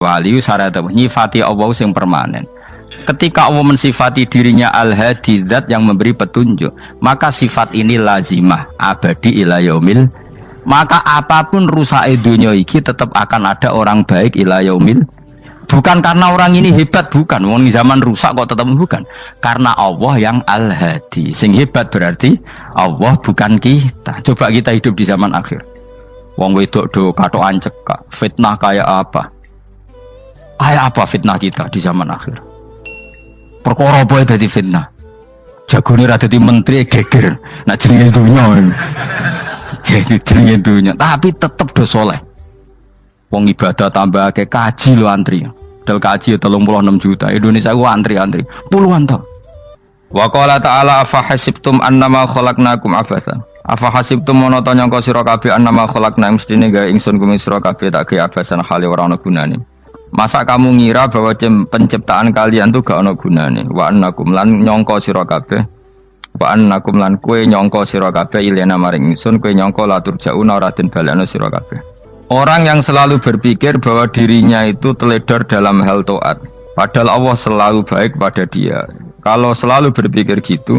wali syarat nyifati Allah yang permanen. Ketika Allah mensifati dirinya al-hadi, zat yang memberi petunjuk, maka sifat ini lazimah abadi ila yaumil. Maka apapun rusak dunia iki tetap akan ada orang baik ila yaumil. Bukan karena orang ini hebat, bukan. Wong zaman rusak kok tetap bukan. Karena Allah yang al-hadi. Sing hebat berarti Allah, bukan kita. Coba kita hidup di zaman akhir. Wong wedok do katokan cekak. Fitnah kayak apa? Kayak apa fitnah kita di zaman akhir? Perkara apa dadi fitnah? Jagone ra dadi menteri geger. Nak jenenge dunya. Jadi jenenge dunya, tapi tetep do saleh. Wong ibadah tambah ke kaji lo antri. Dal kaji 36 juta. Indonesia ku antri-antri puluhan tahun. Wa qala ta'ala afa hasibtum annama khalaqnakum abatsan. Afa hasibtum mono ta nyangka sira kabeh annama khalaqna mestine gawe ingsun kuwi sira kabeh tak gawe abasan khali ora ana gunane. Masa kamu ngira bahwa penciptaan kalian tuh gak ono gunane? Wa annakum lan nyangka sira kabeh. Wa annakum lan kowe nyangka sira kabeh ilena maring ingsun kowe nyangka latur jauna ora den balekno sira kabeh. Orang yang selalu berpikir bahwa dirinya itu teledor dalam hal taat, padahal Allah selalu baik pada dia. Kalau selalu berpikir gitu,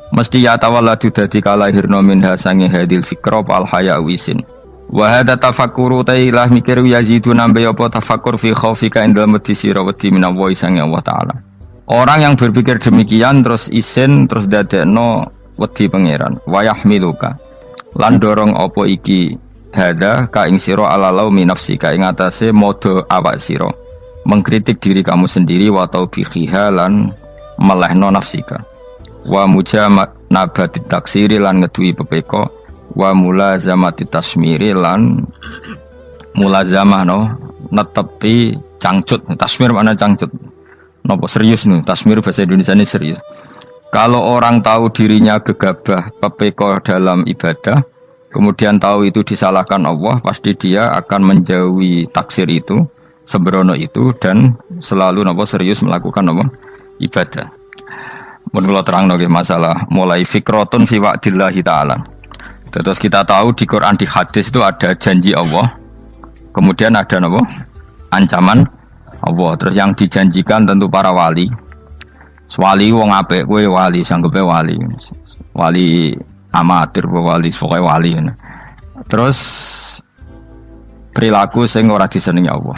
mesti ya tawalladu dadi kalahirna minha sange hadil fikra al haya wisin. Wa hadza tafakkuru tailah mikir yazidu nambe apa tafakkur fi khaufika indal mudisira wedi minallahi sange Allah taala. Orang yang berpikir demikian terus isin terus dadekno wedi pangeran. Wa yahmiluka lan dorong apa iki hadza ka ing sira ala laumi nafsika ing atase modo awak sira mengkritik diri kamu sendiri wa taubihiha lan melehno nafsika. Wa mujamanabati taksiri lan ngeduwi pepeko wa mulazamati tasmiri lan mulazamah no netepi cangcut. Tasmir mana cangcut? Nopo serius nih, tasmir bahasa Indonesia ini serius. Kalau orang tahu dirinya gegabah pepeko dalam ibadah, kemudian tahu itu disalahkan Allah, pasti dia akan menjauhi taksir itu, sembrono itu, dan selalu nopo serius melakukan nopo ibadah. Menurut terang nopo masalah mulai fikrotun fi wa'dillahi ta'ala. Terus kita tahu di Quran di hadis itu ada janji Allah, kemudian ada apa? Ancaman Allah. Terus yang dijanjikan tentu para wali. Wali wong apik kowe wali, sanggepe wali. Wali amatir wali, pokoke wali. Terus perilaku sing ora disenengi Allah.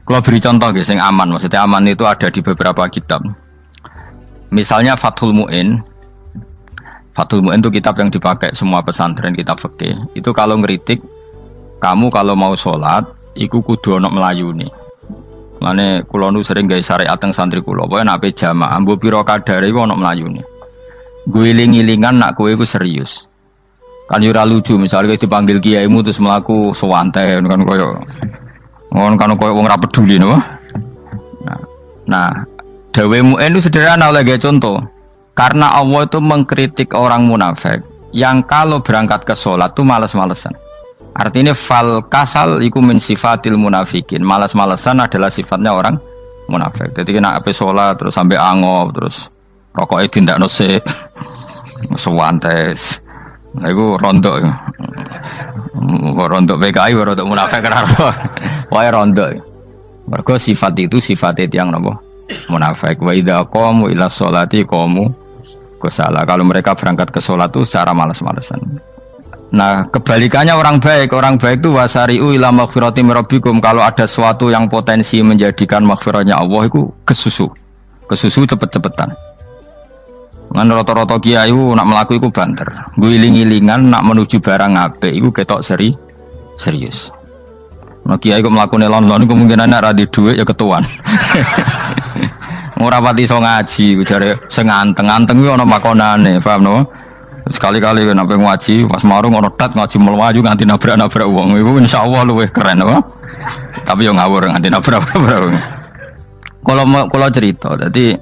Kalau beri contoh nggih sing aman, maksudnya aman itu ada di beberapa kitab. Misalnya Fathul Mu'in. Fathul Mu'in itu kitab yang dipakai semua pesantren, kitab fikih. Itu kalau ngeritik, kamu kalau mau sholat, iku kudu ana melayune. Mane kula nu sering gawe syariat teng santri kula, pokoke nek jamaah mbuh pira kadare iku ana melayune. Guling-gilingan nak kowe iku serius. Kan yo ora lucu misalnya dipanggil kiaimu terus mlaku sewantai kan koyo ngon kan koyo wong ora peduli napa. Nah, dawe Mu'in itu sederhana oleh gawe contoh. Karena Allah itu mengkritik orang munafik yang kalau berangkat ke sholat itu malas-malesan. Artinya fal kasal iku min sifatil munafikin. Malas-malesan adalah sifatnya orang munafik. Jadi kena ape sholat terus sampai angop terus rokoknya tindak nosek sewantes. Nah itu rontok. Rontok PKI rontok munafik kenapa? Wah rontok. Mergo sifat itu sifatnya yang napa? Munafik. Wa idza qamu ila sholati qamu salah. Kalau mereka berangkat ke sholat itu secara malas-malesan. Nah kebalikannya orang baik itu wasari'u ila maghfirati mirabbikum. Kalau ada sesuatu yang potensi menjadikan maghfiratnya Allah itu kesusu cepet-cepetan. Ngan rata-rata kiai nak melaku itu banter guling-gilingan nak menuju barang apik itu ketok serius. Nah kiai kok melakukan lon-lon kemungkinan nak radi duit ya ketuan. Ora pati iso ngaji, jare sing anteng-anteng kuwi ana makonane, paham no? Sekali-kali nek ngaji, pas marung ana tat ngaji mlayu nganti nabrak-nabrak wong. Iku insyaallah luwih keren apa? Tapi yo ngawur nganti nabrak-nabrak. Kalau cerita, dadi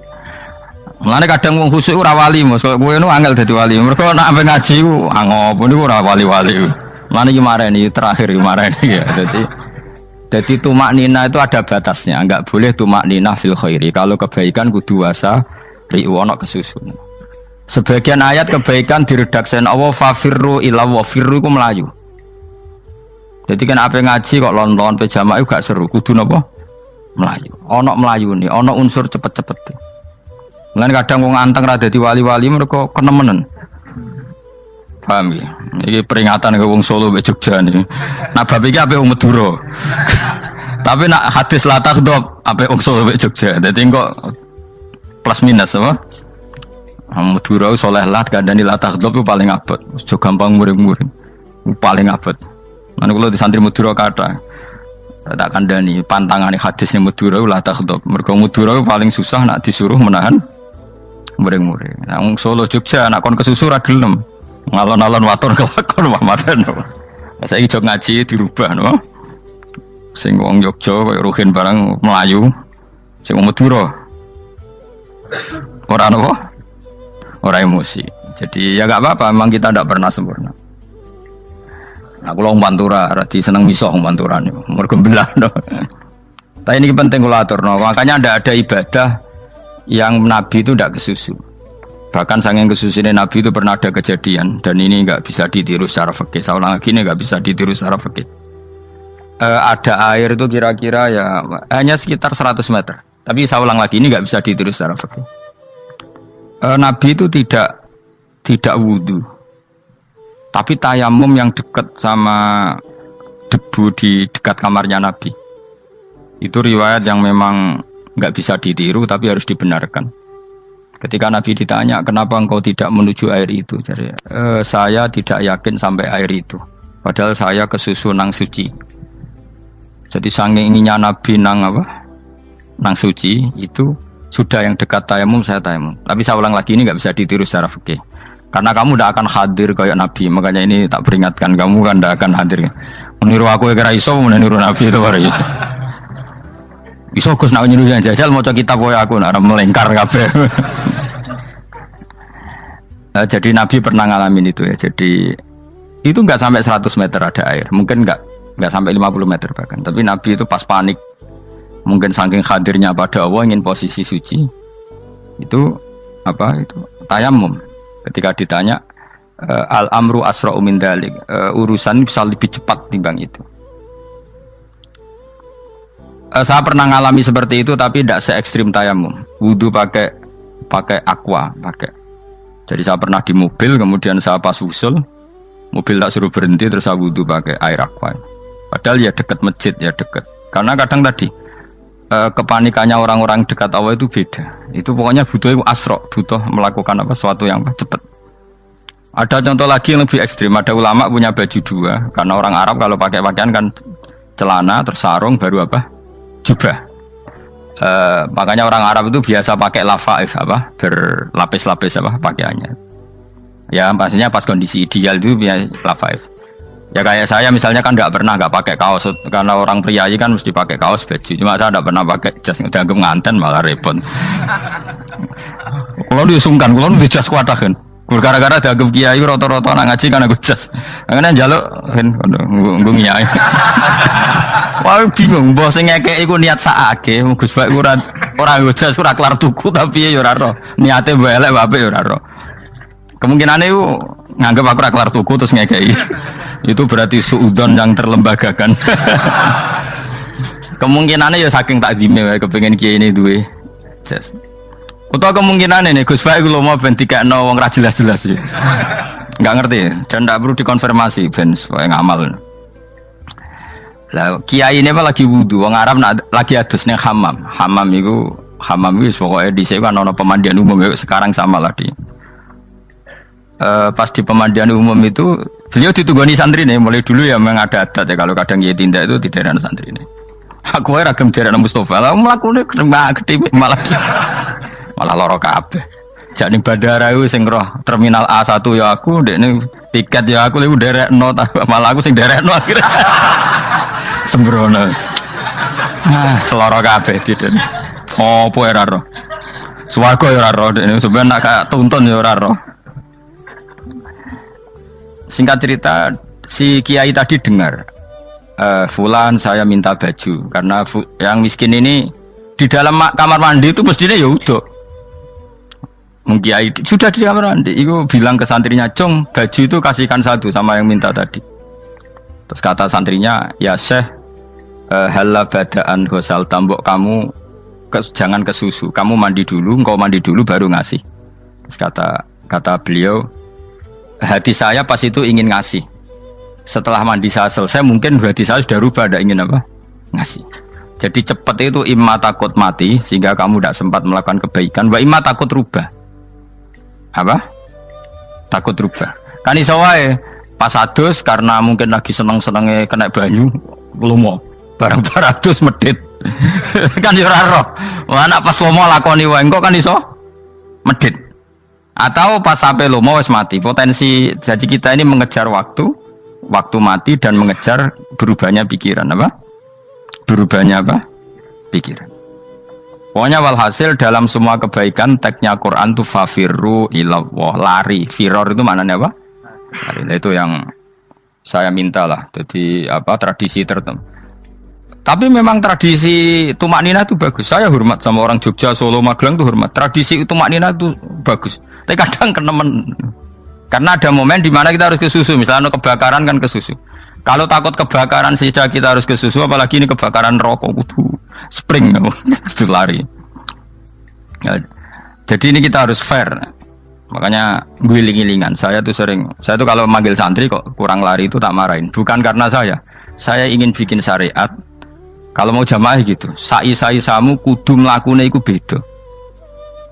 mulane kadang wong khusuk ora wali, Mas. Kowe ngono angel dadi wali. Mergo nek ampe ngaji ku angop niku ora wali-wali. Mulane iki mareni terakhir iki mareni ya. Jadi tumak nina itu ada batasnya, enggak boleh tumak nina fil khairi. Kalau kebaikan kudu wasa riwono kesusun. Sebagian ayat kebaikan diredaksikan Allah fafirru ila wa firru iku melayu. Jadi kan apa ngaji kok lon-lon pejamaah itu gak seru, kudu napa? melayu. Ono melayu nih, ono unsur cepet-cepet. Mulane kadang wong anteng ra dadi wali-wali mereka kenemenen. Paham ya? Ini peringatan ke wong Solo mbek Jogja nih. Nah bab iki ape wong Madura. Tapi nak hadis la takhdhab ape wong Solo mbek Jogja. Dadi kok plus minus apa? Madura soleh lah kandhani la takhdhab itu paling abot. Aja gampang muring-muring. Paling abot. Mana kula di santri Madura kathah. Tak kandhani pantangane hadisnya Madura la takhdhab. Mergo Madura paling susah nak disuruh menahan muring-muring. Nah wong Solo Jogja nak kon kesusu ra gelem. Ngalon-alon waton kelakon Muhammadan. Saiki jog ngaji dirubah no. Sing wong Jogja koyo Ruhin barang Melayu. Sing wong Madura ora apa? Ora emosi. Jadi ya enggak apa-apa, memang kita tidak pernah sempurna. Nah, kula wong Pantura radi seneng miso wong Pantura niku. Mergo belah no. Tapi ini penting kula aturno. Makanya ndak ada ibadah yang Nabi itu tidak kesusu. Bahkan saking kesusunya Nabi itu pernah ada kejadian dan ini nggak bisa ditiru secara fikih. Saya ulang lagi ini nggak bisa ditiru secara fikih. Ada air itu kira-kira ya hanya sekitar 100 meter. Tapi saya ulang lagi ini nggak bisa ditiru secara fikih. Nabi itu tidak wudu, tapi tayamum yang dekat sama debu di dekat kamarnya Nabi. Itu riwayat yang memang nggak bisa ditiru tapi harus dibenarkan. Ketika Nabi ditanya, kenapa engkau tidak menuju air itu? Jadi, saya tidak yakin sampai air itu. Padahal saya kesusu nang suci. Jadi saking inginnya Nabi nang apa? Nang suci itu sudah yang dekat tayamum saya tayamum. Tapi saya ulang lagi ini nggak bisa ditiru secara fikih. Karena kamu tidak akan hadir kayak Nabi. Makanya ini tak peringatkan kamu kan tidak akan hadir. Meniru aku kira iso, meniru Nabi itu baru iso. Iso Gus nak nyuruh jajal mau kitab koyo aku nak melengkar kabeh. Jadi Nabi pernah ngalamin itu ya. Jadi itu enggak sampai 100 meter ada air. Mungkin enggak sampai 50 meter bahkan. Tapi Nabi itu pas panik. Mungkin saking hadirnya pada Allah ingin posisi suci. Itu apa itu? Tayamum. Ketika ditanya al-amru asra'u min dzalik. Urusan bisa lebih cepat timbang itu. Saya pernah ngalami seperti itu tapi tidak se ekstrim tayamum. Wudu pakai aqua, pakai. Jadi saya pernah di mobil, kemudian saya pas usul, mobil tak suruh berhenti terus saya wudu pakai air aqua. Padahal ya dekat masjid ya dekat. Karena kadang tadi kepanikannya orang-orang dekat Allah itu beda. Itu pokoknya butuh asro, butuh melakukan apa sesuatu yang cepat. Ada contoh lagi yang lebih ekstrim. Ada ulama punya baju dua. Karena orang Arab kalau pakai pakaian kan celana terus sarung baru apa? Jubah. Makanya orang Arab itu biasa pakai lafaif apa berlapis-lapis apa pakaiannya. Ya pastinya pas kondisi ideal itu biasa lafaif. Ya kayak saya misalnya kan nggak pakai kaos karena orang priayi kan mesti pakai kaos baju. Cuma saya nggak pernah pakai jas dianggap nganten malah repot. Kalau disungkan, kalau di jas kuat kan. Gara-gara dianggap kiai roto-roto nak ngaji kan aku jas. Karena jaluk kan nggung nyai. Wah bingung, bos ngekek iku niat sakake, Gus Bak ora jas ora kelar tuku tapi ya ora ro. Niate elek bape ya ora ro. Kemungkinane iku nganggep aku ora kelar tuku terus ngekeki. Itu berarti suudon yang terlembagakan. Kemungkinannya ya saking takdime wae kepengin kiai ini duwe jas. Utawa kemungkinan ini Gus Baik kalau mau ben dikekno wong ra jelas-jelas ya. Enggak ngerti dan enggak perlu dikonfirmasi ben supaya ngamal. Lah kiai ini apa lagi wudu wong Arab lagi adus ning hammam. Hammam iku pokoke dhisik kan ana pemandian umum ya sekarang sama lah di. Pas di pemandian umum itu beliau ditunggoni santri nih mulai dulu ya memang ada adat ya kalau kadang kiai tindak itu tidak ada santri nih. Aku ora gem derek Mustofa lah mlakune gede malah loro kabeh. Jak ning bandara iku sing roh terminal A1 ya aku, ndekne tiket ya aku lek derekno malah aku sing derekno akhire. Sembrono. Seloro kabeh diten. Opo ora roh. Swarga ya ora roh ndekne sampeyan nak gak tuntun ya ora roh. Singkat cerita si kiai tadi dengar fulan saya minta baju karena yang miskin ini di dalam kamar mandi itu mestinya ya udah Kiai sudah di kamar mandi itu bilang ke santrinya Cong baju itu kasihkan satu sama yang minta tadi. Terus kata santrinya ya Syekh Hala badaan gosal tambok kamu jangan ke susu, kamu mandi dulu, engkau mandi dulu baru ngasih. Terus kata beliau, hati saya pas itu ingin ngasih. Setelah mandi saya selesai, mungkin hati saya sudah rubah, tidak ingin apa? Ngasih. Jadi cepat itu imma takut mati sehingga kamu tidak sempat melakukan kebaikan, wa imma takut rubah. Apa? Takut rubah. Kan iso wae pas adus karena mungkin lagi seneng-senenge kena banyu, lumo. Barang 200 medit. Kan yo ora roh. Wah anak pas lomo lakoni wae engko kan iso medit. Atau pas sampai lomo wis mati. Potensi jadi kita ini mengejar waktu mati dan mengejar berubahnya pikiran apa? Berubahnya apa? Pikiran. Pokoknya walhasil dalam semua kebaikan teksnya Quran tuh fafirru ilallah, lari. Firor itu maknanya apa? Lari. Itu yang saya minta lah. Jadi apa tradisi tertentu. Tapi memang tradisi tumak nina itu bagus. Saya hormat sama orang Jogja, Solo, Magelang itu hormat. Tradisi tumak nina itu bagus. Tapi kadang kenemen. Karena ada momen di mana kita harus ke susu. Misalnya kebakaran kan ke susu. Kalau takut kebakaran sehingga kita harus ke susu, apalagi ini kebakaran rokok, spring, itu lari. Ya, jadi ini kita harus fair. Makanya guling-gilingan. Saya tuh kalau manggil santri kok kurang lari itu tak marahin. Bukan karena saya ingin bikin syariat. Kalau mau jamaah gitu, sa'i samu kudu mlakune iku beda.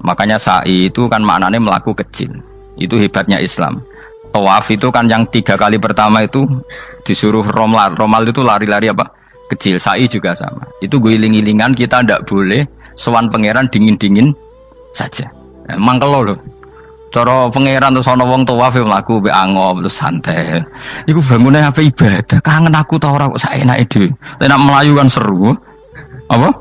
Makanya sa'i itu kan maknanya melaku kecil. Itu hebatnya Islam. Tawaf itu kan yang 3 kali pertama itu disuruh romal itu lari-lari apa? Kecil. Sa'i juga sama. Itu guling-gilingan kita ndak boleh sowan pangeran dingin-dingin saja. Emang kalau loh. Cara pangeran terus ana wong tawaf mlaku mbek angop terus santai. Iku bangune apa ibadah? Kangen aku ta ora kok saenake dhewe. Nek melayu kan seru. Apa?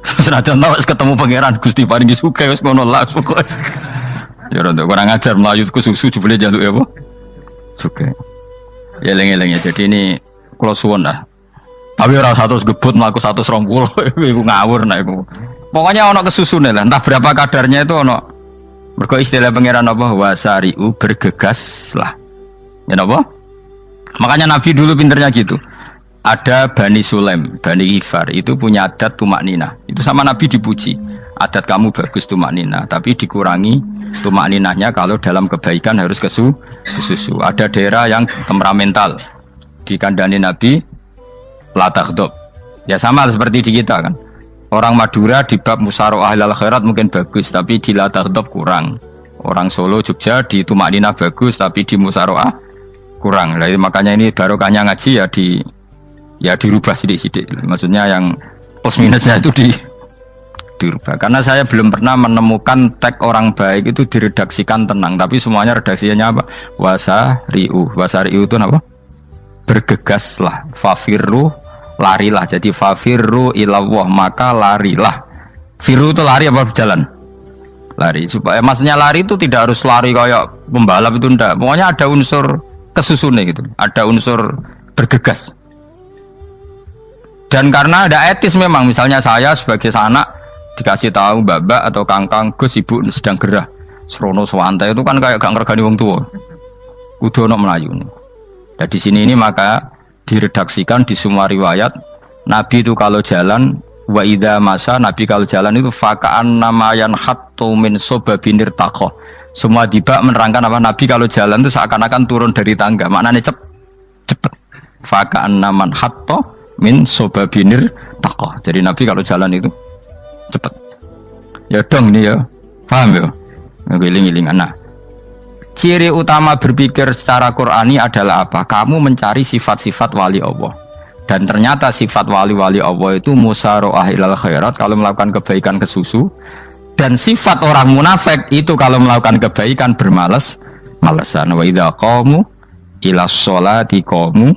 Senajan tau ketemu pangeran Gusti paringi sugih wis ngono lah pokoke. Ya ora kurang ajar melayu ku susu jebule njaluk ya apa? Sugih. Ya eling-eling ya. Jadi ini kula suwun lah. Tapi ora 100 gebut mlaku 120 iku ngawur nek iku. Pokoknya ana kesusune lah, entah berapa kadarnya itu ana. Mergo istilah pangeran apa wasari'u bergegas lah. Ya apa? Makanya Nabi dulu pinternya gitu. Ada Bani Sulaim, Bani Ghifar itu punya adat tumak nina. Itu sama Nabi dipuji. Adat kamu bagus tumak nina, tapi dikurangi tumak ninahnya kalau dalam kebaikan harus ke susu. Ada daerah yang temperamental. Dikandani Nabi la taghdab. Ya sama seperti di kita kan. Orang Madura di bab musyawarah ahlul khairat mungkin bagus, tapi di la taghdab kurang. Orang Solo, Jogja di tumak ninah bagus, tapi di musyawarah kurang. Jadi makanya ini barokahnya ngaji ya dirubah sidik-sidik. Maksudnya yang plus minusnya itu dirubah. Karena saya belum pernah menemukan tag orang baik itu diredaksikan tenang, tapi semuanya redaksinya apa? Wasari'u itu apa? Bergegaslah, fafirru, larilah. Jadi fafirru ilallah, maka larilah. Firu itu lari apa berjalan? Lari. Supaya maksudnya lari itu tidak harus lari kayak pembalap itu enggak. Pokoknya ada unsur kesusunnya gitu. Ada unsur bergegas. Dan karena ada etis memang, misalnya saya sebagai anak dikasih tahu babak atau kangkang Gus ibu sedang gerah. Serono sewantai itu kan kayak gak ngergani wong tua. Kudu ono Melayu nih. Dan di sini ini maka diredaksikan di semua riwayat Nabi itu kalau jalan wa idza masa, Nabi kalau jalan itu faka'an namayan hattu min sobabinir taqo. Semua dibak menerangkan apa Nabi kalau jalan itu seakan-akan turun dari tangga. Maknanya cepet. Faka'an naman hattu min sobabinir taqo. Jadi Nabi kalau jalan itu cepet. Ya dong ini ya. Paham ya? Ngiling-ngiling anak. Ciri utama berpikir secara Qur'ani adalah apa? Kamu mencari sifat-sifat wali Allah. Dan ternyata sifat wali-wali Allah itu musyaroah ilal khairat, kalau melakukan kebaikan ke susu. Dan sifat orang munafik itu kalau melakukan kebaikan bermalas-malasan. Wa idza qamu ila sholati qamu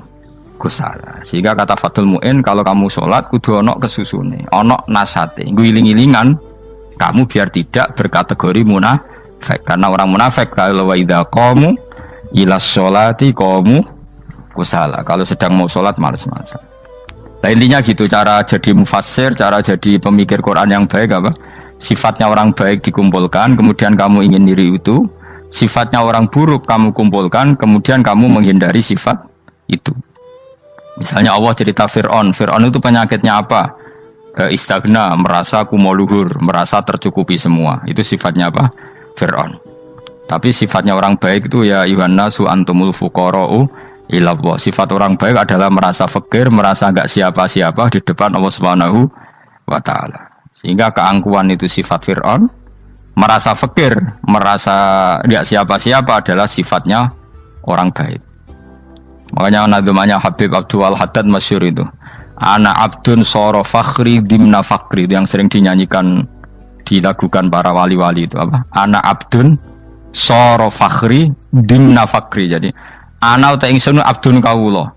kusala. Sehingga kata Fathul Mu'in, kalau kamu sholat kudu ono kesusune, ono nasate, guling-gilingan kamu biar tidak berkategori munafik. Karena orang munafik kalau wa idza qamu ila sholati qamu kusala. Kalau sedang mau sholat malas-malasan. Nah intinya gitu, cara jadi mufassir, cara jadi pemikir Quran yang baik apa? Sifatnya orang baik dikumpulkan, kemudian kamu ingin diri itu. Sifatnya orang buruk kamu kumpulkan, kemudian kamu menghindari sifat itu. Misalnya Allah cerita Fir'aun. Fir'aun itu penyakitnya apa? Istagna, merasa kumoluhur, merasa tercukupi semua. Itu sifatnya apa? Fir'aun. Tapi sifatnya orang baik itu ya Yuhannasu antumul fuqara'u ilallah. Sifat orang baik adalah merasa fakir, merasa enggak siapa-siapa di depan Allah Subhanahu wa taala. Sehingga keangkuhan itu sifat Fir'aun, merasa fakir, merasa enggak siapa-siapa adalah sifatnya orang baik. Makanya nadumanya Habib Abdul Haddad masyhur itu. Ana abdun soro fakhri dimna fakri, itu yang sering dinyanyikan, dilakukan para wali-wali itu apa? Ana abdun soro fakhri dimna fakri. Jadi ana uta ingsun abdun kawula.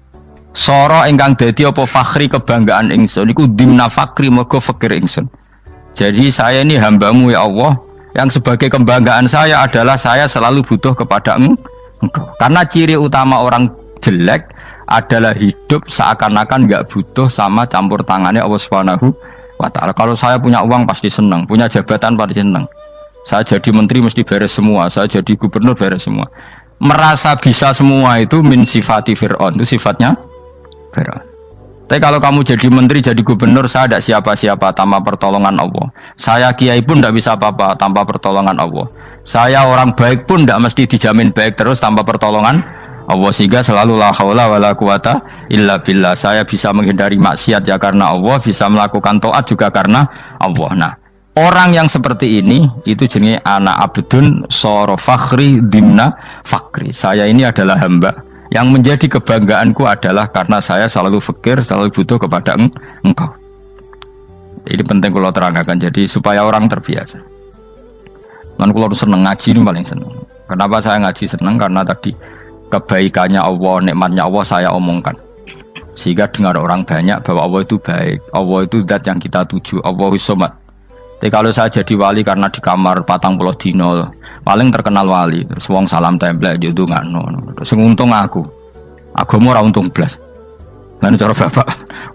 Soro ingkang dadi apa fakhri kebanggaan ingsun iku dimna fakri mergo fakir ingsun. Jadi saya ini hambamu ya Allah, yang sebagai kebanggaan saya adalah saya selalu butuh kepada engkau. Karena ciri utama orang jelek adalah hidup seakan-akan nggak butuh sama campur tangannya Allah Subhanahu wa taala. Kalau saya punya uang pasti senang, punya jabatan pasti senang. Saya jadi menteri mesti beres semua, saya jadi gubernur beres semua. Merasa bisa semua itu min sifati Fir'aun, itu sifatnya Fir'aun. Tapi kalau kamu jadi menteri, jadi gubernur, saya tidak siapa-siapa tanpa pertolongan Allah. Saya kiai pun tidak bisa apa-apa tanpa pertolongan Allah. Saya orang baik pun tidak mesti dijamin baik terus tanpa pertolongan Allah. Sehingga selalu la haula wala quwata illa billah. Saya bisa menghindari maksiat ya karena Allah, bisa melakukan taat juga karena Allah. Nah, orang yang seperti ini itu jenenge ana abdun soro fakhri dimna fakri. Saya ini adalah hamba yang menjadi kebanggaanku adalah karena saya selalu fakir, selalu butuh kepada engkau. Ini penting kalau terangkan, jadi supaya orang terbiasa. Dan kalau seneng ngaji ini paling seneng. Kenapa saya ngaji seneng? Karena tadi kebaikannya Allah, nikmatnya Allah saya omongkan. Sehingga dengar orang banyak bahwa Allah itu baik, Allah itu zat yang kita tuju, Allahus Somad. Tapi kalau saya jadi wali karena di kamar 40 dino, paling terkenal wali, terus wong salam template yo ndongakno. Terus untung aku mau ora untung blas. Lan cara bapak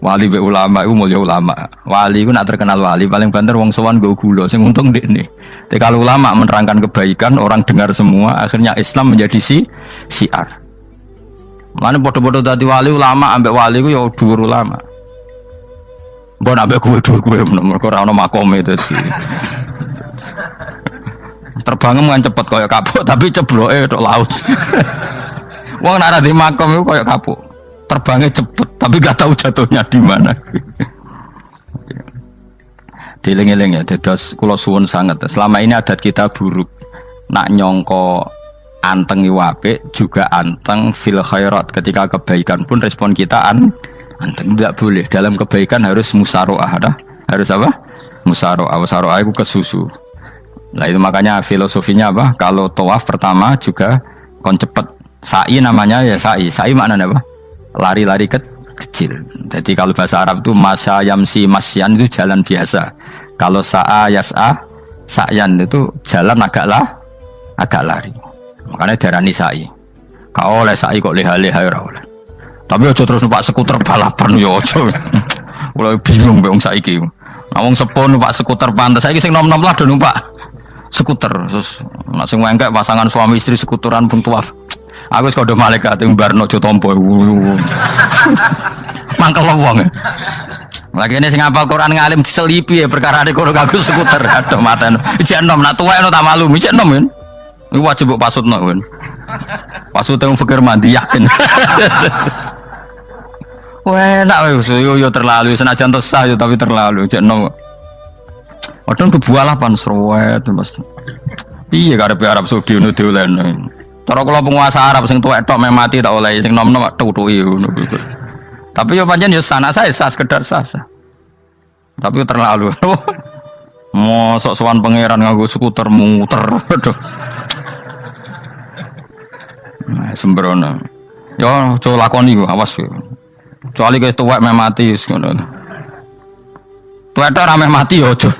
wali be ulama iku mulya ulama. Wali iku nak terkenal wali paling banter wong sowan nggo gula, sing untung ndekne. Tapi kalau ulama menerangkan kebaikan, orang dengar semua, akhirnya Islam menjadi syiar. Mulane padha-padha dadi wali, ulama ambek wali iku ya dhuwur ulama. Mbok ambek kowe dhuwur kowe mergo ora ono makome dadi. Terbangem kan cepet kaya kapuk tapi cebloke tok laut. Wong nek ora di makom iku kaya kapuk. Terbangnya cepet tapi gak tahu jatuhnya di mana. Dieling-eling ya, dados kula suwun sanget. Selama ini adat kita buruk. Nak nyongko anteng apik juga anteng fil khairat. Ketika kebaikan pun respon kita anteng, tidak boleh. Dalam kebaikan harus musaroah, harus apa? Musaroah. Musaroah itu kesusu. Nah itu makanya filosofinya apa? Kalau tawaf pertama juga kon cepet. Sa'i namanya ya sa'i. Sa'i maknanya apa? Lari-lari kecil. Jadi kalau bahasa Arab itu masya yamsi masyan itu jalan biasa. Kalau sa'a yas'a sa'yan itu jalan agak lari. Makanya darani sa'i. Kau oleh sa'i kok leha-leha ora oleh. Tapi aja terus numpak skuter balapan yo aja. Mulai bingung mbek wong saiki. Nah wong sepuh numpak skuter pantes saiki sing nom-nom lah do numpak skuter. Terus nek sing wengkek pasangan suami istri skuteran pun tuaf. Aku wis kodho malaikat mbarno aja tampa. Mangkel wong. Lagi ini sing hafal Quran ngalim diselipi ya perkara ade kono kanggo skuter. Aduh maten. Ijek nom nak tuwekno tak malu. Ijek nom kan. Iku wajib mbok pasutno kan. Pasut yang fikir mandi yakin. Wah, nak yo terlalu senajan to sah yo tapi terlalu. Ijek nom. Padahal kebualapan serwet Mas. Iya karepe Arab Saudi ngono diolehno. Cara kula penguasa Arab sing tuwek tok meh mati tak oleh sing nom-nom tutuki ngono. Tapi yo pancen yo sanak saya sah sekedar sah. Tapi terlalu. Mosok sowan pangeran nganggo skuter muter. Aduh. Nah, sembrono. Yo coba lakoni ku awas ku. Kecuali guys tuwek meh mati wis ngono. Tuwek tok ora meh mati yo aja.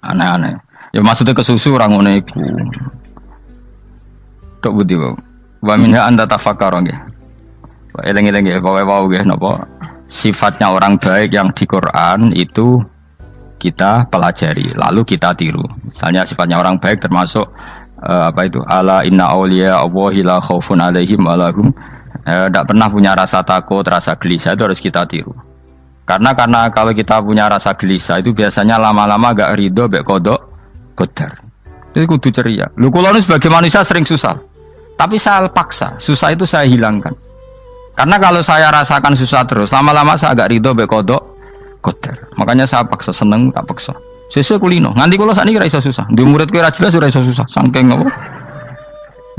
Aneh-aneh. Ya maksudnya kesusu orang ngono iku. Tok budi wae. Wa minha anta tafakkar nggih. Eling-eling nggih, wae nggih napa sifatnya orang baik yang di Quran itu kita pelajari, lalu kita tiru. Misalnya sifatnya orang baik termasuk apa itu? Ala inna auliya Allahi la khaufun alaihim wa lahum Tidak pernah punya rasa takut, rasa gelisah itu harus kita tiru. Karena kalau kita punya rasa gelisah itu biasanya lama-lama gak ridho, bek kodok, kodar. Itu kudu ceria. Lu kalau sebagai manusia sering susah, tapi saya paksa, susah itu saya hilangkan. Karena kalau saya rasakan susah terus, lama-lama saya agak ridho, bek kodok, kodar. Makanya saya paksa, seneng tak paksa. Sesuai kulino. Nganti kalau saat ini rasa susah. Di murid kira jelas sudah rasa susah. Sangking apa?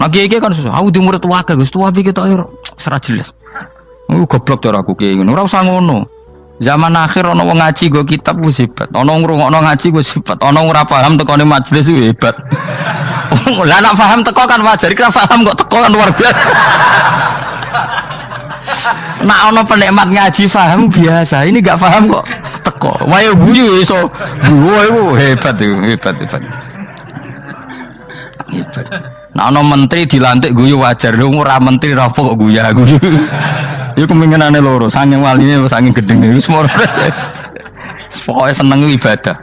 Nah kiai kan susah. Aku di murid wakil, gus tua pikir tak air serat jelas. Goblok cara aku kiai ngono. Ora usah ngono. Zaman akhir ono wong ngaji go kitab wis hebat. Ono ngrungokno ngaji wis hebat. Ono ora paham tekone majelis wis hebat. Lah nek paham teko kan wajar, kira paham kok teko kan luar biasa. Nak ono penikmat ngaji paham biasa. Ini gak paham kok teko. Wae guyu iso. Guyu hebat itu, hebat. Hebat. Nah ono menteri dilantik guyu wajar. Ora menteri ra kok guyu. Iku kemungkinane loro, saking waline saking gedeng iki semua. Pokoke seneng ibadah.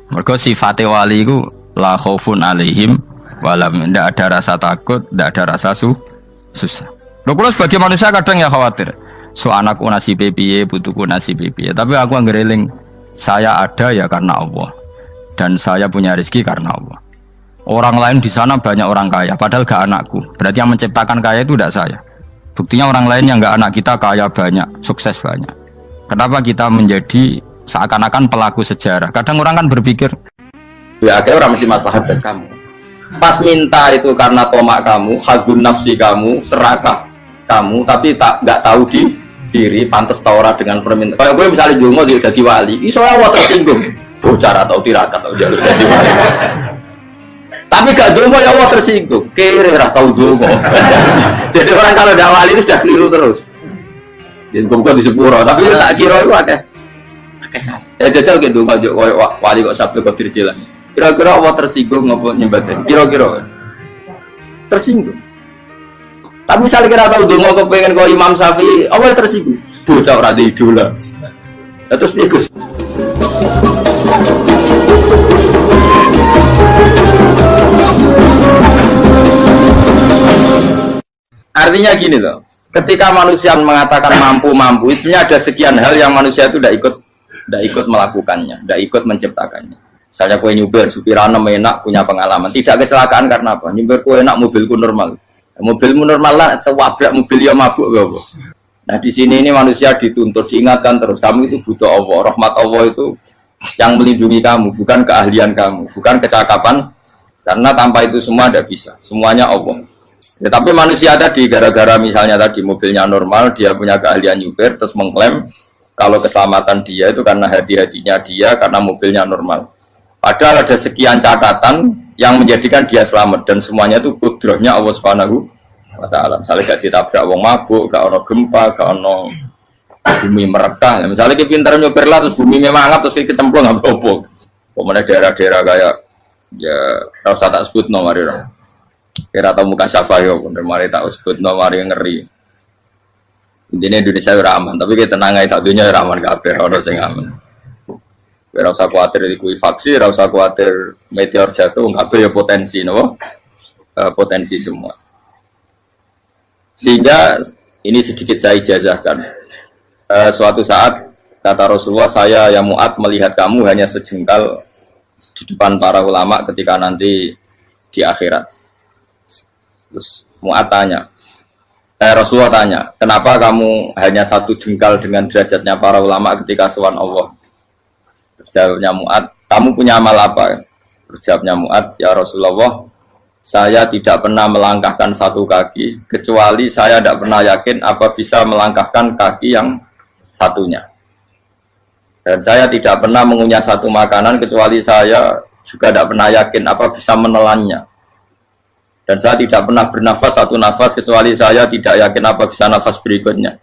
Mergo sifate wali iku la khaufun alaihim walam, ndak ada rasa takut, ndak ada rasa susah. Lho kula sebagai manusia kadang ya khawatir. So anakku nasibe piye, putuku nasibe piye. Tapi aku anggereling saya ada ya karena Allah. Dan saya punya rezeki karena Allah. Orang lain di sana banyak orang kaya, padahal gak anakku. Berarti yang menciptakan kaya itu tidak saya. Buktinya orang lain yang nggak anak kita kaya banyak, sukses banyak. Kenapa kita menjadi seakan-akan pelaku sejarah? Kadang orang kan berpikir, ya akhirnya orang mesti maslahat dan kamu. Pas minta itu karena tomak kamu, hadun nafsi kamu, serakah kamu, tapi nggak tahu diri, pantas taura dengan permintaan. Kalau gue misalnya Jungo dia jadi wali, iso awal tersinggung, bocor atau tirakat atau jalur jadi wali. Tapi gak dungo ya Allah tersinggung, kiri ras tahu dungo. Jadi orang kalau tidak wali itu sudah keliru terus. Jadi bukan di sepuro, tapi tak kira itu akeh. Ya jajal gitu dungo wali kok sabtu kok dirjilan. Kira-kira Allah tersinggung ngapa nyembah jadi? Kira-kira tersinggung. Tapi misalnya kira tahu dungo kok pengen kau Imam Syafi'i, Allah tersinggung. Bocah ora di idola. Terus ikut. Artinya gini loh, ketika manusia mengatakan mampu, itu ada sekian hal yang manusia itu tidak ikut melakukannya, tidak ikut menciptakannya. Misalnya kue nyuber, supirana enak, punya pengalaman, tidak kecelakaan karena apa? Nyuber kue enak, mobilku normal, mobilmu normal lah, atau wabrak mobil yang mabuk, gak. Nah di sini ini manusia dituntut, diingatkan terus, kamu itu butuh Allah, rahmat Allah itu yang melindungi kamu, bukan keahlian kamu, bukan kecakapan, karena tanpa itu semua tidak bisa, semuanya Allah. Ya, tapi manusia tadi gara-gara misalnya tadi mobilnya normal, dia punya keahlian nyuper, terus mengklaim kalau keselamatan dia itu karena hati-hatinya dia, karena mobilnya normal. Padahal ada sekian catatan yang menjadikan dia selamat dan semuanya itu kudrahnya Allah Subhanahu wa Ta'ala. Misalnya gak ditabrak wong mabuk, gak ono gempa, gak ono bumi merekah. Misalnya kita pintar nyuper lah terus bumi memang terus kita templung nggak apa-apa. Kemudian daerah-daerah kayak ya rasa tak sebut nomor itu. Kira tahu muka siapa yo, bener mari tak sebut nomor yang ngeri. Intinya Indonesia ora aman, tapi kita tenang aja satunya ora aman kabeh, ora sing aman. Ora usah kuwatir dikuwi faksi, ora usah kuwatir meteor jatuh, kabeh ya potensi napa? Potensi semua. Sehingga ini sedikit saya ijazahkan. Suatu saat kata Rasulullah, saya yang Mu'ad melihat kamu hanya sejengkal di depan para ulama ketika nanti di akhirat. Terus Mu'ad tanya, Rasulullah tanya, kenapa kamu hanya satu jengkal dengan derajatnya para ulama ketika sowan Allah? Terus jawabnya Mu'ad, kamu punya amal apa? Terus jawabnya Mu'ad, ya Rasulullah, saya tidak pernah melangkahkan satu kaki, kecuali saya tidak pernah yakin apa bisa melangkahkan kaki yang satunya. Dan saya tidak pernah mengunyah satu makanan, kecuali saya juga tidak pernah yakin apa bisa menelannya. Dan saya tidak pernah bernafas satu nafas kecuali saya tidak yakin apa bisa nafas berikutnya.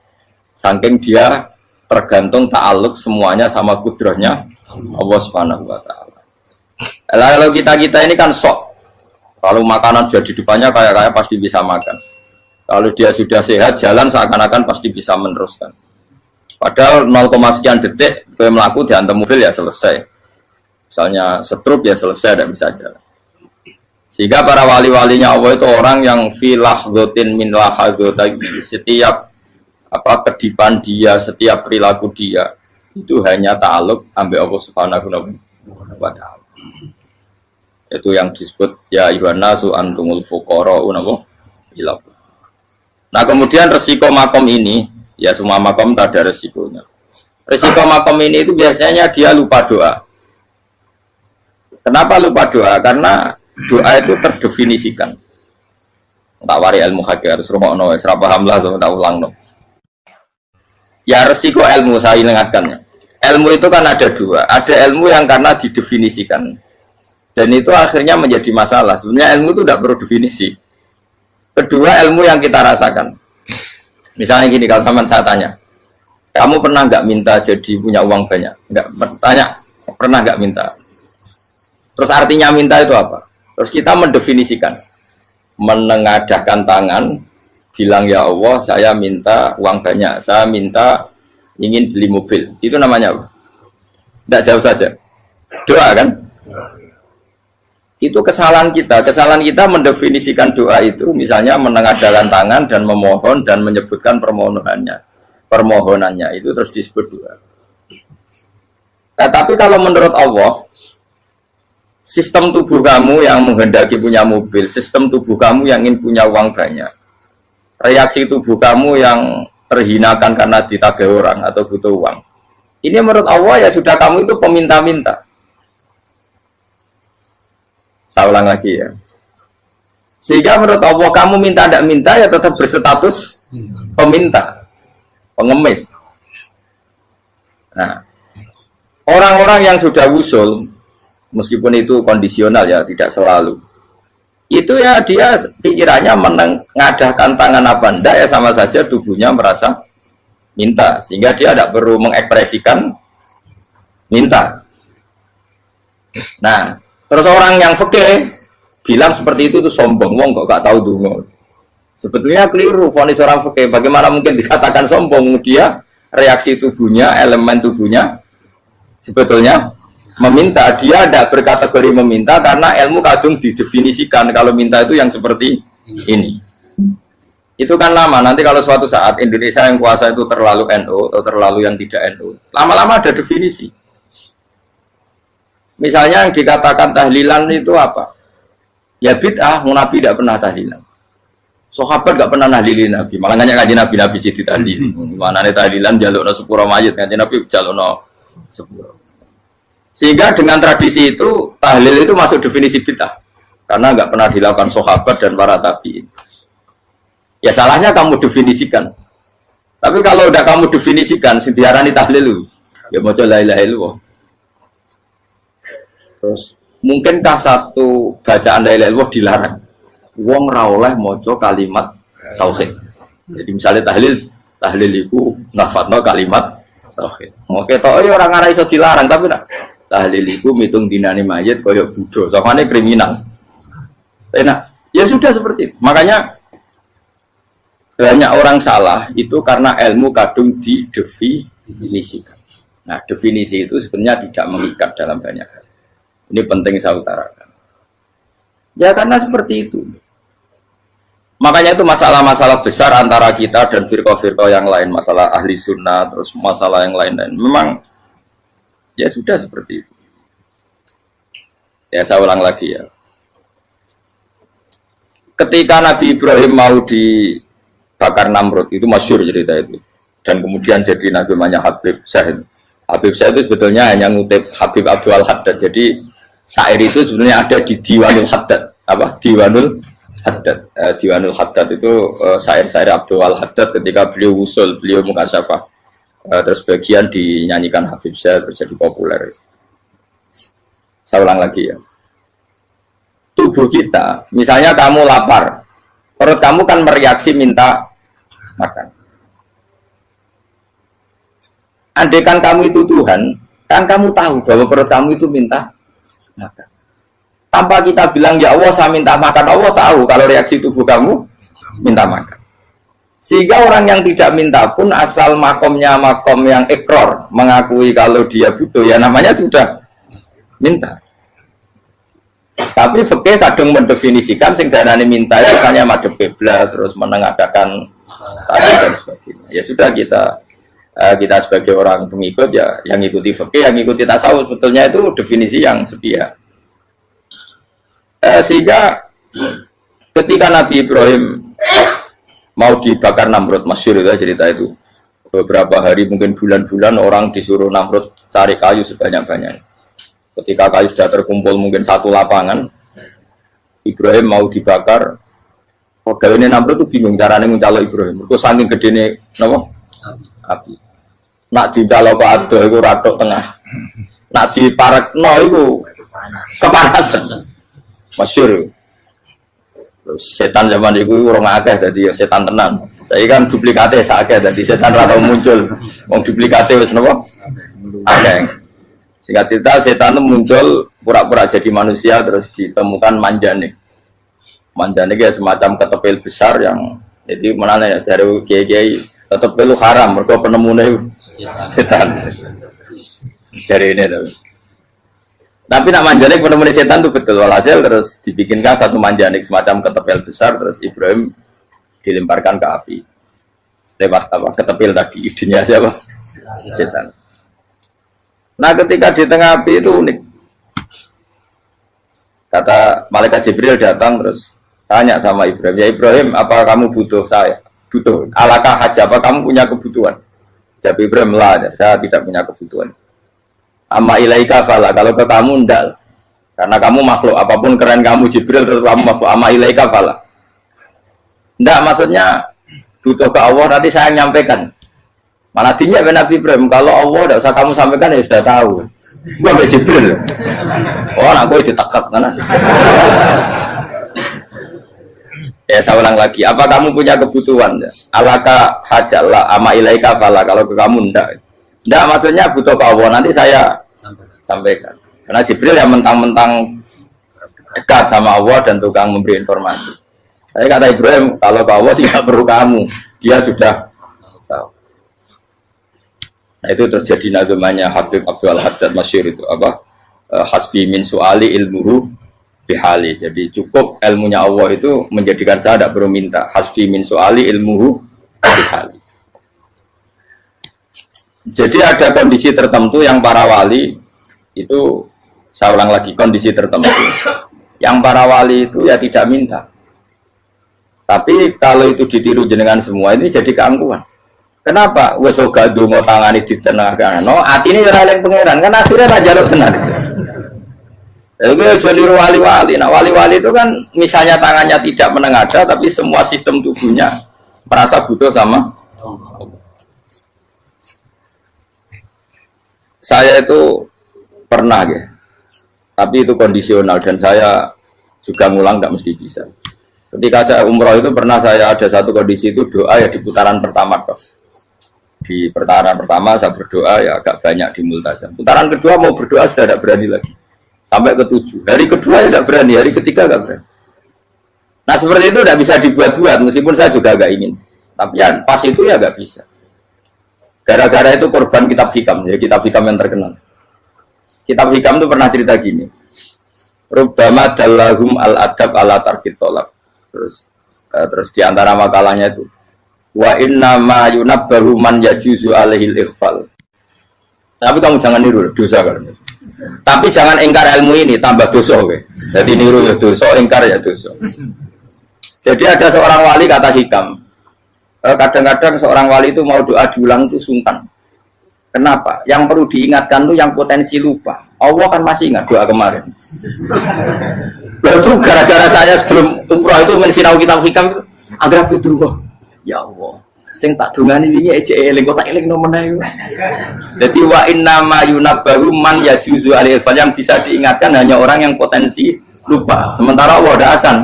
Saking dia tergantung ta'aluk semuanya sama kudrahnya Allah Subhanahu wa Ta'ala. Kalau kita ini kan sok. Kalau makanan sudah di depannya kayak pasti bisa makan. Kalau dia sudah sehat jalan seakan-akan pasti bisa meneruskan. Padahal 0, sekian detik gue melaku dihantam mobil ya selesai. Misalnya stroke ya selesai, tidak bisa jalan. Sehingga para wali-walinya Allah itu orang yang fi lahdhatin min lahdhatayhi, setiap kedipan dia, setiap perilaku dia itu hanya ta'alluq ambil Allah Subhanahu wa ta'ala. Itu yang disebut ya ayyuhan nasu antumul fuqara'u ila. Nah, kemudian resiko makom ini, ya semua makom tak ada resikonya. Resiko makom ini itu biasanya dia lupa doa. Kenapa lupa doa? Karena doa itu terdefinisikan. Tak wari ilmu hakik harus rumahno, serap paham lah, tak ulang no. Ya resiko ilmu saya ingatkannya. Ilmu itu kan ada dua. Ada ilmu yang karena didefinisikan, dan itu akhirnya menjadi masalah. Sebenarnya ilmu itu tidak perlu definisi. Kedua, ilmu yang kita rasakan. Misalnya gini, kalau sama saya tanya, kamu pernah nggak minta jadi punya uang banyak? Nggak, tanya, pernah nggak minta? Terus artinya minta itu apa? Terus kita mendefinisikan, menengadahkan tangan, bilang ya Allah, saya minta uang banyak, saya minta ingin beli mobil. Itu namanya apa? Tidak jauh saja. Doa kan? Itu kesalahan kita. Kesalahan kita mendefinisikan doa itu, misalnya menengadahkan tangan dan memohon dan menyebutkan permohonannya itu terus disebut doa. Nah, tapi kalau menurut Allah, sistem tubuh kamu yang menghendaki punya mobil, sistem tubuh kamu yang ingin punya uang banyak, reaksi tubuh kamu yang terhinakan karena ditagih orang atau butuh uang, ini menurut Allah ya sudah kamu itu peminta-minta. Saya ulang lagi ya. Sehingga menurut Allah kamu minta tidak minta ya tetap berstatus peminta, pengemis. Nah, orang-orang yang sudah usul, meskipun itu kondisional ya, tidak selalu. Itu ya dia pikirannya menengadahkan tangan apa enggak ya sama saja tubuhnya merasa minta, sehingga dia tidak perlu mengekspresikan minta. Nah, terus orang yang fikih bilang seperti itu sombong, wong kok gak tahu dungo. Sebetulnya keliru vonis orang fikih. Bagaimana mungkin dikatakan sombong? Dia reaksi tubuhnya, elemen tubuhnya sebetulnya meminta. Dia tidak berkategori meminta karena ilmu kadung didefinisikan kalau minta itu yang seperti ini. Itu kan lama. Nanti kalau suatu saat Indonesia yang kuasa itu terlalu NU atau terlalu yang tidak NU, lama-lama ada definisi. Misalnya yang dikatakan tahlilan itu apa? Ya bid'ah, Nabi tidak pernah tahlilan. Sahabat tidak pernah nahlilin Nabi. Malah nggak ngaji Nabi jadi tahlil. Mana nih tahlilan jalukno sepuro mayit, ngaji Nabi jalukno sepuro. Sehingga dengan tradisi itu tahlil itu masuk definisi bid'ah karena nggak pernah dilakukan sahabat dan para tabi'in. Ya salahnya kamu definisikan. Tapi kalau udah kamu definisikan, diarani tahlil, ya mau la ilaha illallah. Terus mungkinkah satu bacaan la ilaha illallah dilarang? Wong ra oleh maca kalimat tauhid. Jadi misalnya tahlil iku nafadno kalimat tauhid. Oke tok ya ora ngara iso dilarang, tapi nak tahlil iku mitung dinane mayit kaya Buddha, samane kriminal. Enak. Ya sudah seperti itu. Makanya banyak orang salah itu karena ilmu kadung didefinisikan. Nah, definisi itu sebenarnya tidak mengikat dalam banyak hal. Ini penting saya utarakan. Ya karena seperti itu. Makanya itu masalah-masalah besar antara kita dan firqah-firqah yang lain, masalah ahli sunnah, terus masalah yang lain-lain. Memang ya sudah seperti itu. Ya saya ulang lagi ya. Ketika Nabi Ibrahim mau dibakar Namrud, itu masyhur cerita itu. Dan kemudian jadi Nabi namanya Habib Syahid. Habib Syahid itu sebetulnya hanya ngutip Habib Abdul Haddad. Jadi syair itu sebenarnya ada di Diwanul Haddad. Apa? Diwanul Haddad. Diwanul Haddad itu syair-syair Abdul Haddad ketika beliau usul, beliau mukasyafah. Terus bagian dinyanyikan Habib Syahid terjadi populer. Saya ulang lagi ya. Tubuh kita, misalnya kamu lapar, perut kamu kan mereaksi minta makan. Andaikan kamu itu Tuhan, kan kamu tahu bahwa perut kamu itu minta makan. Tanpa kita bilang ya Allah saya minta makan, Allah tahu kalau reaksi tubuh kamu minta makan. Sehingga orang yang tidak minta pun asal makomnya makom yang ikror, mengakui kalau dia butuh, ya namanya sudah minta. Tapi fikih kadang mendefinisikan sing darane minta itu hanya madhep kiblat terus menengadakan tadi dan sebagainya. Ya sudah kita sebagai orang pengikut ya yang ikuti fikih, yang ikuti tasawuf sebetulnya itu definisi yang sepihak. Sehingga ketika Nabi Ibrahim mau dibakar Namrud, masyhur itu cerita itu. Beberapa hari mungkin bulan-bulan orang disuruh Namrud cari kayu sebanyak-banyaknya. Ketika kayu sudah terkumpul mungkin satu lapangan, Ibrahim mau dibakar. Pegawai ini Namrud tuh bingung caranya mencalok Ibrahim. Itu saking gedene napa? Api. Nak dicalok ke ado itu radok tengah. Nak diparekno itu kepanasan. Masyhur. Terus setan zaman itu orang akeh dadi setan tenan. Saya kan duplikate sakit dadi setan ra tau muncul. Wong duplikate wis napa? Akeh. Singkat cerita setan itu muncul pura-pura jadi manusia terus ditemukan manjane. Manjane kayak semacam ketepil besar yang jadi mana ya dari kiai-kiai ketepil itu haram mergo penemune setan. Cari ini tuh. Tapi nak manjane penemune setan itu betul walhasil terus dibikinkan satu manjane semacam ketepil besar terus Ibrahim dilemparkan ke api. Lewat apa? Ketepil tadi idenya siapa? Setan. Nah ketika di tengah api itu unik. Kata malaikat Jibril datang terus tanya sama Ibrahim, ya Ibrahim apa kamu butuh saya? Butuh. Alakah haja apa kamu punya kebutuhan? Jawab Ibrahim lah, saya tidak punya kebutuhan. Amma ilaika fala, kalau ke kamu ndak. Karena kamu makhluk, apapun keren kamu Jibril terus kamu makhluk. Amma ilaika fala. Ndak maksudnya butuh ke Allah nanti saya nyampaikan. Mana dinya Nabi Ibrahim, kalau Allah tidak usah kamu sampaikan ya sudah tahu. Gua ambil Jibril. Oh, anak gue ditekak kan? Ya saya ulang lagi. Apa kamu punya kebutuhan? Alaka hajalah ama ilaika fala. Kalau ke kamu ndak. Ndak maksudnya butuh ke Allah nanti saya sampaikan. Karena Jibril yang mentang-mentang dekat sama Allah dan tukang memberi informasi. Saya kata Ibrahim, kalau ke Allah sih nggak perlu kamu. Dia sudah tahu. Nah, itu terjadi nazamanya Habib Abdul Haddad masyhur itu apa? Hasbi min su'ali ilmuhu bihali. Jadi cukup ilmunya Allah itu menjadikan saya tidak perlu minta. Hasbi min su'ali ilmuhu bihali. Jadi ada kondisi tertentu yang para wali itu, saya ulang lagi, kondisi tertentu yang para wali itu ya tidak minta. Tapi kalau itu ditiru jenengan semua ini jadi keangkuhan. Kenapa? Wes ora ndonga tangane ditenangkan. No, atine ora eling pangeran, kan akhirnya ra njaluk tenan. Itu aja niru wali-wali. Nah, wali-wali itu kan misalnya tangannya tidak menengada tapi semua sistem tubuhnya merasa butuh sama saya itu pernah ya. Tapi itu kondisional dan saya juga ngulang nggak mesti bisa. Ketika saya umroh itu pernah saya ada satu kondisi itu doa ya di putaran pertama terus. Di putaran pertama saya berdoa ya agak banyak di multazam. Putaran kedua mau berdoa sudah tidak berani lagi. Sampai ke-7. Hari kedua ya tidak berani, hari ketiga tidak berani. Nah seperti itu tidak bisa dibuat-buat meskipun saya juga agak ingin. Tapi ya pas itu ya agak bisa. Gara-gara itu korban kitab hikam, ya kitab hikam yang terkenal. Kitab hikam itu pernah cerita gini. Rubbama dallahum al-adab ala tarkit tolak. Terus di antara makalahnya itu wa inna ma yunabbahu man yajuzu alaihil ikhfal. Tapi kamu jangan niru dosa kan. Tapi jangan ingkar ilmu ini tambah dosa kowe. Jadi niru ya dosa, ingkar ya dosa. Jadi ada seorang wali kata hikam. Kadang-kadang seorang wali itu mau doa diulang itu sungkan. Kenapa? Yang perlu diingatkan tuh yang potensi lupa. Allah kan masih ingat doa kemarin. Lalu gara-gara saya sebelum umroh itu mensinau kitab hikam agar itu ya Allah, sing tak dungani wingi ejek eling kok tak eling nomen ae. Dadi wa inna ma yunabbahu man yajuzu alaihi yang bisa diingatkan hanya orang yang potensi lupa. Sementara Allah tidak akan.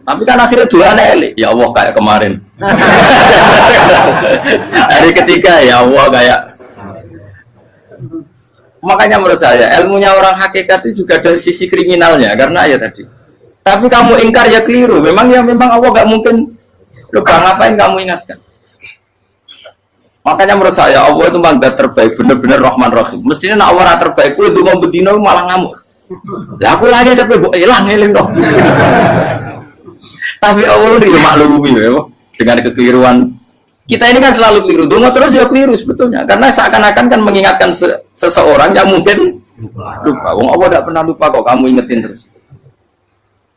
Tapi kan akhirnya doanya eling. Ya Allah kayak kemarin. Hari ketiga ya Allah kayak. Makanya menurut saya ilmunya orang hakikat itu juga dari sisi kriminalnya karena ya tadi. Tapi kamu ingkar ya keliru. Memang Allah gak mungkin. Lupa ngapain kamu ingatkan? Makanya menurut saya Allah itu mandat terbaik, benar-benar Rahman Rahim. Mestinya nak Allah terbaik, itu mau bedino malah ngamuk. Lah aku lagi tapi kok hilang eling dong. Tapi Allah itu maklumi ya, dengan kekeliruan. Kita ini kan selalu keliru, donga terus ya keliru sebetulnya. Karena seakan-akan kan mengingatkan seseorang yang mungkin lupa. Wong Allah tidak pernah lupa kok, kamu ingetin terus.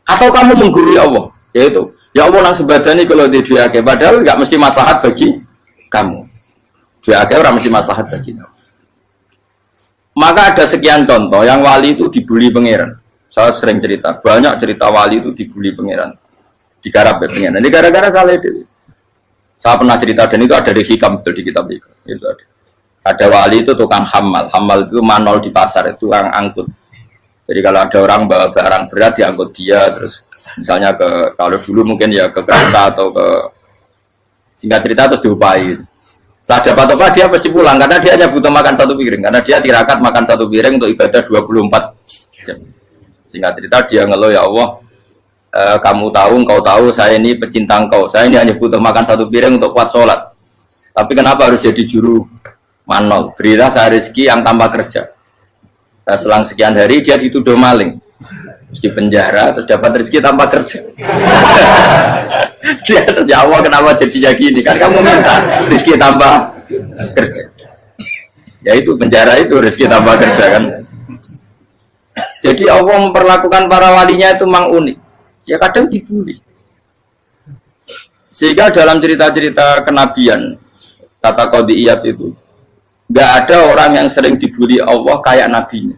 Atau kamu menggurui Allah, yaitu ya Allah nang sebadani kalau di diake, padahal nggak mesti maslahat bagi kamu. Diake orang mesti maslahat bagi kamu. Maka ada sekian contoh yang wali itu dibully pangeran. Saya sering cerita, banyak cerita wali itu dibully pangeran, digarap pangeran. Ini gara-gara salah itu. Saya pernah cerita dan itu ada di hikam betul di kitab itu. Ada wali itu tukang hamal itu manol di pasar itu tukang angkut. Jadi kalau ada orang bawa barang berat diangkut dia, terus misalnya kalau dulu mungkin ya ke kereta atau ke singkat cerita terus diupain. Setelah dapat apa dia pasti pulang karena dia hanya butuh makan satu piring karena dia tirakat makan satu piring untuk ibadah 24 jam. Singkat cerita dia ngeluh ya Allah. Kamu tahu, engkau tahu, saya ini pecinta engkau. Saya ini hanya butuh makan satu piring untuk kuat sholat. Tapi kenapa harus jadi juru manol? Berilah saya rezeki yang tanpa kerja. Nah, selang sekian hari dia dituduh maling, terus di penjara, terus dapat rezeki tanpa kerja. Dia terjawab kenapa jadinya gini? Kan kamu minta rezeki tanpa kerja. Ya itu penjara itu rezeki tanpa kerja kan. Jadi Allah memperlakukan para walinya itu memang unik. Ya kadang dibully. Sehingga dalam cerita-cerita kenabian kata qadiyat itu nggak ada orang yang sering dibully Allah kayak nabinya.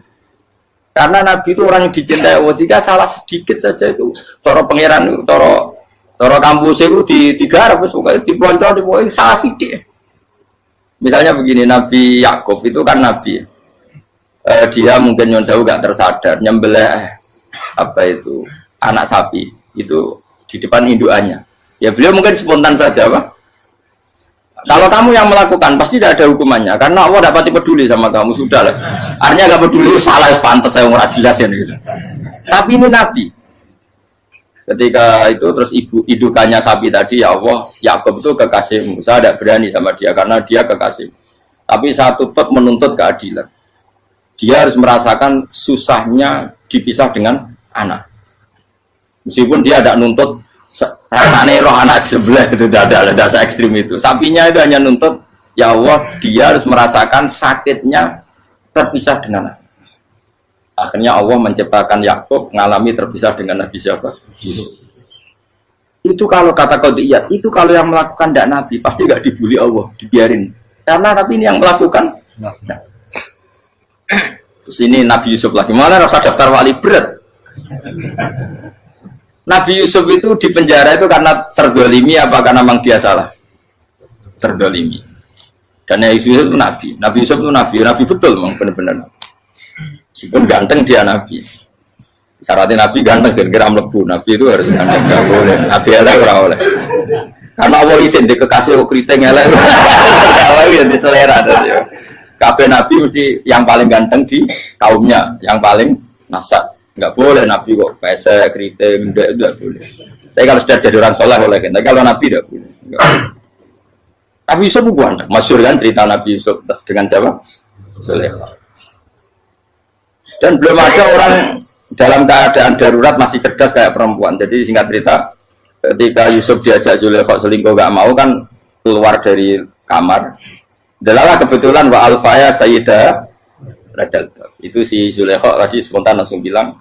Karena nabi itu orang yang dicintai Allah. Jika salah sedikit saja itu toro pangeran, toro kampus itu digarap, pokoknya dipelonco, pokoknya salah sedikit. Misalnya begini, Nabi Yakub itu kan nabi. Dia mungkin nyon jauh nggak tersadar nyembelih apa itu anak sapi itu di depan indukannya. Ya beliau mungkin spontan saja, Pak. Kalau kamu yang melakukan pasti tidak ada hukumannya karena Allah dapat peduli sama kamu sudah lah. Artinya nggak peduli salah pantas saya ora jelas ya gitu. Tapi ini Nabi. Ketika itu terus indukannya sapi tadi ya Allah, Yakub itu kekasihmu. Saya tidak berani sama dia karena dia kekasih. Tapi saya tetap menuntut keadilan. Dia harus merasakan susahnya dipisah dengan anak. Meskipun dia tidak nuntut rasanya roh anak sebelah itu tidak ada se ekstrim itu. Sapinya itu hanya nuntut ya Allah dia harus merasakan sakitnya terpisah dengan anak. Akhirnya Allah menciptakan Yakub mengalami terpisah dengan Nabi siapa? Yusuf. Itu kalau kata qadiyat, itu kalau yang melakukan tidak Nabi pasti nggak dibully Allah, dibiarin. Karena Nabi ini yang melakukan. Nah. Terus ini Nabi Yusuf lagi mana rasa daftar wali berat. Nabi Yusuf itu di penjara itu karena terdolimi apa karena memang dia salah? Terdolimi. Dan Nabi Yusuf itu Nabi. Nabi Yusuf itu Nabi betul memang benar-benar. Meskipun ganteng dia Nabi. Syaratnya Nabi ganteng kira-kira mlebu. Nabi itu harus ganteng, nggak boleh. Nabi elek ora oleh. Karena Allah izin di kekasih keriting elek. Allah yang diselera. Kabeh Nabi mesti yang paling ganteng di kaumnya, yang paling nasab. Nggak boleh Nabi kok pesek, keriting, tidak boleh. Tapi kalau sudah jadi orang soleh boleh kan. Tapi kalau Nabi tidak boleh. Nabi Yusuf bukan, masyhur kan cerita Nabi Yusuf dengan siapa? Zulaikha. Dan belum ada orang dalam keadaan darurat masih cerdas kayak perempuan. Jadi singkat cerita, ketika Yusuf diajak Zulaikha selingkuh nggak mau kan keluar dari kamar. Delalah kebetulan wa alfaya sayyidah Rajal. Itu si Zulaikha tadi spontan langsung bilang,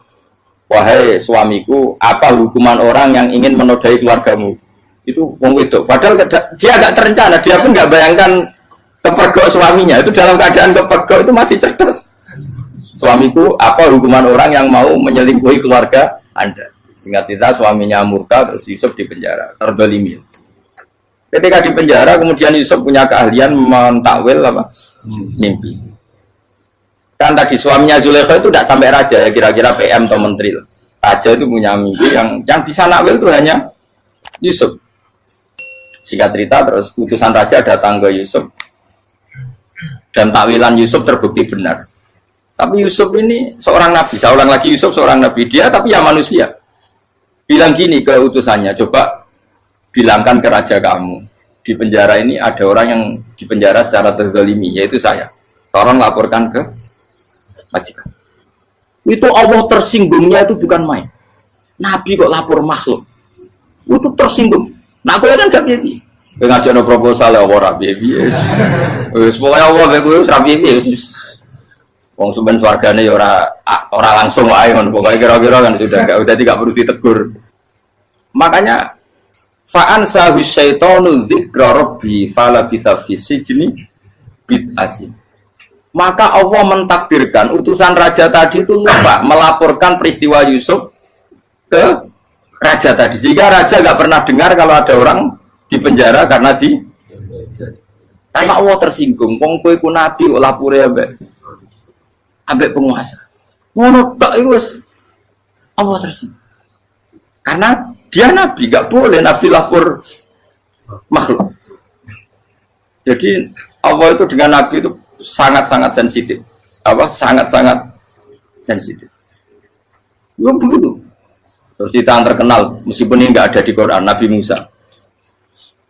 wahai suamiku, apa hukuman orang yang ingin menodai keluargamu? Itu wong wedok. Padahal dia agak terencana, dia pun nggak bayangkan kepergok suaminya. Itu dalam keadaan kepergok itu masih cerdas. Suamiku, apa hukuman orang yang mau menyelingkuhi keluarga Anda? Singkat cerita suaminya murka, terus Yusuf di penjara, terdolimi. Ketika di penjara, kemudian Yusuf punya keahlian mentakwil apa? Mimpi. Kan tadi suaminya Zulaikha itu tidak sampai raja ya, kira-kira PM atau menteri. Raja itu punya mimpi yang bisa nakwil itu hanya Yusuf. Singkat cerita terus utusan raja datang ke Yusuf dan takwilan Yusuf terbukti benar. Tapi Yusuf ini seorang nabi, saya ulang lagi Yusuf seorang nabi dia tapi ya manusia. Bilang gini ke utusannya, coba bilangkan ke raja kamu di penjara ini ada orang yang di penjara secara terzalimi yaitu saya. Tolong laporkan ke majikan. Itu Allah tersinggungnya itu bukan main. Nabi kok lapor makhluk. Itu tersinggung. Nah aku kan gak piye. Ngajono proposal ya ora piye. Wis pokoke Allah mek kuwi ora piye. Wong sampean swargane ya ora langsung wae ngono. Pokoke kira-kira kan sudah tidak perlu ditegur. Makanya fa'an sahu syaitanu dzikra rabbi fala bitha fi sijni bid'asi. Maka Allah mentakdirkan utusan raja tadi itu lupa melaporkan peristiwa Yusuf ke raja tadi. Sehingga raja gak pernah dengar kalau ada orang di penjara karena Allah tersinggung. Wong kowe ku nabi kok lapore ambek penguasa. Ngono tok iku wis Allah tersinggung. Karena dia nabi, gak boleh nabi lapor makhluk. Jadi Allah itu dengan nabi itu sangat-sangat sensitif. Sangat-sangat sensitif. Belum begitu. Terus kita yang terkenal, meskipun ini nggak ada di Quran, Nabi Musa.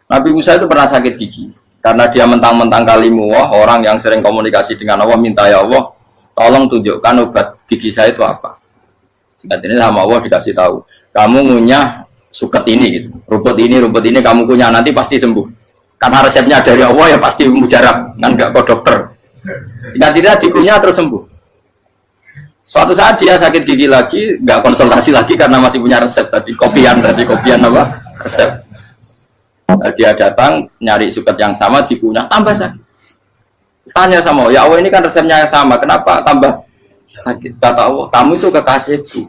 Nabi Musa itu pernah sakit gigi. Karena dia mentang-mentang kalimu orang yang sering komunikasi dengan Allah, minta ya Allah, tolong tunjukkan obat gigi saya itu apa. Singkat ini sama Allah dikasih tahu. Kamu ngunyah suket ini, gitu. Rumput ini kamu kunyah, nanti pasti sembuh. Karena resepnya dari Allah ya pasti mujarab, kan nggak kok dokter. Singkat tidak dikunyah terus sembuh. Suatu saat dia sakit gigi lagi, nggak konsultasi lagi karena masih punya resep tadi kopian apa resep. Dia datang nyari suket yang sama dikunyah tambah sakit. Tanya sama Allah, ya Allah ini kan resepnya yang sama, kenapa tambah sakit? Kata Allah, kamu itu kekasihku.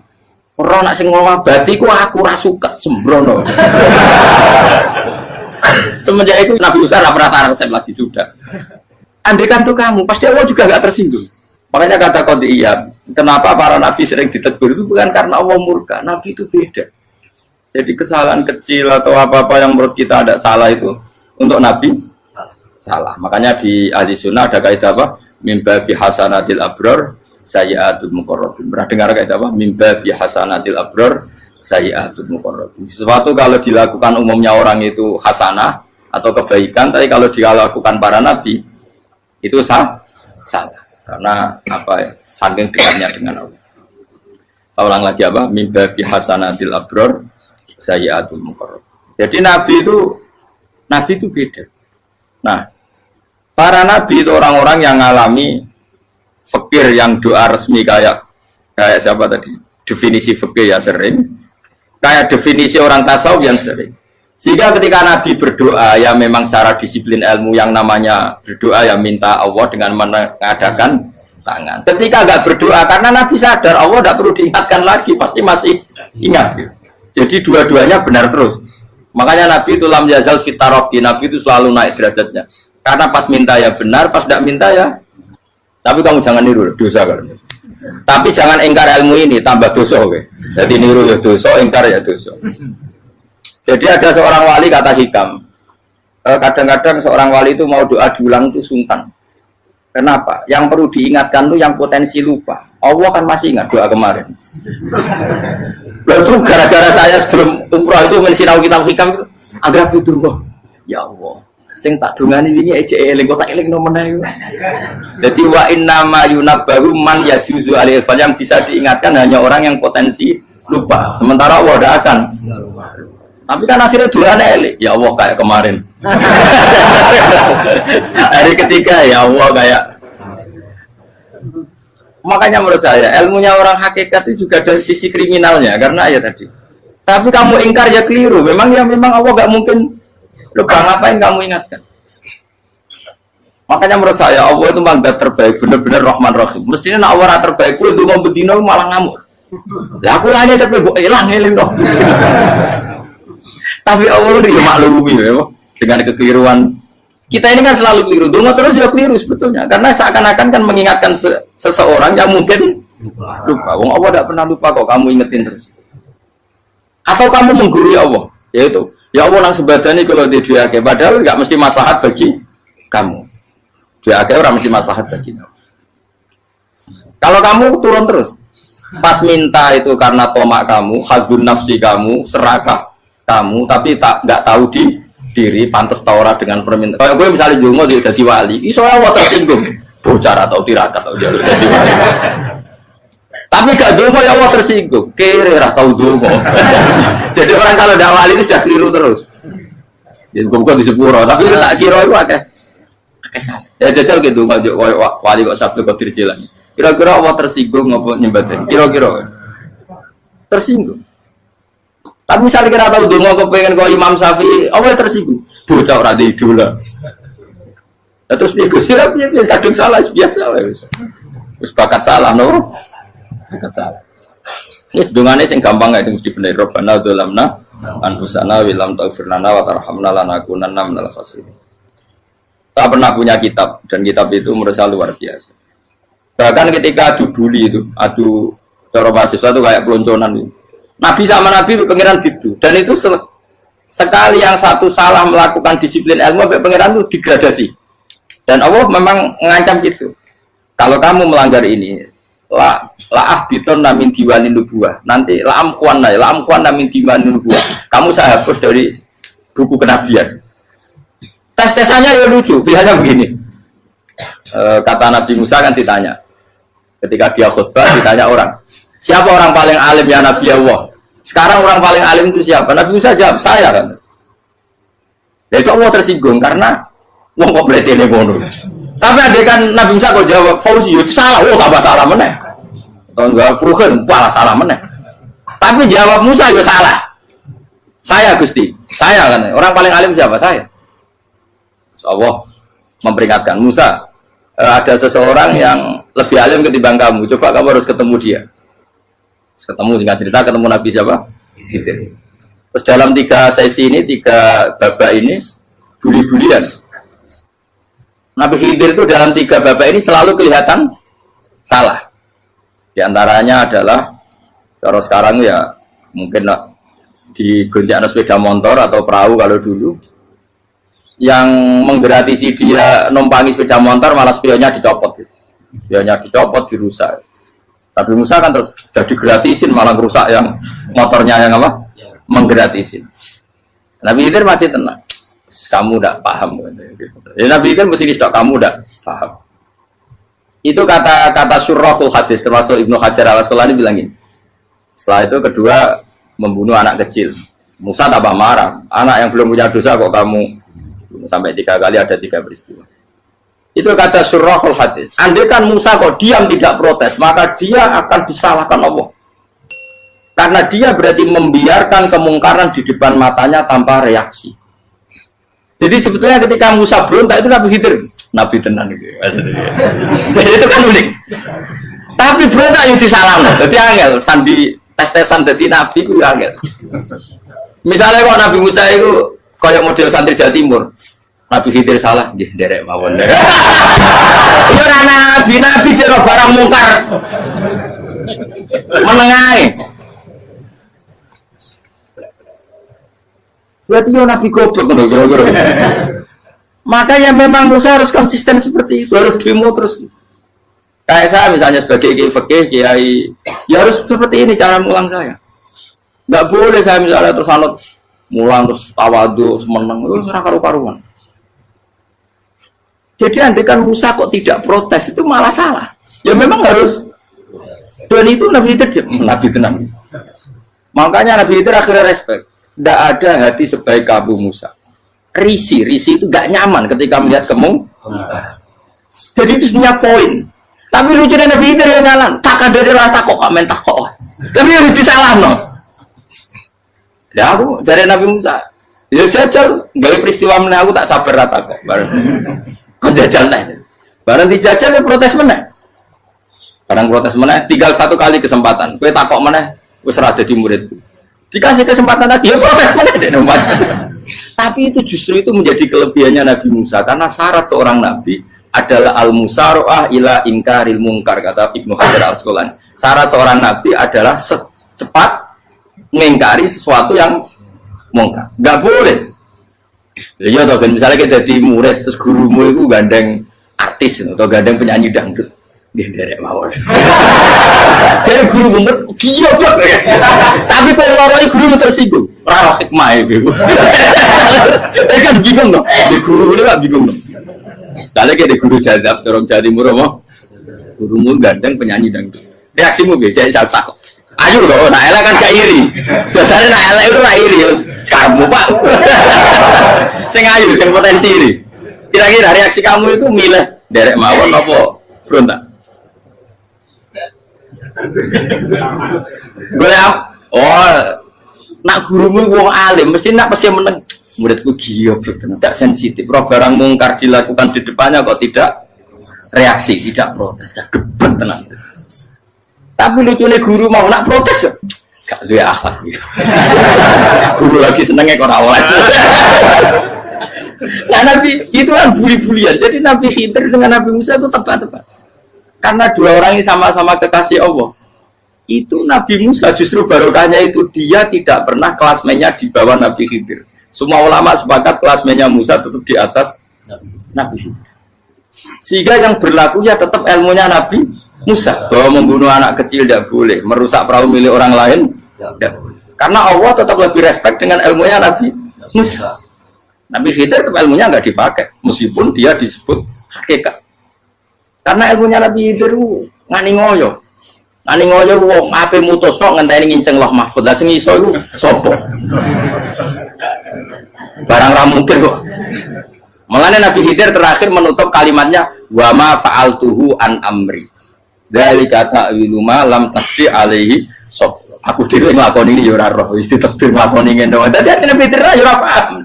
Orang nak sing ngobatiku aku ra suket sembrono. Semenjak itu Nabi Musa tidak pernah resep lagi sudah. Andaikan tuh kamu, pasti Allah juga nggak tersinggung. Makanya kata Qadiyah, kenapa para nabi sering ditegur itu bukan karena Allah murka. Nabi itu beda. Jadi kesalahan kecil atau apa-apa yang menurut kita ada salah itu untuk nabi salah. Makanya di ahli sunnah ada kaidah apa? Mimba bi hasanatil abror sayyi'atul muqarrabin. Pernah dengar kaidah apa? Mimba bi hasanatil abror sayyi'atul muqarrabin. Sesuatu kalau dilakukan umumnya orang itu hasanah atau kebaikan, tapi kalau dilakukan para nabi itu salah karena apa ya, saking dekatnya dengan Allah. Saya ulang lagi apa? Mimba bi hasanatil abror sayyi'atul muqarrabin. Jadi nabi itu beda. Nah, para nabi itu orang-orang yang mengalami fikir yang doa resmi kayak siapa tadi? Definisi fikir ya sering. Kayak definisi orang tasawuf yang sering. Sehingga ketika Nabi berdoa, ya memang secara disiplin ilmu yang namanya berdoa ya minta Allah dengan mengadakan tangan. Ketika nggak berdoa, karena Nabi sadar Allah tidak perlu diingatkan lagi, pasti masih ingat. Jadi dua-duanya benar terus. Makanya Nabi itu lam yazal fitaroki, Nabi itu selalu naik derajatnya. Karena pas minta ya benar, pas tidak minta ya. Tapi kamu jangan niru dosa kan. Tapi jangan ingkar ilmu ini, tambah dosa. Okay? Jadi niru ya dosa, ingkar ya dosa. Jadi ada seorang wali kata hikam, kadang-kadang seorang wali itu mau doa diulang itu sungkan. Kenapa? Yang perlu diingatkan itu yang potensi lupa. Allah kan masih ingat doa kemarin. Lalu gara-gara saya sebelum umroh itu mensinau kitab hikam itu agar fitur kok. Ya Allah, sing tak dungani ini aja eling kok tak eling nomene. Jadi wa inna ma yunabbahu man yajuzu alil fal, yang bisa diingatkan hanya orang yang potensi lupa. Sementara Allah tidak akan. Tapi kan akhirnya durane elik. Ya Allah kayak kemarin. Hari ketiga ya Allah kayak. Makanya menurut saya ilmunya orang hakikat itu juga ada sisi kriminalnya karena ya tadi. Tapi kamu ingkar ya keliru. Memang Allah gak mungkin lupa, ngapain kamu ingatkan. Makanya menurut saya Allah itu mandat terbaik, benar-benar Rahman Rahim. Mestinya nak orang terbaik itu mau bedino malah ngamuk. Lah aku hanya tapi mbok eling dong. Tapi Allah itu maklumi ya, dengan kekeliruan. Kita ini kan selalu keliru, donga terus juga keliru sebetulnya. Karena seakan-akan kan mengingatkan seseorang yang mungkin lupa. Wong Allah tidak pernah lupa kok, kamu ingetin terus. Atau kamu menggurui Allah, yaitu ya Allah nang sebadani kalau dia diake, padahal nggak mesti maslahat bagi kamu. Diake orang mesti maslahat bagi kamu. Kalau kamu turun terus, pas minta itu karena tomak kamu, hadun nafsi kamu, serakah kamu, tapi nggak tahu diri pantas taura dengan permintaan. Kalau gue misalnya jongo dia jadi wali, iso Allah tersinggung. Bocah atau tirakat atau dia harus jadi wali. Tapi gak dongo ya Allah tersinggung. Kere ra tau dongo. Jadi orang kalau ndak wali itu sudah keliru terus. Ya bukan di sepuro, tapi tak kira itu akeh. Ya jajal gitu dongo koyo wali kok Sabtu kok dirjelan. Kira-kira Allah tersinggung ngopo nyembah jadi? Kira-kira tersinggung. Tapi misalnya kira tahu dongo kepengen kau Imam Syafi'i, Allah tersinggung. Bocah ora di idola. Terus piye Gus? Piye kadung salah biasa wis. Wis bakat salah no. Bakat salah. Wis dongane sing gampang ae mesti bener. Rabbana dzalamna anfusana wa lam taghfir lana wa tarhamna lanakunanna minal khasirin. Saya pernah punya kitab dan kitab itu menurut saya luar biasa. Bahkan ketika adu bully itu, adu cara mahasiswa itu kayak pelonconan itu. Nabi sama Nabi pengiran gitu. Dan itu sekali yang satu salah melakukan disiplin ilmu, pengiran itu degradasi. Dan Allah memang mengancam gitu. Kalau kamu melanggar ini, la ahbiton namin diwani nubuah. Nanti la amkuan namin diwani nubuah. Kamu saya hapus dari buku kenabian. Tes-tesannya ya lucu. Biasanya begini. Kata Nabi Musa kan ditanya. Ketika dia khutbah ditanya orang. Siapa orang paling alim ya Nabi Allah? Sekarang orang paling alim itu siapa? Nabi Musa jawab, saya kan. Ya itu Allah tersinggung karena wong kok bletene ngono. Tapi andai kan Nabi Musa kok jawab Fauzi, itu salah, tambah salah meneh. Atau enggak Furuhen, malah salah meneh. Tapi jawab Musa ya salah. Saya Gusti, saya kan. Orang paling alim siapa? Saya. Allah memperingatkan Musa, ada seseorang yang lebih alim ketimbang kamu. Coba kamu harus ketemu dia. Ketemu dengan cerita ketemu Nabi siapa? Khidir. Terus dalam 3 sesi ini, 3 babak ini buli-bulian. Nabi Khidir itu dalam 3 babak ini selalu kelihatan salah. Di antaranya adalah cara sekarang ya mungkin di gonjak sepeda motor atau perahu kalau dulu yang menggratisi dia numpangi sepeda motor malah spionnya dicopot. Spionnya dicopot, dirusak. Tapi Musa kan sudah digratisin malah rusak yang motornya yang apa? Menggratisin. Nabi Khidir masih tenang. Kamu tidak paham. Ya, Nabi Khidir mesti distok kamu tidak paham. Itu kata surahul hadis termasuk Ibnu Hajar al-Asqalani bilangin. Setelah itu kedua membunuh anak kecil. Musa tambah marah. Anak yang belum punya dosa kok kamu sampai 3 kali ada 3 peristiwa. Itu kata surahul hadis. Andai kan Musa kok diam tidak protes, maka dia akan disalahkan Allah. Karena dia berarti membiarkan kemungkaran di depan matanya tanpa reaksi. Jadi sebetulnya ketika Musa berontak itu Nabi Khidir, Nabi tenan gitu. Jadi itu kan unik. Tapi berontak yang disalahkan. Jadi angel sandi tes-tesan jadi Nabi itu angel. Misalnya kok Nabi Musa itu kayak model santri Jawa Timur. Nabi Khidir salah, nggih nderek mawon. Itu ora nabi jero barang mungkar. Menengae. Berarti yo nabi goblok ngono kira-kira. Makanya memang Musa harus konsisten seperti itu, harus demo terus. Kayak saya misalnya sebagai kiai kiai, ya harus seperti ini cara mulang saya. Enggak boleh saya misalnya terus anut mulang terus tawadhu, semeneng, itu ora karu-karuan. Jadi andai kan Musa kok tidak protes itu malah salah. Ya memang harus. Dan itu Nabi Khidir, Nabi tenang. Makanya Nabi Khidir akhirnya respect. Tidak ada hati sebaik kamu Musa. Risi itu gak nyaman ketika melihat kamu. Jadi itu punya poin. Tapi lucunya Nabi Khidir yang jalan. Tak ada rasa kok komen tak kok. Tapi harus disalah no. Ya aku dari Nabi Musa. Ya jajal, gawe peristiwa meneh aku tak sabar rata kok. Kok jajal nih? Barang dijajal ya protes meneh. Barang protes meneh, tinggal 1 kali kesempatan. Kowe takok meneh, wis ora dadi muridku. Dikasih kesempatan lagi, ya protes meneh dek. Tapi itu justru itu menjadi kelebihannya Nabi Musa karena syarat seorang nabi adalah al-musara'ah ila ingkaril munkar kata Ibnu Hajar al-Asqalani. Syarat seorang nabi adalah secepat mengingkari sesuatu yang mungkar. Enggak boleh. Ya toh kan misalnya kita jadi murid terus gurumu itu gandeng artis atau gandeng penyanyi dangdut. Dia derek mawon. Jadi guru bener dia kok. Tapi kalau loroi guru tersinggung. Ora hikmah itu. Kan bingung dong. Di guru itu kan bingung dong. Kalau kita guru jadab dorong jadi murah mah. Gurumu gandeng penyanyi dangdut. Reaksimu piye? Jadi saya takut. Ayo loh, nak elek kan gak iri. Biasanya nak elek itu gak iri. Sekarang Pak. Sing ayu, sing potensi iri. Kira-kira reaksi kamu itu milih derek mawon apa berontak? Nak gurumu wong alim, mesti nak pasti meneng. Muridku gila, tidak sensitif. Roh barang mungkar dilakukan di depannya kok tidak reaksi, tidak protes, tidak gebet tenang. Tapi lucunya guru mau nak protes, gak luwe akhlak gitu. Guru lagi senengnya kok ora oleh. Nah Nabi itu kan buli-bulian. Jadi Nabi Khidir dengan Nabi Musa itu tepat-tepat. Karena dua orang ini sama-sama kekasih Allah. Itu Nabi Musa justru barokahnya itu dia tidak pernah kelasmennya di bawah Nabi Khidir. Semua ulama sepakat kelasmennya Musa tetap di atas Nabi Khidir. Sehingga yang berlaku ya tetap ilmunya Nabi Musa, bahwa membunuh anak kecil tidak boleh, merusak perahu milik orang lain tidak boleh. Karena Allah tetap lebih respect dengan ilmunya Nabi Musa. Nabi Khidir tetap ilmunya nggak dipakai, meskipun dia disebut hakikat. Karena ilmunya Nabi Khidir ngani ngoyo wong ape mutus kok ngenteni nginceng loh mahfud. Lah sing iso iku sapa? Barang ra mungkin kok. Mulane Nabi Khidir terakhir menutup kalimatnya wa ma fa'altuhu an amri. Dari kata wiluma lam tasdi alaihi sob. Aku dhewe nglakoni iki ya ora roh, wis ditakdir nglakoni ngene. Dadi Nabi Khidir ya ora paham.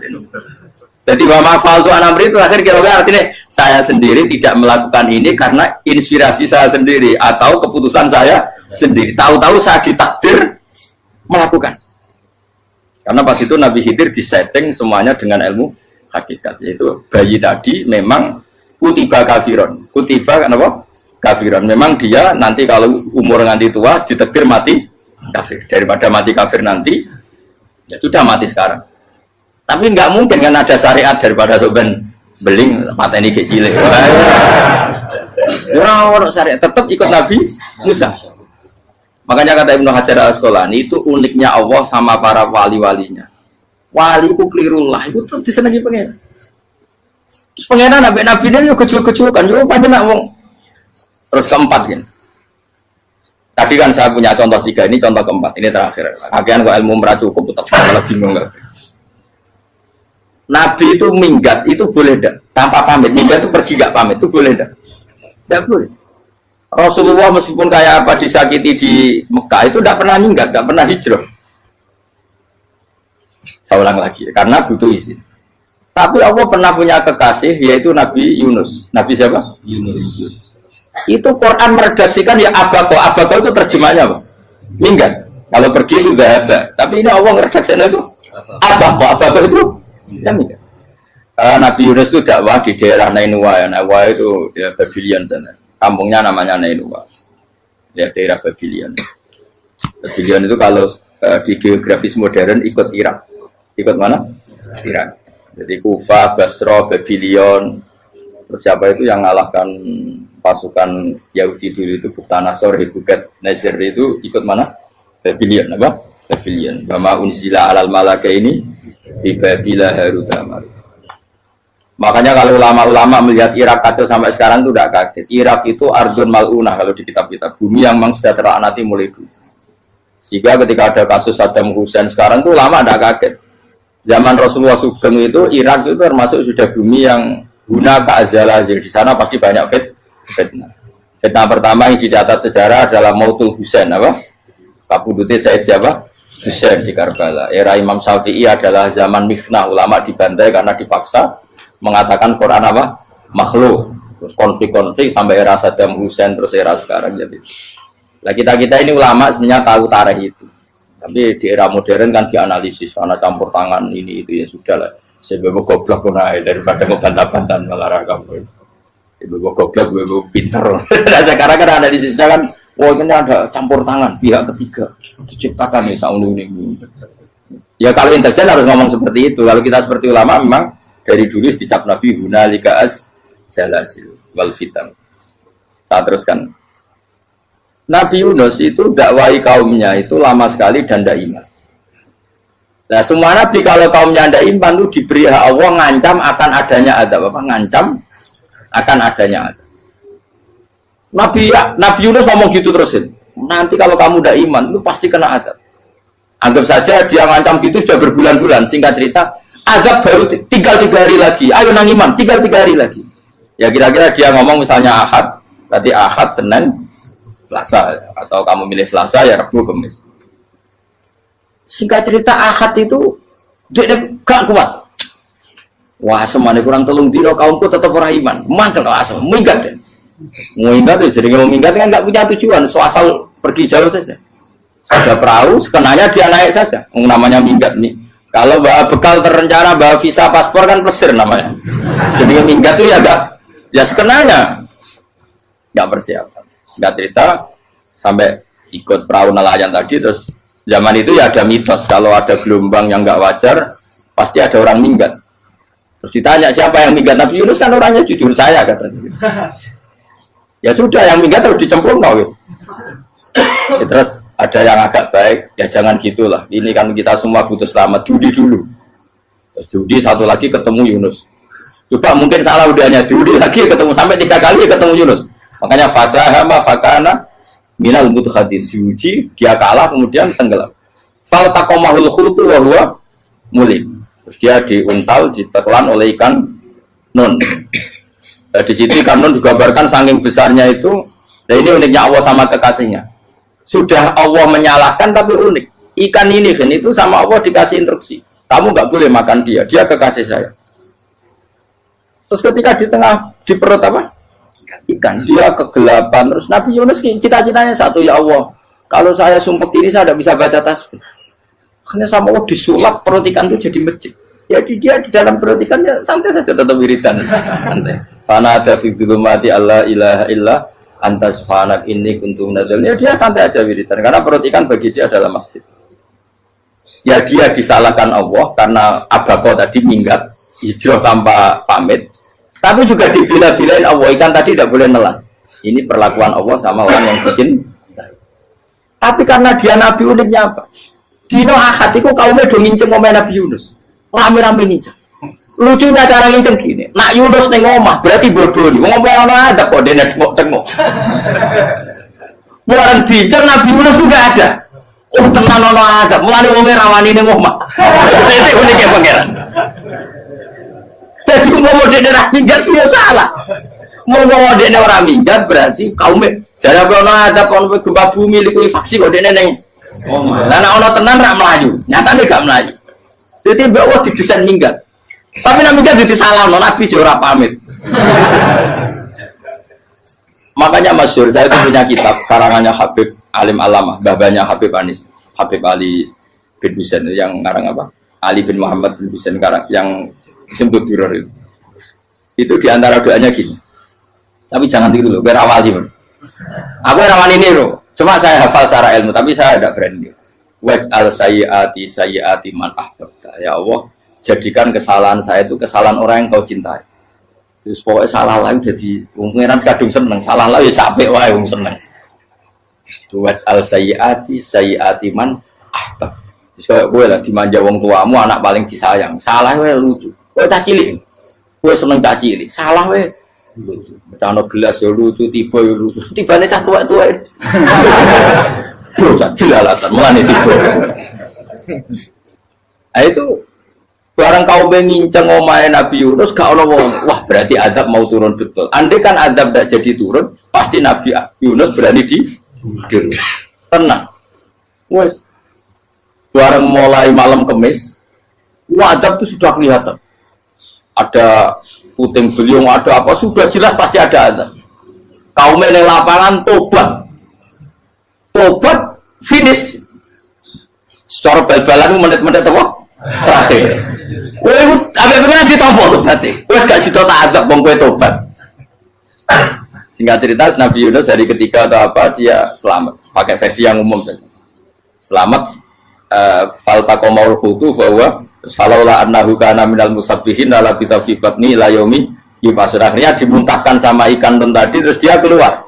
Jadi wa ma fa'altu an amri itu akhir kira-kira artinya saya sendiri tidak melakukan ini karena inspirasi saya sendiri atau keputusan saya sendiri. Tahu-tahu saya ditakdir melakukan. Karena pas itu Nabi Khidir disetting semuanya dengan ilmu hakikat. Yaitu bayi tadi memang kutiba kafiron. Kutiba kan apa? Kafiron. Memang dia nanti kalau umur nganti tua ditakdir mati kafir. Daripada mati kafir nanti ya sudah mati sekarang. Tapi nggak mungkin kan ada syariat daripada soben beling mata ini kecil. Orang syariat tetap ikut Nabi Musa. Makanya kata Ibnu Hajar Al-Asqalani itu uniknya Allah sama para wali-walinya. Wali itu kelirullah itu tetap disenangi pengen. Terus pengenan nabi ini juga kecil-kecilkan juga pada nak wong. Terus keempat kan. Tadi kan saya punya contoh 3, ini contoh keempat. Ini terakhir. Akhirnya kok ilmu merah cukup tetap malah bingung nggak. Nabi itu minggat itu boleh tidak tanpa pamit, minggat itu pergi gak pamit itu boleh tidak? Tidak boleh. Rasulullah meskipun kayak apa disakiti di Mekah itu tidak pernah minggat, tidak pernah hijrah. Saya ulang lagi, karena butuh izin. Tapi Allah pernah punya kekasih yaitu Nabi Yunus. Nabi siapa? Yunus. Itu Quran meredaksikan ya abako itu terjemahnya apa? Minggat. Kalau pergi itu gak ada. Tapi ini Allah meredaksikan itu abako itu. Ya, Nabi Yunus itu dakwah di daerah Nainua. Nainua itu ya Babylon sana. Kampungnya namanya Nainua. Ya daerah Babylon. Babylon itu kalau di geografis modern ikut Irak. Ikut mana? Irak. Jadi Kufa, Basra, Babylon. Terus siapa itu yang mengalahkan pasukan Yahudi dulu itu Buktanasor, Hebuket, Nasir itu ikut mana? Babylon, apa? Babylon. Bama unzila alal malaka ini di Babila Harutama. Makanya kalau ulama-ulama melihat Irak kacau sampai sekarang itu tidak kaget. Irak itu ardun mal'unah kalau di kitab-kitab. Bumi yang memang sudah terlaknati mulai dulu. Sehingga ketika ada kasus Saddam Hussein sekarang itu ulama tidak kaget. Zaman Rasulullah Sugeng itu Irak itu termasuk sudah bumi yang guna keazalah. Jadi di sana pasti banyak fitnah. Fitnah pertama yang dicatat sejarah adalah Mautul Hussein apa? Kabudutnya Said siapa? Hussein di Karbala. Era Imam Syafi'i adalah zaman mifnah, ulama dibantai karena dipaksa mengatakan Quran apa? Makhluk. Terus konflik-konflik sampai era Saddam Hussein terus era sekarang jadi. Lah kita ini ulama sebenarnya tahu tarikh itu. Tapi di era modern kan dianalisis karena campur tangan ini itu ya sudah lah. Sebab goblok pun daripada ngebantah-bantahan malah kamu. Sebab goblok, sebab pinter. Nah sekarang kan analisisnya kan oh ini ada campur tangan pihak ketiga diciptakan nih saung ini. Ya kalau intelijen harus ngomong seperti itu. Kalau kita seperti ulama memang dari dulu dicap Nabi hunalika az-zalazil wal fitan. Saya teruskan. Nabi Yunus itu dakwai kaumnya itu lama sekali dan tidak iman. Nah semua nabi kalau kaumnya tidak iman itu diberi hak Allah ngancam akan adanya azab apa? Ngancam akan adanya azab. Nabi Yunus ngomong gitu terusin. Nanti kalau kamu udah iman, itu pasti kena azab. Anggap saja dia ngancam gitu sudah berbulan-bulan. Singkat cerita, azab baru tinggal 3 hari lagi. Ayo nang iman, tinggal 3 hari lagi. Ya kira-kira dia ngomong misalnya Ahad, berarti Ahad, Senin, Selasa, atau kamu milih Selasa ya Rabu, Kamis. Singkat cerita Ahad itu dia gak kuat. Wah, semane kurang telung dino kaumku tetap ora iman. Mangkel asem, minggat deh. Minggat ya, jadi mau minggat kan nggak punya tujuan, so asal pergi jauh saja. Ada perahu, sekenanya dia naik saja. Namanya minggat nih. Kalau bawa bekal terencana, bawa visa, paspor kan plesir namanya. Jadi minggat itu ya gak, ya sekenanya nggak persiapan. Singkat cerita sampai ikut perahu nelayan tadi, terus zaman itu ya ada mitos kalau ada gelombang yang nggak wajar, pasti ada orang minggat. Terus ditanya siapa yang minggat, Nabi Yunus kan orangnya jujur saya katanya. Ya sudah yang minggat harus dicemplung gitu. Ya, terus ada yang agak baik, ya jangan gitulah. Ini kan kita semua butuh selamat, judi dulu. Terus judi satu lagi ketemu Yunus. Coba mungkin salah udahnya, judi lagi ketemu sampai 3 kali ketemu Yunus. Makanya fasahama fakana minal mudkhadin, diuji dia kalah kemudian tenggelam. Fal taqamahul khutu wa huwa mulim. Terus dia diuntal, ditelan oleh ikan nun. Nah, di situ ikan nun digambarkan saking besarnya itu. Nah ini uniknya Allah sama kekasihnya. Sudah Allah menyalahkan tapi unik. Ikan ini kan itu sama Allah dikasih instruksi. Kamu nggak boleh makan dia. Dia kekasih saya. Terus ketika di tengah di perut apa? Ikan. Dia kegelapan. Terus Nabi Yunus cita-citanya satu, ya Allah. Kalau saya sumpah diri saya tidak bisa baca tasbih. Hanya sama Allah disulap perut ikan itu jadi masjid. Ya dia di dalam perut ikannya santai saja tetap wiridan. Santai. Fana ada fi dzulumati alla ilaha illa anta subhanak inni kuntu minadz dzalimin. Ya dia santai aja wiridan karena perut ikan bagi dia adalah masjid. Ya dia disalahkan Allah karena abako tadi minggat hijrah tanpa pamit. Tapi juga dibela-belain Allah, ikan tadi tidak boleh nelan. Ini perlakuan Allah sama orang yang bikin. Tapi karena dia Nabi, uniknya apa? Dino Ahad itu kaumnya udah nginceng ngomel Nabi Yunus. Rame-rame nginceng. Lucunya cara nginceng gini. Nak Yunus ning omah berarti bodoh. Ngomel ana ada kok dene tengok. Bukan dinceng Nabi Yunus juga ada. Oh tenan ana ada. Mulane wong rawani ning omah. Itu uniknya pangeran. Jadi mau dene ra minggat ya salah. Mau dene ora minggat berarti kaumnya jare ana ada kon gempa bumi liku faksi kok dene ning omah. Lah nek ana tenan ra mlayu. Nyatane gak mlayu. Jadi bawa didesain minggat. Tapi nak minggat disalahno Nabi ora pamit. Makanya masyhur saya itu punya kitab karangannya Habib Alim Alamah, babanya Habib Anis, Habib Ali bin Husain yang ngarang apa? Ali bin Muhammad bin Husain karang yang disebut Duror itu. Itu diantara doanya gini. Tapi jangan tiru loh, biar awal gimana. Aku rawan ini loh. Cuma saya hafal secara ilmu, tapi saya ada berani. Waj'al sayyiati man ahbabta. Ya Allah, jadikan kesalahan saya itu kesalahan orang yang kau cintai. Terus pokoknya salah lagi jadi pengiran kadung seneng, salah lagi sampai wae wong seneng. Waj'al sayyiati man ahbab. Terus kayak gue lah dimanja wong tuamu, anak paling disayang. Salah we lucu. Kowe cah cilik. Kowe seneng cah cilik. Salah we lucu. Becano gelas ya lucu, tiba ya lucu. Tibane cah tuwek-tuwek. Bocah jelalatan mulane tiba. Nah itu barang kau menginceng omahe Nabi Yunus gak ono wong. Wah, berarti adab mau turun betul. Andai kan adab tidak jadi turun, pasti Nabi Yunus berani di tenang. Wes. Barang mulai malam Kamis, adab itu sudah kelihatan. Ada puting beliung, ada apa sudah jelas pasti ada adab. Kaum yang lapangan tobat finish secara bal-balan menit-menit apa terakhir. Wes abek pengen ditampa lho berarti. Wes gak sida tak adab wong kowe tobat. Singkat cerita Nabi Yunus hari ketiga atau apa dia selamat. Pakai versi yang umum saja. Selamat fal taqamaul khutu bahwa falaula annahu kana minal musabbihin la fi batni ila yaumi yub'atsun. Akhirnya dimuntahkan sama ikan tadi terus dia keluar.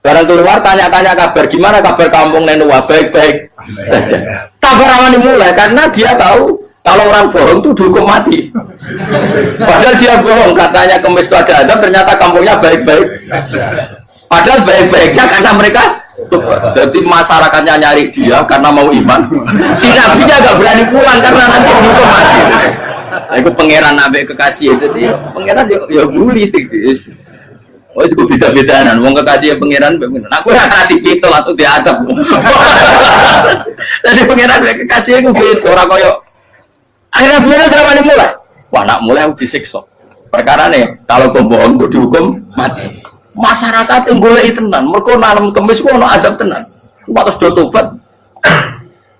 Barang keluar tanya-tanya kabar, gimana kabar kampung Nenua? Baik-baik saja. Kabar aman dimulai karena dia tahu kalau orang bohong itu dihukum mati. Padahal dia bohong, katanya Kemis itu ada adab, ternyata kampungnya baik-baik. Padahal baik-baiknya karena mereka Jadi masyarakatnya nyari dia karena mau iman. Si nabinya gak berani pulang karena nanti dihukum mati. Aku pangeran nabi kekasih itu dia. Pangeran ya bully. Oh itu beda-bedaan. Wong kekasih pangeran. Aku hati pitol atau diadab. Jadi pangeran kekasih itu beda. Orang koyo. Akhirnya pangeran selama ini mulai. Wah nak mulai aku disiksa. Perkara nih kalau kau bohong itu dihukum mati. Masyarakat yang boleh tenan, mereka nanam kemis kok no adab tenan. Waktu sudah tobat,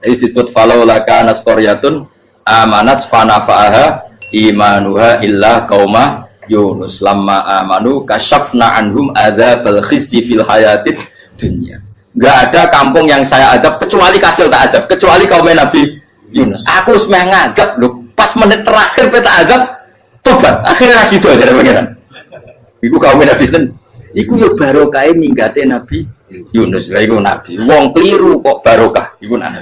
disebut falau laka naskoryatun amanat fanafaaha imanuha illa kauma Yunus lamma amanu kasyafna anhum adzabal khizyi fil hayatid dunya. Enggak ada kampung yang saya adab kecuali kasih tak adab, kecuali kaum Nabi Yunus. Aku semeh ngadab loh, pas menit terakhir peta adab tobat, akhirnya nasi itu ada pangeran. Iku kaum Nabi ten. Iku yo barokah minggate Nabi Yunus. Lah iku nabi. Wong keliru kok barokah. Iku nabi.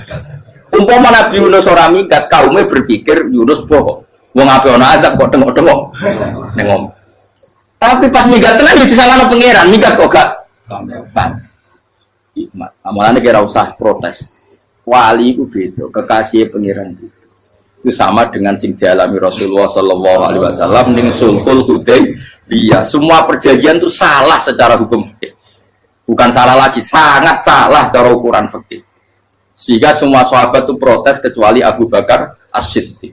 Umpama Nabi Yunus ora minggat, kaume berpikir Yunus bohong. Wong ape ana adab kok tengok-tengok. Nengom. Tapi pas minggat tenan yo disalahno pangeran, minggat kok gak. Hikmat. Amalane kira usah protes. Wali iku beda, kekasih pangeran. Itu sama dengan sing dialami Rasulullah sallallahu alaihi wasallam ning Sulhul Hudaybiyah. Semua perjanjian itu salah secara hukum fikih. Bukan salah lagi, sangat salah cara ukuran fikih. Sehingga semua sahabat itu protes kecuali Abu Bakar As-Siddiq.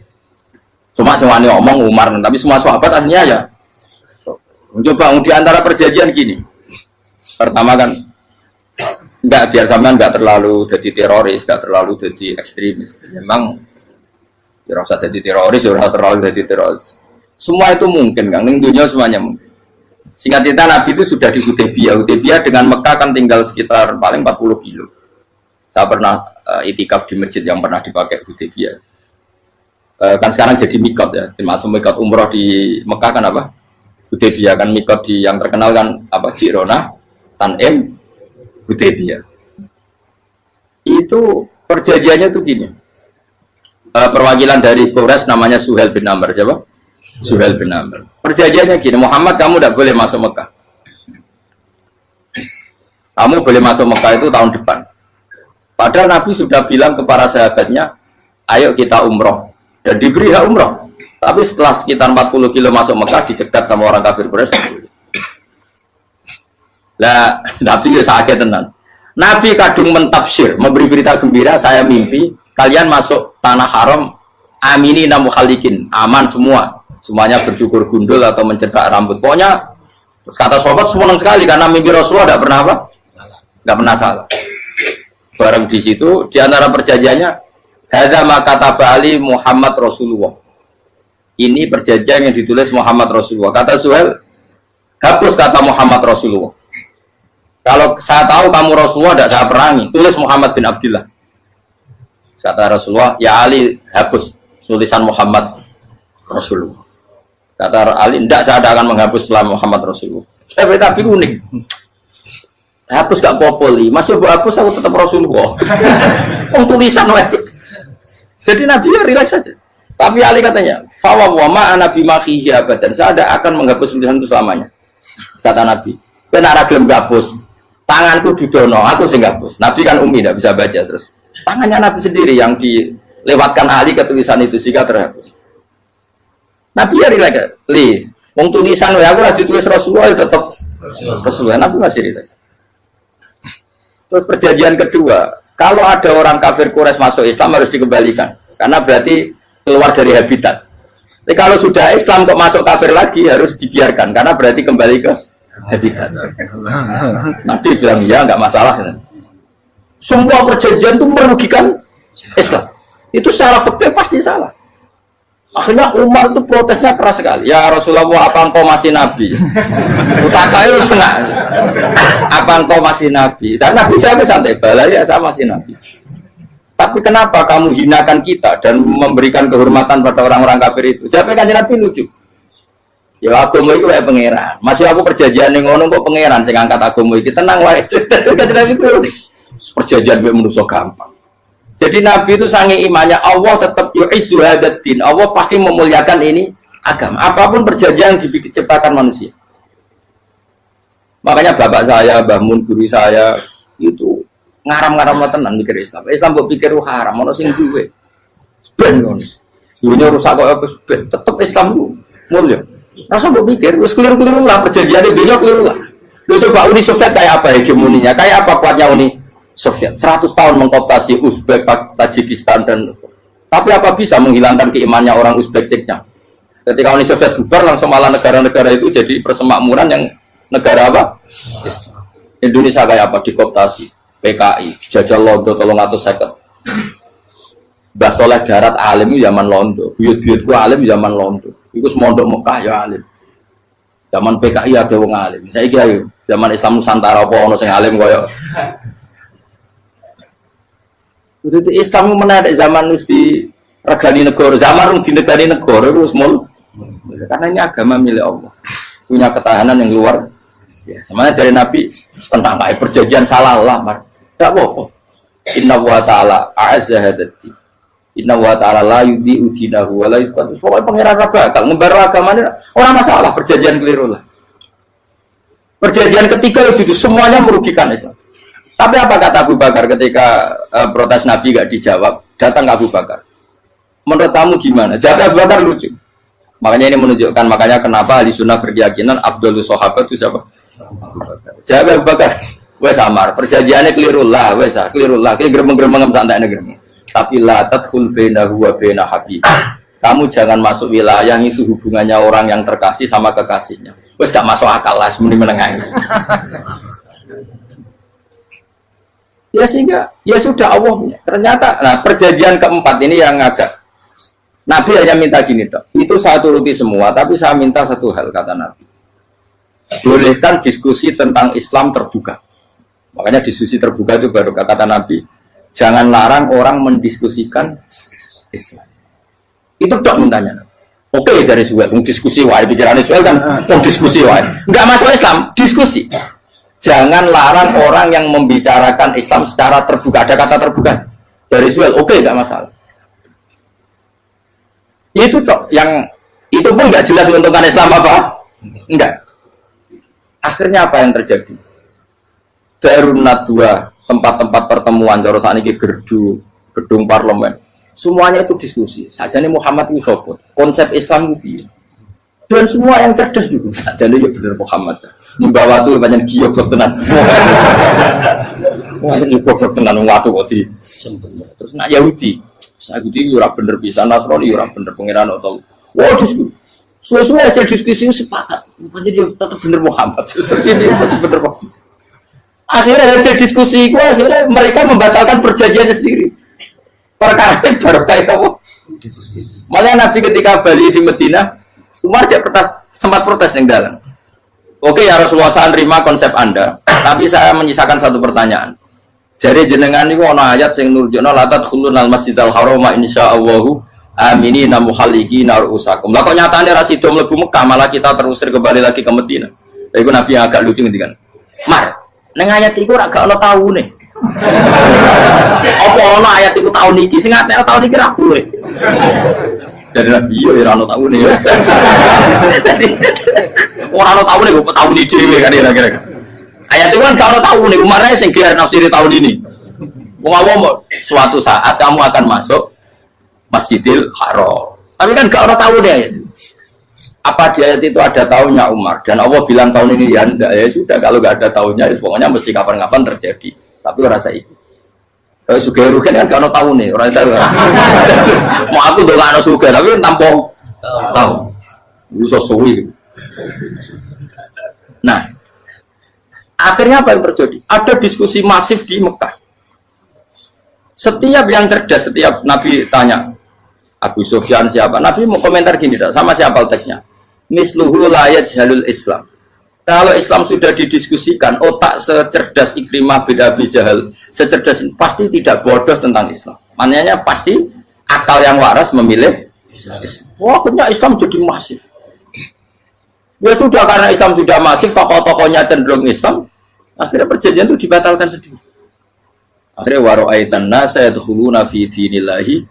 Cuma semuanya omong Umar, tapi semua sahabat akhirnya ya. Coba di antara perjanjian gini. Pertama kan enggak biar sampean enggak terlalu jadi teroris, enggak terlalu jadi ekstremis. Memang ya rasa jadi teroris, ya terlalu jadi teroris. Semua itu mungkin, Kang. Ning dunia semuanya mungkin. Singkat cerita Nabi itu sudah di Hudaybiyah. Hudaybiyah dengan Mekah kan tinggal sekitar paling 40 kilo. Saya pernah itikaf di masjid yang pernah dipakai Hudaybiyah. Kan sekarang jadi mikot ya. Termasuk mikot umroh di Mekah kan apa? Hudaybiyah kan mikot di yang terkenal kan apa? Jirona, Tanim, Hudaybiyah. Itu perjanjiannya tuh gini. Perwakilan dari Quraisy namanya Suhail bin Amr, siapa? Suhail bin Amr. Perjanjiannya gini, Muhammad kamu tidak boleh masuk Mekah. Kamu boleh masuk Mekah itu tahun depan. Padahal Nabi sudah bilang kepada sahabatnya, ayo kita umroh. Dan diberi hak umroh. Tapi setelah sekitar 40 kilo masuk Mekah, dicegat sama orang kafir Quraisy. Lah, Nabi itu sakit tenan. Nabi kadung mentafsir, memberi berita gembira, saya mimpi kalian masuk tanah haram aminina mukhalikin, aman semua. Semuanya bercukur gundul atau mencetak rambut. Pokoknya terus kata sahabat senang sekali karena mimpi Rasulullah tidak pernah apa? Tidak pernah salah. Bareng di situ di antara perjanjiannya hadza ma kataba ali Muhammad Rasulullah. Ini perjanjian yang ditulis Muhammad Rasulullah. Kata Suhail, hapus kata Muhammad Rasulullah. Kalau saya tahu kamu Rasulullah tidak saya perangi, tulis Muhammad bin Abdullah. Kata Rasulullah, ya Ali hapus tulisan Muhammad Rasulullah. Kata Ali, tidak saya akan menghapus setelah Muhammad Rasulullah. Saya tapi unik. Hapus gak populi, masih aku hapus aku tetap Rasulullah. Tulisan wajib. Jadi Nabi ya relax saja. Tapi Ali katanya, fawwama anabi makhihi abadan. Saya tidak akan menghapus tulisan itu selamanya. Kata Nabi, benar gelem hapus. Tanganku didono, aku sing hapus. Nabi kan umi tidak bisa baca terus. Tangannya Nabi sendiri yang dilewatkan Ali ke tulisan itu sehingga terhapus. Nabi ya relax, wong tulisan aku lagi tulis Rasulullah tetap Rasulullah, aku masih relax. Terus perjanjian kedua, kalau ada orang kafir Quraisy masuk Islam harus dikembalikan, karena berarti keluar dari habitat. Tapi kalau sudah Islam kok masuk kafir lagi harus dibiarkan, karena berarti kembali ke habitat. Nabi bilang ya nggak masalah. Semua perjanjian itu merugikan Islam. Itu secara fikih pasti salah. Akhirnya Umar itu protesnya keras sekali. Ya Rasulullah, apa engkau masih Nabi? Utakayu senang. Apa engkau masih Nabi? Dan Nabi saya santai bala ya saya masih Nabi. Tapi kenapa kamu hinakan kita dan memberikan kehormatan pada orang-orang kafir itu? Jawabnya kan Nabi lucu. Ya agama itu kayak pangeran. Masih aku perjanjian yang ngono kok pangeran sing angkat agama iki tenang wae. Perjanjian mek manusa gampang. Jadi Nabi itu sange imannya Allah tetap yu'izzu hadzal-din. Allah pasti memuliakan ini agama. Apapun perjanjian yang diciptakan manusia. Makanya bapak saya, Mbah Mun, guru saya itu ngaram-ngaram tenan mikir Islam. Islam mbok pikir haram, ono sing duwe. Ben ngono. Dunya rusak kok ben tetep Islam ku mulya. Rasa mbok pikir wis keliru-keliru lah perjanjiane dunya keliru lah. Lu coba Uni Soviet kayak apa hegemoninya? Kayak apa kuatnya Uni Soviet? 100 tahun mengkooptasi Uzbek, Tajikistan dan tapi apa bisa menghilangkan keimannya orang Uzbek Ceknya? Ketika Uni Soviet bubar langsung malah negara-negara itu jadi persemakmuran yang negara apa? Indonesia kayak apa? Dikooptasi PKI, jajah Londo 350. Mbah Soleh Darat alim zaman Londo, buyut-buyutku alim zaman Londo. Iku semondok Mekah ya alim. Zaman PKI ada wong alim. Saiki ayo, zaman Islam Nusantara apa ono sing alim koyo. Jadi Islam menarik zaman wis di regani negara, zaman di negari negara wis mul. Karena ini agama milik Allah. Punya ketahanan yang luar biasa. Semuanya dari Nabi tentang kayak perjanjian salah lamar. Enggak apa-apa. Inna wa ta'ala a'azza hadati. Inna wa ta'ala la yudhi'u dinahu wa la yudhi'u. Pokoknya pangeran bakal ngembar agamanya orang masalah perjanjian keliru lah. Perjanjian ketiga itu semuanya merugikan Islam. Tapi apa kata Abu Bakar ketika protes Nabi gak dijawab? Datang ke Abu Bakar. Menurut kamu gimana? Jawab Abu Bakar lucu. Makanya ini menunjukkan makanya kenapa ahli sunnah berkeyakinan Abdul Sahabat itu siapa? Abu Bakar. Jawab Abu Bakar. Wes samar, perjanjiannya keliru lah, wes keliru lah. Kayak gremeng-gremeng santai gremeng. Tapi la tadkhul bainahu wa baina habib. Kamu jangan masuk wilayah itu hubungannya orang yang terkasih sama kekasihnya. Wes gak masuk akal lah sebenarnya menengah ini. Ya sehingga ya sudah Allah punya. Ternyata nah perjanjian keempat ini yang agak Nabi hanya minta gini toh. Itu saya turuti semua, tapi saya minta satu hal kata Nabi. Bolehkan diskusi tentang Islam terbuka. Makanya diskusi terbuka itu baru kata Nabi. Jangan larang orang mendiskusikan Islam. Itu dok mintanya. Oke dari Suel, diskusi wae pikirannya Suel kan, diskusi wae. Enggak masuk Islam, diskusi. Jangan larang orang yang membicarakan Islam secara terbuka. Ada kata terbuka dari Suel, oke enggak masalah. Itu dok yang itu pun enggak jelas menguntungkan Islam apa? Enggak. Akhirnya apa yang terjadi? Darun Nadwa, tempat-tempat pertemuan, cara saat ini gerdu, gedung parlemen, semuanya itu diskusi. Sajane Muhammad itu sopot, konsep Islam itu, dan semua yang cerdas juga. Sajane ya benar Muhammad. Membawa tuh banyak giok tenan. Banyak giok tenan waktu kok di. Terus nak Yahudi, Yahudi ora bener bisa, Nasrani ora bener pengiran atau. Wah diskusi. Suwe-suwe hasil diskusi sepakat. Jadi dia tetap bener Muhammad. Ini bener Muhammad. Akhirnya hasil diskusi itu akhirnya mereka membatalkan perjanjiannya sendiri. Perkara itu baru kayak apa? Malah Nabi ketika balik di Medina, Umar sempat protes yang dalam. Oke ya Rasulullah, saya terima konsep Anda, tapi saya menyisakan satu pertanyaan. Jadi jenengan ini ana ayat sing nurjana la tadkhulunal masjidal harama insyaallahu aminina muhalliqina ru'usakum. Lah kok nyatane ra sida mlebu Mekah, malah kita terusir kembali lagi ke Medina. Lha iku Nabi agak lucu ngendikan. Mar, ning ayat iku ora gak ana taune. Apa ana ayat iku taun iki? Sing ngatene taun iki ra kowe. Dari Nabi yo ora ana taune. Ora ana taune kok taun iki dhewe kan kira-kira. Ayat itu kan kalau tahu nih, kemarin sing gelar nafsiri tahun ini. Mau suatu saat kamu akan masuk Masjidil Haram. Tapi kan gak orang tahu deh ayat itu. Apa di ayat itu ada tahunnya Umar? Dan Allah bilang tahun ini ya enggak, ya sudah kalau gak ada tahunnya, ya pokoknya mesti kapan-kapan terjadi. Tapi rasa itu. Kalau suka rugen kan gak orang tahu nih, orang tahu. Mau aku tuh gak ada suka, tapi tanpa tahu. Bisa suwi. Nah. Akhirnya apa yang terjadi? Ada diskusi masif di Mekah. Setiap yang cerdas, setiap Nabi tanya, Abu Sufyan siapa? Nabi mau komentar gini, sama siapa teksnya? Misluhu la yajhalul Islam. Kalau Islam sudah didiskusikan, otak secerdas Ikrimah bin Abi Jahal, secerdas pasti tidak bodoh tentang Islam. Maknanya pasti akal yang waras memilih Islam. Wah, akhirnya Islam jadi masif. Ya sudah, karena Islam sudah masif, tokoh-tokohnya cenderung Islam, akhirnya perjanjian itu dibatalkan sendiri. Akhirnya waro'aitan nasa yadkhuluna fi dinillahi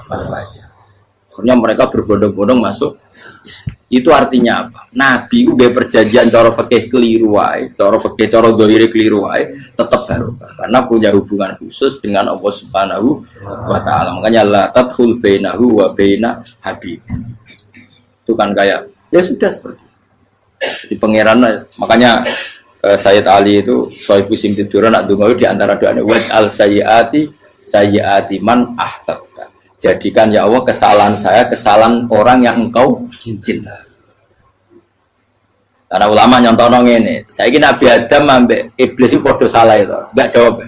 afwaja. Akhirnya mereka berbondong-bondong masuk. Itu artinya apa? Nabi udah perjanjian cara fikih keliru wae, cara fikih cara dzahire keliru wae, tetap barokah karena punya hubungan khusus dengan Allah Subhanahu wa taala. Makanya la tadkhul bainahu wa baina habib. Itu kan kayak ya sudah seperti di pangeran. Makanya Sayyid Ali itu Sohibu Simtidur nak dungawi di antara doanya waj al sayyiati man ahbabta. Jadikan ya Allah kesalahan saya kesalahan orang yang engkau cinta. Karena ulama nyontono ngene, saiki Nabi Adam ambek iblis itu padha salah itu. Enggak jawab.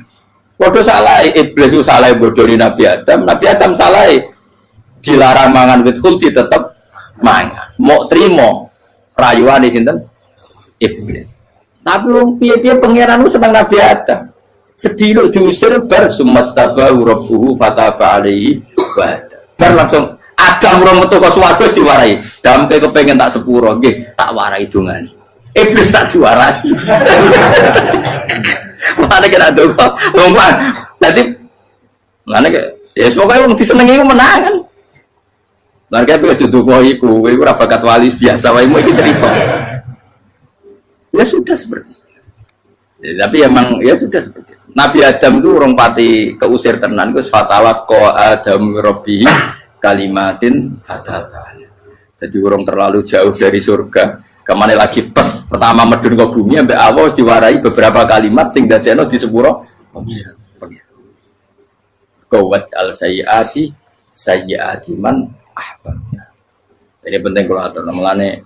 Padha salah, iblis itu salah bodoni Nabi Adam salah. Dilarang mangan wit khuldi tetep mangan. Mau trimo rayuane sinten? Iblis. Tapi wong piye-piye pangeran ku seneng Nabi Adam. Sediluk diusir bar sumat tabahu rabbuhu fataba alaihi wa bar langsung Adam urung metu ke swarga diwarai. Dampe kepengin tak sepuro nggih, tak warai dongane. Iblis tak diwarai. Mane kira donga, lompat. Dadi mane ya pokoke wong disenengi ku menangan. Lah kaya dudu iku ora bakat wali biasa wae iki cerita. Ya sudah seperti ya, tapi emang ya sudah seperti itu. Nabi Adam itu orang pati keusir tenan itu fatawat ko Adam Robbi kalimatin fatal. Jadi orang terlalu jauh dari surga. Kemana lagi pas pertama medun ke bumi sampai Allah diwarai beberapa kalimat sing dadekno di sepuro. Qawat al sayyiati man ahbab. Ini penting kalau atur namanya.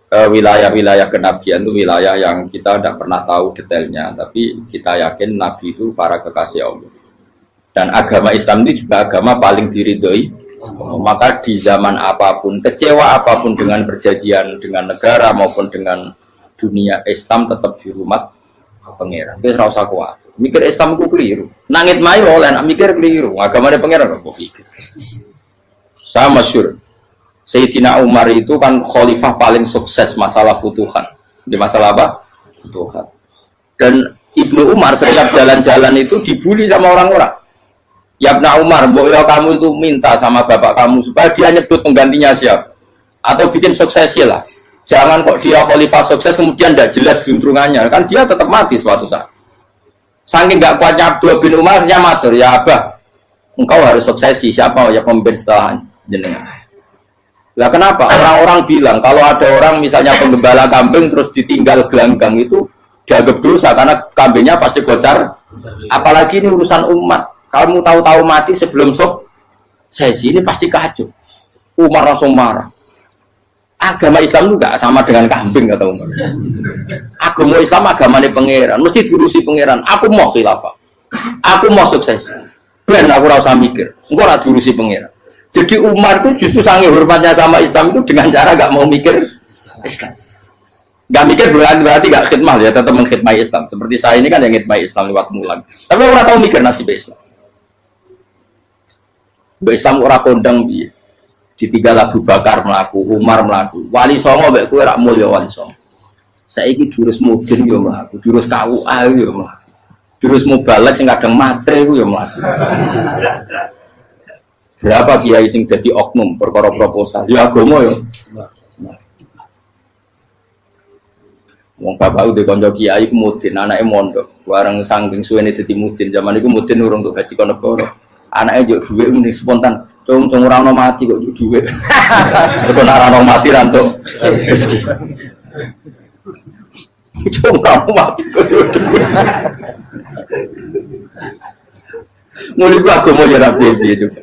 Wilayah-wilayah kenabian itu wilayah yang kita tidak pernah tahu detailnya, tapi kita yakin Nabi itu para kekasih Allah. Dan agama Islam itu juga agama paling diridhoi. Maka di zaman apapun, kecewa apapun dengan perjanjian dengan negara maupun dengan dunia, Islam tetap di rumah pangeran. Kita rasa kuat. Mikir Islam itu keliru. Nangit mayu oleh nak mikir keliru. Agama dia pangeran kok pikir. Saya masyhur. Sayyidina Umar itu kan khalifah paling sukses masalah futuhat. Di masalah apa? Futuhat. Dan Ibnu Umar setiap jalan-jalan itu dibully sama orang-orang. Ya Ibnu Umar, boleh kamu itu minta sama bapak kamu supaya dia nyebut penggantinya siapa? Atau bikin suksesi lah. Jangan kok dia khalifah sukses kemudian tidak jelas juntrungannya. Kan dia tetap mati suatu saat. Saking nggak kuatnya Abdullah bin Umar, dia matur, ya Abah, engkau harus suksesi. Siapa ya pemimpin setelah jenengan? Nah kenapa? Orang-orang bilang kalau ada orang misalnya penggembala kambing terus ditinggal gelanggang itu dianggap dosa karena kambingnya pasti bocor. Apalagi ini urusan umat. Kamu tahu-tahu mati sebelum sesi ini pasti kacau. Umar langsung marah. Agama Islam juga sama dengan kambing kata Umar. Agama Islam agamanya pangeran, mesti diurusi pangeran. Aku mau khilafah. Aku mau sukses. Ben aku rasa mikir. Engko ora diurusi pangeran. Jadi Umar itu justru sangat hormatnya sama Islam itu dengan cara gak mau mikir Islam. Gak mikir berarti gak khidmah ya, tetap mengkhidmati Islam. Seperti saya ini kan yang khidmati Islam lewat mulan. Tapi orang tahu mikir nasib Islam. Islam orang kondang biye. Ditinggal Abu Bakar melaku, Umar melaku. Wali Songo mbek kowe rak mulya Wali Songo. Saiki jurus mudin yo mlaku, jurus KUA yo mlaku. Jurus mubalek sing kadang matre ku yo mlaku. Berapa kiai sing dadi oknum perkara proposal? Ya agama ya. Wong bapak udah kanca kiai ku mudin, anake mondok. Bareng saking suwene dadi mudin, zaman iku mudin urung untuk gaji kono negara. Anake yo dhuwit muni spontan. Cung ora ono mati kok dhuwit. Kok ora ono mati ra entuk rezeki. Cung ora ono mati kok dhuwit. Mulai agama ya ra piye juga.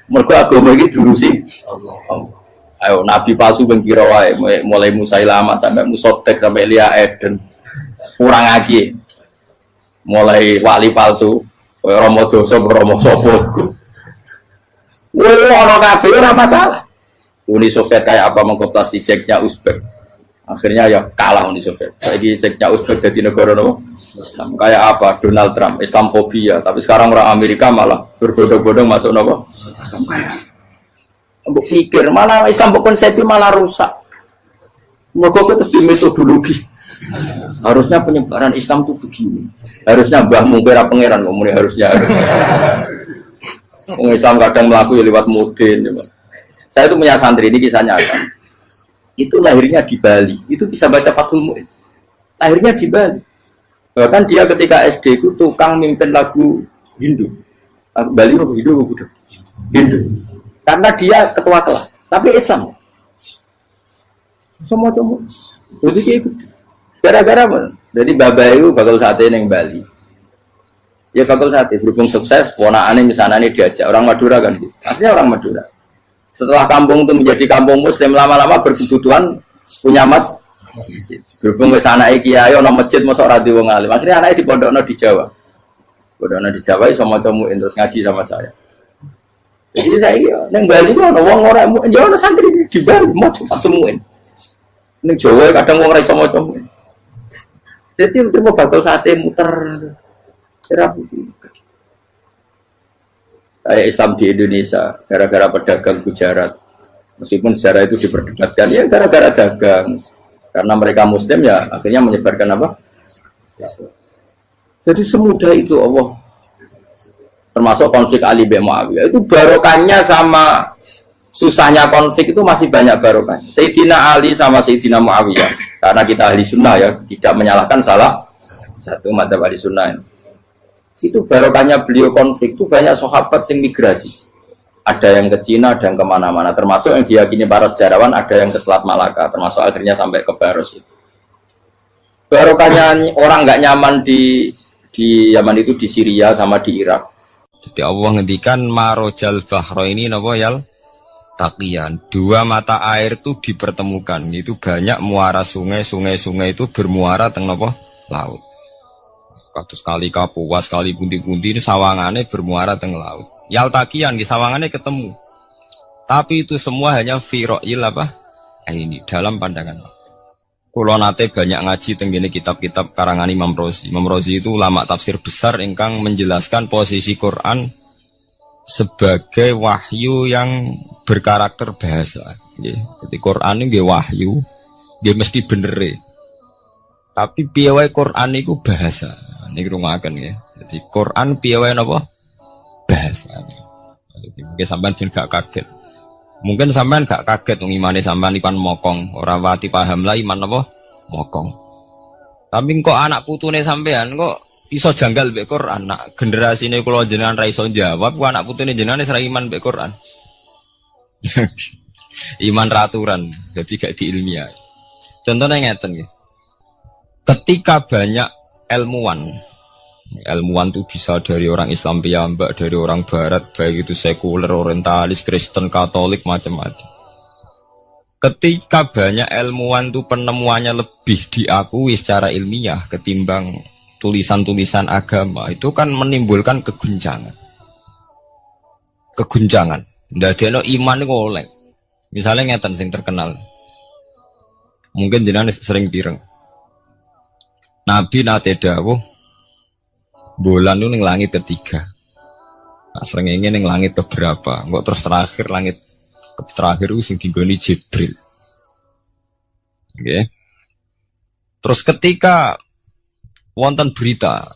Mereka agama ini dulu sih. Ayo Nabi palsu bengkira wae, mulai Musailamah sampai Musotek sampai Lia Eden, kurang lagi. Mulai wali palsu, Romo Doso, Romo Sopo. Orang kafir ora masalah. Uni Soviet kayak apa mengkooptasi ceknya Uzbek. Akhirnya ya kalah Uni Soviet. Lagi ceknya Uzbek jadi negara Islam. Kayak apa Donald Trump, Islamfobia. Tapi sekarang orang Amerika malah berbodong-bodong masuk nopo. Mbok pikir malah Islam konsepnya malah rusak. Mergo terus di metodologi. Harusnya penyebaran Islam itu begini. Harusnya Mbah Mungkira pangeran ngomongnya harusnya. Wong Islam kadang mlaku ya lewat mudin. Saya itu punya santri, ini kisah nyata. Itu lahirnya di Bali, itu bisa baca Fathul Mu'in. Lahirnya di Bali. Bahkan dia ketika SD itu tukang mimpin lagu Hindu. Bali apa Hindu? Hindu. Karena dia ketua kelas, tapi Islam. Semua cuma. Jadi kayak gitu. Gara-gara jadi bapak itu bakal sate neng Bali. Ya bakal sate berhubung sukses, ponakane misalnya ini diajak orang Madura kan gitu. Aslinya orang Madura. Setelah kampung itu menjadi kampung Muslim, lama-lama berkebutuhan punya masjid. Berhubung ke sana kiai ono masjid mosok ora di wong alim. Akhirnya anaknya dipondokno di Jawa. Pondokno di Jawa iso maca muin terus ngaji sama saya. Jadi saya neng Bali ku ono wong ora ya ono santri di Bali maca muin. Neng Jawa kadang wong ora iso maca muin. Jadi itu mau bakal sate muter. Kayak Islam di Indonesia gara-gara pedagang Gujarat, meskipun sejarah itu diperdebatkan ya gara-gara dagang, karena mereka Muslim ya akhirnya menyebarkan apa? Jadi semudah itu Allah. Termasuk konflik Ali bin Muawiyah itu barokahnya sama susahnya konflik itu masih banyak barokahnya. Sayyidina Ali sama Sayyidina Muawiyah, karena kita ahli sunnah ya tidak menyalahkan salah satu madzhab ahli sunnah. Itu barokahnya beliau konflik itu banyak sahabat yang migrasi, ada yang ke Cina, ada yang kemana-mana, termasuk yang diyakini para sejarawan ada yang ke Selat Malaka, termasuk akhirnya sampai ke Baros itu. Barokahnya orang nggak nyaman di Yaman itu di Syria sama di Irak. Jadi Allah ngendikan marojal bahro ini napa yal taqiyan, dua mata air itu dipertemukan, itu banyak muara sungai itu bermuara teng napa laut. Kados kali Kapuas, kali pundi-pundi ini sawangannya bermuara teng laut. Yaltakian di sawangannya ketemu. Tapi itu semua hanya firoil apa? Ini dalam pandangan. Kulo nate banyak ngaji tenggene kitab-kitab karangan Imam Rozi. Imam Rozi itu ulama tafsir besar ingkang menjelaskan posisi Quran sebagai wahyu yang berkarakter bahasa. Jadi Quran ini wahyu, dia mesti bener. Tapi piye wae Quran itu bahasa. Ini rungaken ya. Jadi Quran piye wae napa? Bahasa. Jadi mungkin sampean ben gak kaget. Mungkin sampean gak kaget wong imane sampean ikan mokong, ora wati paham lah iman apa? Mokong. Tapi kok anak putune sampean kok iso janggal mbek Quran. Nak generasine kula jenengan ra iso jawab, kok anak putune jenengan wis ra iman mbek Quran. Iman raturan, jadi gak diilmiah. Contohnya ngeten nggih. Ketika banyak ilmuwan itu bisa dari orang Islam piyambak, dari orang Barat, baik itu sekuler, orientalis, Kristen, Katolik, macam-macam. Ketika banyak ilmuwan itu penemuannya lebih diakui secara ilmiah ketimbang tulisan-tulisan agama, itu kan menimbulkan keguncangan. Ndadekno iman iku oleh. Misalnya ngeten sing terkenal. Mungkin jenengan sering pireng. Nabi nate dawuh bulan itu ning langit ketiga. Nah, srengenge ning langit keberapa? Kok terus terakhir langit terakhir itu sing digoni Jibril. Oke. Okay. Terus ketika wonten berita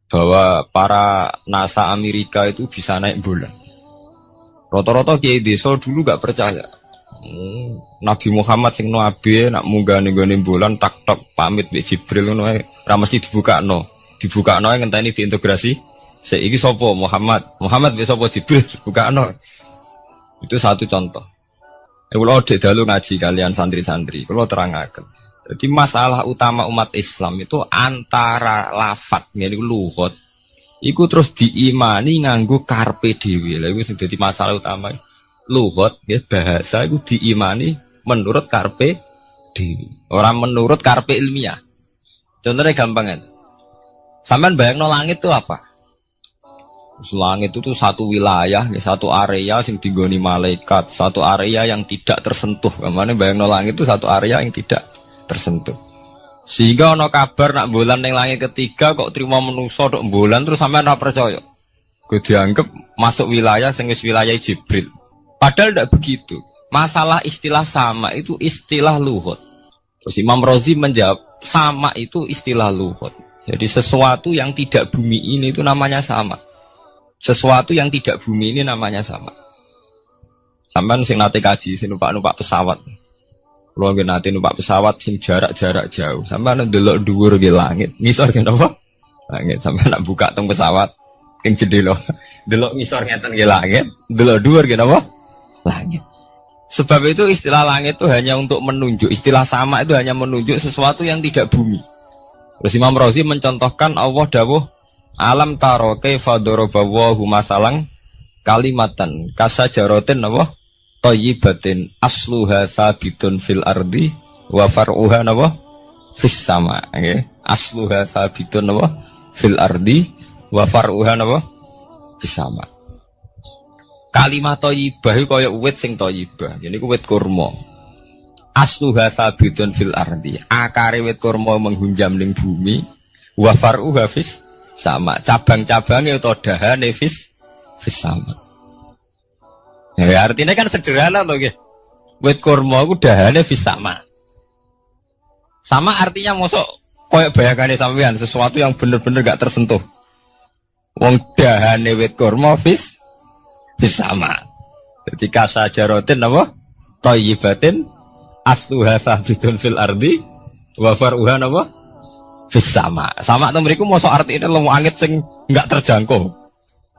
bahwa para NASA Amerika itu bisa naik bulan. Rata-rata kiai desa dulu gak percaya. Nabi Muhammad sing nabi nak munggah ning bulan tak pamit mbek Jibril ngono ae ora mesti dibukakno ae ngenteni diintegrasi saiki sapa Muhammad mbek sapa Jibril dibukakno. Itu satu contoh. Kula dhek dalu ngaji kalian santri-santri kula terangaken. Jadi masalah utama umat Islam itu antara lafat ngene luhut iku terus diimani nganggo karpe dhewe. Lha iku sing dadi masalah utama. Luhut ya bahasa itu diimani menurut karpe dhewe, orang menurut karpe ilmiah. Contohnya gampang kan. Sampean bayangno langit itu apa? Langit itu satu wilayah, satu area sing digoni malaikat, satu area yang tidak tersentuh. Kamane bayangno langit itu satu area yang tidak tersentuh. Sehingga ono kabar nak bulan ning langit ketiga kok trimo manusa tok bulan terus sampean ora percaya. Gue dianggap masuk wilayah sing wis wilayah Jibril. Padahal tidak begitu. Masalah istilah sama itu istilah luhut. Terus Imam Rozi menjawab sama itu istilah luhut. Jadi sesuatu yang tidak bumi ini itu namanya sama. Sesuatu yang tidak bumi ini namanya sama. Sampean sing nate kaji sing numpak pesawat. Kulo nggih nate numpak pesawat sing jarak-jarak jauh. Sampean ndelok dhuwur nggih langit. Ngisor nggih napa? Langit. Sampean nak buka teng pesawat king jendela. Delok ngisor ngeten nggih langit, delok dhuwur nggih napa? Langit. Sebab itu istilah langit itu hanya untuk menunjuk, istilah sama itu hanya menunjuk sesuatu yang tidak bumi. Terus Imam Razi mencontohkan Allah dawuh alam taro kaifa daraballahu masalang kalimatan kasajaratin apa thayyibatin asluha sabitun fil ardi wa far'uha apa fis sama nggih asluha sabitun apa fil ardi wa far'uha apa fis sama. Kalimat thayyibah iku kaya wit sing thayyibah. Ini ku wit kurma. Asluha sabitun fil ardi. Akare wit kurma menghunjam ning bumi. Wa far'uha fis sama. Cabang-cabange utawa dahane fis sama. Ya artinya kan sederhana loh nggih. Wit kurma ku dahane fis sama. Sama artinya mosok koyo bayangane sampean sesuatu yang bener-bener gak tersentuh. Wong dahane wit kurma fis sama. Jadi kasajaratin apa? Thayyibatin asluha sabitun fil ardi wa far'uha apa? Fis sama. Sama to mriku mosok artine lemu angit sing enggak terjangkau.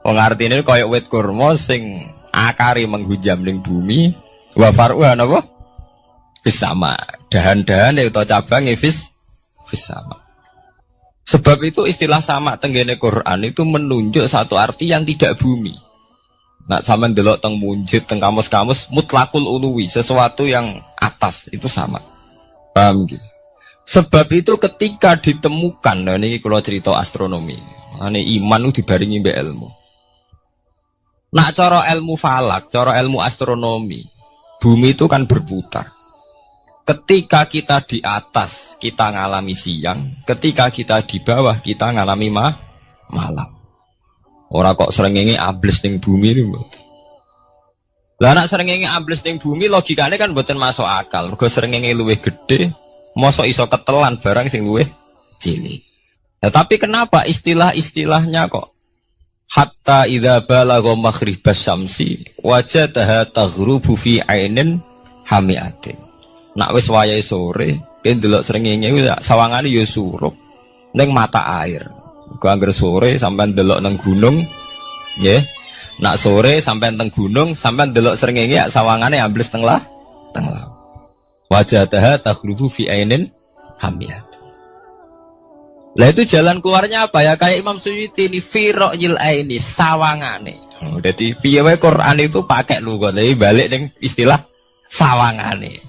Wong artine kaya wit kurma sing akare menghujam ning bumi wa far'uha apa? Fis sama. Dahan-dahane utawa cabange fis sama. Sebab itu istilah sama tenggene Quran itu menunjuk satu arti yang tidak bumi. Nah, sampean delok teng munjid, teng kamus-kamus mutlakul uluwi, sesuatu yang atas itu sama. Paham gitu? Sebab itu ketika ditemukan, nah ini kalau cerita astronomi, ini iman itu dibaringi mbek ilmu. Nak cara ilmu falak, cara ilmu astronomi, bumi itu kan berputar. Ketika kita di atas, kita ngalami siang. Ketika kita di bawah, kita ngalami malam. Orang kok srengenge ambles ning bumi ini. Lah nek srengenge ambles ning bumi logikane kan mboten masuk akal. Mergo srengenge luwih gede, mosok iso ketelan barang sing luwih cilik. Nah, tapi kenapa istilah-istilahnya kok hatta idza balagha maghribas syamsi wajadaha taghrubu fi ainin hamiatin. Nak wis wayahe sore, ben delok srengenge sawangane ya surup ning mata air. Kau angger sore sampai delok nang gunung, ya. Nak sore sampai teng gunung, sampai delok srengenge sawangane ambles teng laut. Wajadaha taghrubu fi ainin hamiyah. Lah itu jalan keluarnya apa ya? Kayak Imam Suyuti ini firaqil aini sawangane. Jadi piye wae Quran itu pakai lugat, tapi balik ning istilah sawangane.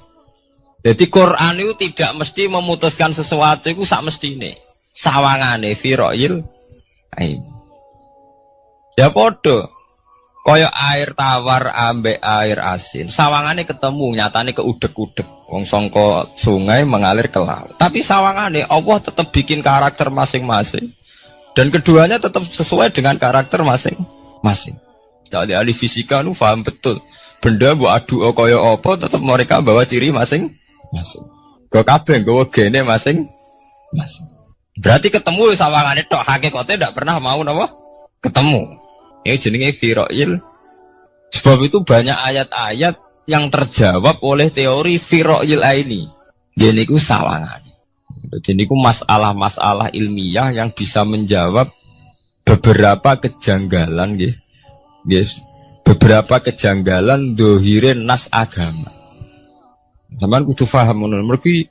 Jadi Quran itu tidak mesti memutuskan sesuatu itu sak mestine. Sawangane firaqil ain. Ya podo. Kaya air tawar ambek air asin. Sawangane ketemu nyatane keudek-udek. Wong sangka sungai mengalir ke laut. Tapi sawangane Allah tetap bikin karakter masing-masing. Dan keduanya tetap sesuai dengan karakter masing-masing. Jadi ahli fisika nu paham betul. Benda mbok adu kaya apa tetap mereka bawa ciri masing-masing. Go kabeh nggawa gene masing-masing. Berarti ketemu sawangane tok hakikate ndak pernah mau napa? Ketemu. Ini jenenge firaqil. Sebab itu banyak ayat-ayat yang terjawab oleh teori firaqil aini. Jadi niku sawangane. Jadi niku masalah-masalah ilmiah yang bisa menjawab beberapa kejanggalan nggih. Yes. Beberapa kejanggalan dohirin nas agama. Sampeyan kudu paham ngono. Mergi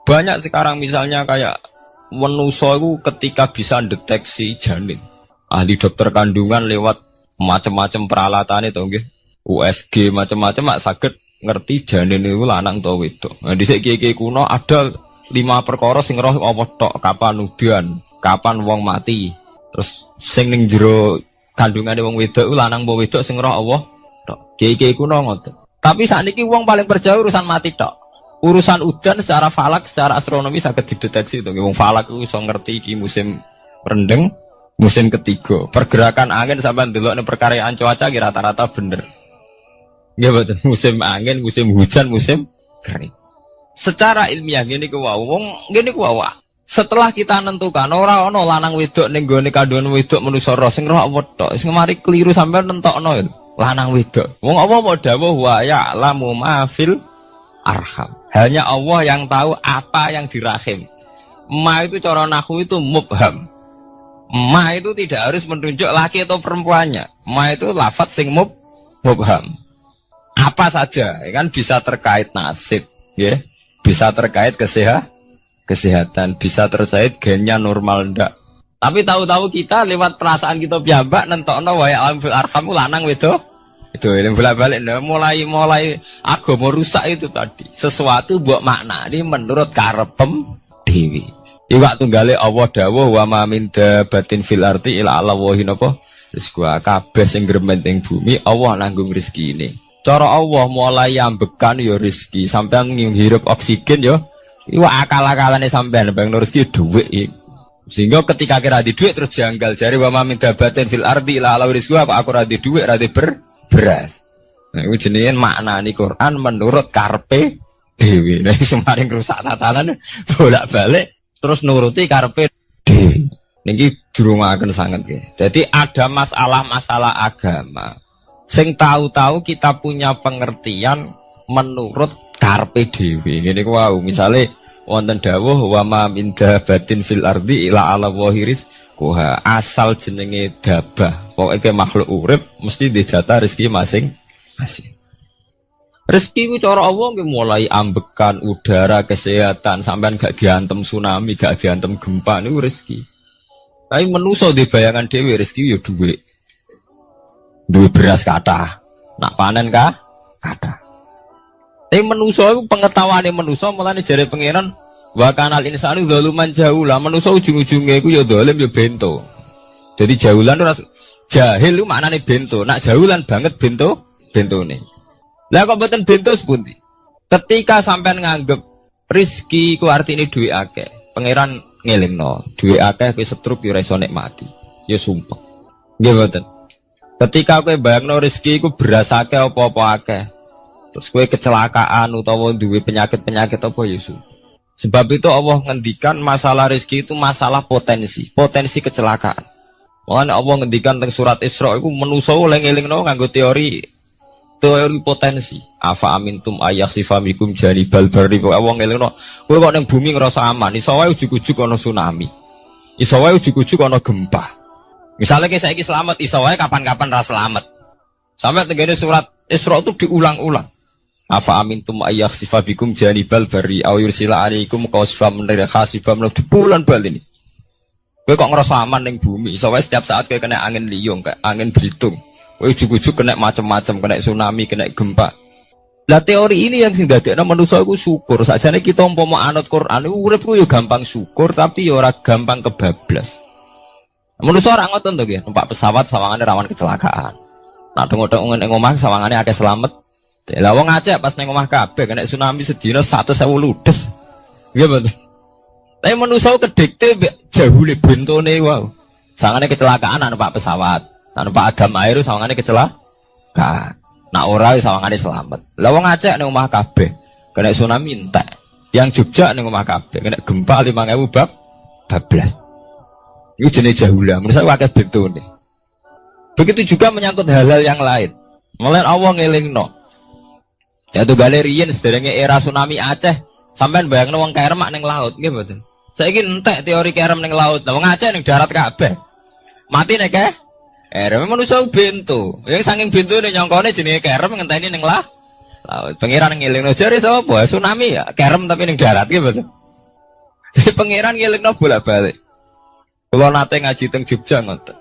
banyak sekarang misalnya kayak manusia itu ketika bisa deteksi janin, ahli dokter kandungan lewat macam-macam peralatan itu, USG macam-macam, mak saged ngerti janin itu lanang atau wedok. Nah, di segi kuno ada 5 perkara sing roh apa tok, kapan udan, kapan wong mati, terus sing ning jero kandungane wong wedok lanang apa wedok sing roh Allah tok. Kiai kuno ngoten. Tapi sakniki wong paling percaya urusan mati tok. Urusan udan secara falak, secara astronomi sangat dideteksi itu. Wong falak itu bisa ngerti iki musim rendeng, musim ketiga. Pergerakan angin sampai ndelok ning perkaryaan cuaca rata-rata bener. Nggih betul. Musim angin, musim hujan, musim kering. Secara ilmiah gini ku wau, wong gini ku wau. Setelah kita nentukan ora ana lanang wedok ning gone kandungan wedok manusa roh sing roh apa tok. Sing mari keliru sampean nentokno. lanang wedok. Wong Allah mau dawuh wa ya'lamu ma fil arham. Hanya Allah yang tahu apa yang di rahim. Ma itu cara nahwu itu mubham. Ma itu tidak harus menunjuk laki atau perempuannya. Ma itu lafadz sing mubham. Apa saja, ya kan bisa terkait nasib, ya. Bisa terkait kesehatan, bisa terkait gennya normal ndak. Tapi tahu-tahu kita lewat perasaan kita piyambak nentokno wa ya'lamu fil arham lanang wedok. Itu yang bolak-balik mulai agama rusak itu tadi. Sesuatu buat makna ini menurut karepem dewi. Iwak tunggale Allah dawuh wa ma min dabatin fil ardi illa Allah wa hinapa. Wis gua kabeh sing gremeng bumi Allah nanggung rezekine. Cara Allah mulai ambekan ya rezeki, sampean ngirup oksigen ya. Iwak akal-akalane sampean bang rezeki dhuwit iki. Sehingga ketika kira di dhuwit terus janggal jare wa ma min dabatin fil ardi illa Allah rizqu apa aku ra di dhuwit ra di beras. Nah, itu jenenge maknani Quran menurut karpe dewi. Nah, semaring rusak tatanan bolak-balik terus nuruti karpe dewi. Niki jurungaken sanget nggih. Jadi ada masalah-masalah agama. Sing tahu-tahu kita punya pengertian menurut karpe dewi. Ngene ku wau, misale wonten dawuh wa ma min dabatin fil ardi illa ala wahiris kuha asal jenenge dabah. Pokoknya makhluk urip mesti dijatah rezeki masing-masing. Rezeki itu cara Allah mulai ambekan udara, kesehatan, sampean gak diantem tsunami, gak diantem gempa niku rezeki. Tapi manusa di bayangan dhewe rezeki ya duwe. Duwe beras kathah. Nak panen kathah. Tapi manusa iku pengetahuane manusa mulane jare pangeran wa kanal insanu zaluman jahula. Manusa ujung-ujunge iku ya zalim ya bento. Jadi jahulan ora jahil itu maknanya bento, nak jahulan banget bentone. Lah kok mboten bento sepundi? Ketika sampean nganggep rezeki ku artine duwe akeh, pangeran ngelingno, duwe akeh kowe setrup yo ora iso nikmati. Ya sumpah. Nggih mboten. Ketika kowe bayangno rezeki ku beras akeh apa-apa akeh. Terus kowe kecelakaan utawa duwe penyakit-penyakit apa ya sumpah. Sebab itu Allah ngendikan masalah rezeki itu masalah potensi kecelakaan. Makanya Allah ngendikan teng surat Isra iku manusa oleh ngelingno nganggo teori potensi. Afa amintum ayakhsifa mikum janibal barri. Allah ngelingno kowe kok ning bumi ngerasa aman, iso wae ujug-ujug ana tsunami. Iso wae ujug-ujug ana gempa. Misalnya kayak saiki selamat, iso wae kapan-kapan ra selamat. Sampai tenggene surat Isra itu diulang-ulang. Afa amintum ayakhsifa bikum janibal barri aw yursila alaikum qasfam min khasifam bulan bal ini. Kowe kok ngerasa aman ning bumi, soalnya setiap saat kowe kena angin liung, kayak angin belitung. Kowe ujug-ujug kena macam-macam, kena tsunami, kena gempa. Lah teori ini yang sing dadekno manusa iku syukur. Sakjane kita umpama anut Quran iku urip ku yo gampang syukur, tapi yo ora gampang kebablas. Manusa ora ngoten to nggih, numpak pesawat sawangane rawan kecelakaan. Nah dong-dong ning omah sawangane akeh slamet. Lah wong Aceh pas ning omah kabeh kena tsunami sedina 100.000 ludes. Nggih betul. Tapi manusia kedikte jahule bentone wow. Sangane kecelakaan anu Pak pesawat. Anu Pak Adam air sangane kecelakaan. Nak ora sawangane selamat. Lah wong Aceh ning omah kabeh kena tsunami entek. Yang Jogja ning omah kabeh kena gempa 5.000 bablas. Iku jenenge jahula. Manusia akeh bentone. Begitu juga menyangkut hal-hal yang lain. Mulai Allah ngelingno. Ya tuh galerian sederenge era tsunami Aceh. Sampean bayangno wong kerem ning laut nggih mboten. Saiki entek teori kerem ning laut. Lah wong Aceh ning darat kabeh. Mati nek kerem manusa bento. Yang saking bentone nyongkone jenenge kerem ngenteni ning laut. Pangeran ngelingno jare sapa? Tsunami ya, kerem tapi ning darat nggih mboten. Jadi pangeran ngelingno bolak-balik. Kula nate ngaji teng Jogja ngoten.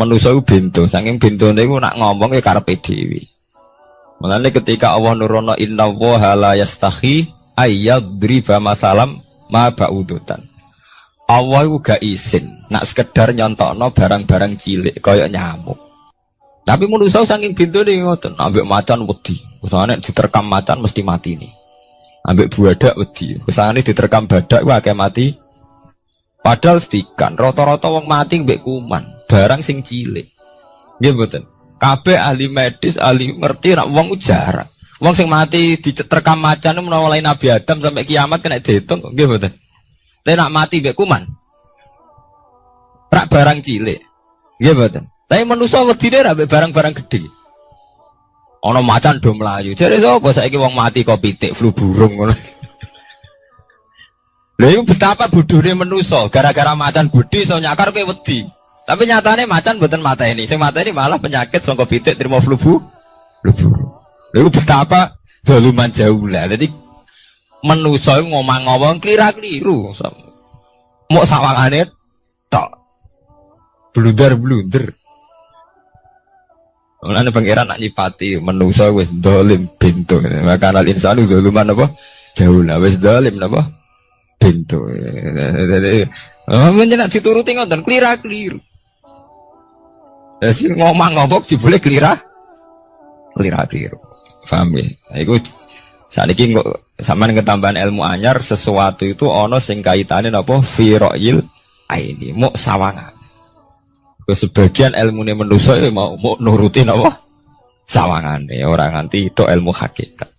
Manusa bento, saking bentone iku nak ngomong ya karepe dhewe. Mulane ketika Allah nurono innallaha la yastahi ayyadriba masalam ma ba'udutan. Allah itu gak izin nak sekedar nyontokno barang-barang cilik kaya nyamuk. Tapi manusia saking bintune ngoten, ambek macan wedi. Usane diterkam macan mesti mati nih. Ambek buadak wedi. Usane diterkam badak ku akeh mati. Padahal setikan rata-rata wong mati mbek kuman, barang sing cilik. Nggih mboten. Kabeh ahli medis, ahli ngerti nek wong jarang. Wong sing mati diterkam macan menawa lain Nabi Adam sampai kiamat kena diitung nggih mboten. Nek nak mati mbek kuman. Rak barang cilik. Nggih mboten. Tapi manusa wedine ra mbek barang-barang gedhe. Ana macan do mlayu. Jare sapa saiki wong mati kok pitik flu burung ngono. Lha iku betapa bodhone manusa, gara-gara macan gedhe iso nyakar kowe wedi. Tapi nyatane macan mboten mateni. Sing mateni malah penyakit saka pitik terima flu burung. Lha iku betapa doluman jauh lah. Dadi manusa ngomong-ngomong klira-kliru. Mok sawangane tok. Blunder-blunder. Mulane pangeran nak nyipati manusa wis dolim bintu. Maka al insanu zaluman apa? Jauh lah wis dolim napa? Bintu. Menjenak dituruti ngoten klira-kliru. Jadi ngomong-ngomong dibule klira-kliru. Paham ya? Iku saniki kok sampean ketambahan ilmu anyar sesuatu itu ana sing kaitane napa? Fira'il aini, muk sawangan. Sebagian ilmune manusa mau nurutin apa sawangane ora nganti tok ilmu hakikat.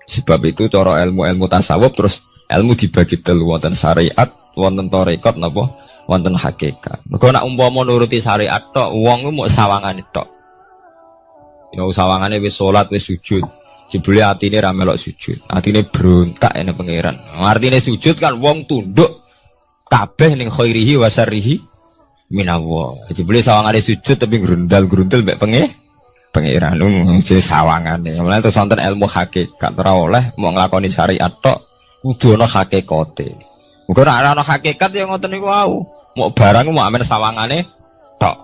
Sebab itu cara ilmu tasawuf terus ilmu dibagi telu, wonten syariat, wonten tarekat napa wonten hakikat. Mergo nek umpama nuruti syariat tok wong ku muk sawangane tok. Yen sawangane wis salat wis sujud, jebule atine ra melok sujud, atine brontak ene pangeran. Artine sujud kan wong tunduk kabeh ning khairihi wa syarrihi minallah. Jebule sawangane sujud tapi grundal-grundal mek pangeran jenenge sawangane. Mulane terus wonten ilmu hakikat ora oleh mau nglakoni syariat tok, kudu ana hakikate. Muga ora ana hakikat ya ngoten niku wau. Mau barang mau amen sawangane tok.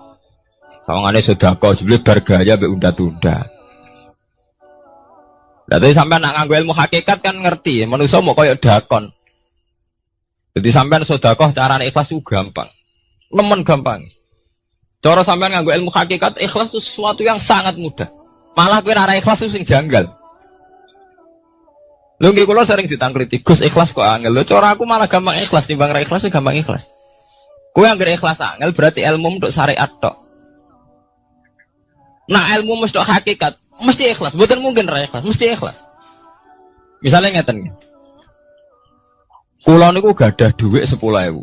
Sawangane sedekah jebule bar gaya mek unda-tunda. Lah tapi sampean nak nganggo ilmu hakikat kan ngerti, manusa mau koyo dakon. Jadi sampean sedekah carane ikhlas ku gampang. Nemen gampang. Cara sampean nganggo ilmu hakikat ikhlas itu sesuatu yang sangat mudah. Malah kowe ora ikhlas itu sing janggal. Lho nggih kula sering ditangkliti, Gus ikhlas kok angel. Lho cara aku malah gampang ikhlas timbang ra ikhlas gampang ikhlas. Kowe anggere ikhlas angel berarti ilmu untuk syariat tok. Nah ilmu mesti hakikat, mesti ikhlas. Mboten mungkin ra ikhlas, mesti ikhlas. Misalnya ngeten. Kula niku gadah dhuwit 10.000.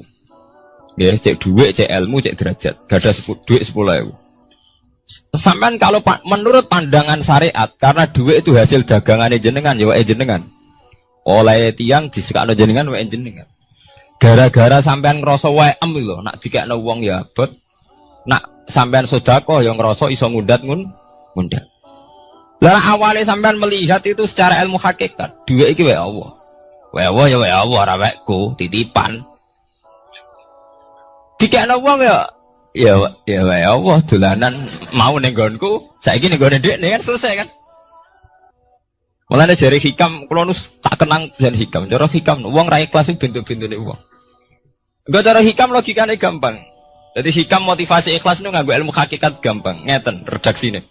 Ya, cek duit, cek ilmu, cek derajat. Gak ada duit 10.000. Sampai kalau menurut pandangan syariat, karena duit itu hasil dagangan jenengan, ya wae jenengan. Oleh tiang disekakno jenengan, wae jenengan. Gara-gara sampean ngerasa wae lho, nak dikekno wong ya abot. Nak sampean sedekah yang ngerasa iso ngundat ngundat. Lah awalnya sampean melihat itu secara ilmu hakikat, duit iki wae Allah. Wae Allah ya wae Allah, ora waeku, titipan. Dikekno wong ya wae Allah dolanan mau ning nggonku, saiki ning nggone dhekne kan selesai kan. Mulane jare hikam kula nu tak kenang jan hikam. Cara hikam wong ra ikhlas bentuk-bentune wong. Enggak cara hikam logikane gampang. Jadi hikam motivasi ikhlas nu nganggo ilmu hakikat gampang. Ngeten redaksine.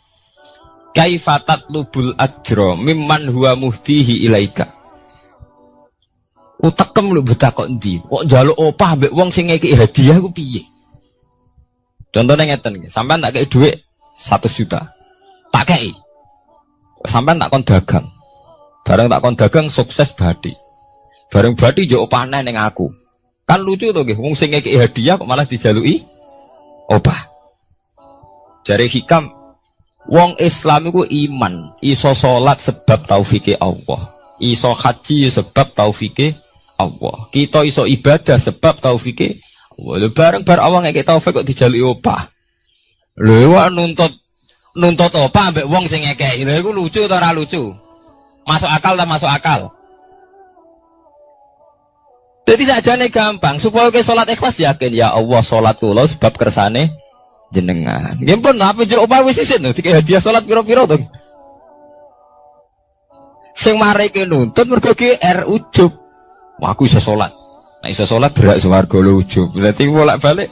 Kaifatat lubul ajra mimman huwa muhtihi ilaika. Utekem lho buta kok endi? Kok njaluk opah mbek wong sing ngeki hadiah ku piye? Contohnya ngeten iki, sampean tak kei dhuwit 1 juta. Tak kei. Sampean tak kon dagang. Bareng tak kon dagang sukses badi. Bareng badi yo opah ning aku. Kan lucu to nggih, wong sing ngeki hadiah kok malah dijaluki opah. Jare hikam wong Islam iku iman, iso salat sebab taufike Allah. Iso haji sebab taufike Allah. Kita iso ibadah sebab taufike Allah. Bareng awang ngeke taufik kok dijaluki opah. Lho wak nuntut opah ambek wong sing ngekeki. Lha iku lucu ta ora lucu? Masuk akal ta masuk akal? Jadi sakjane gampang supaya ke salat ikhlas yakin ya Allah salat kula sebab kersane jenengan. Nggih pun apa jero opah wis isin lho dikek hadiah salat pira-pira to. Sing mareke nuntut mergo GR ujub. Wah aku iso salat. Nek iso salat berak swarga lho ujub. Berarti bolak-balik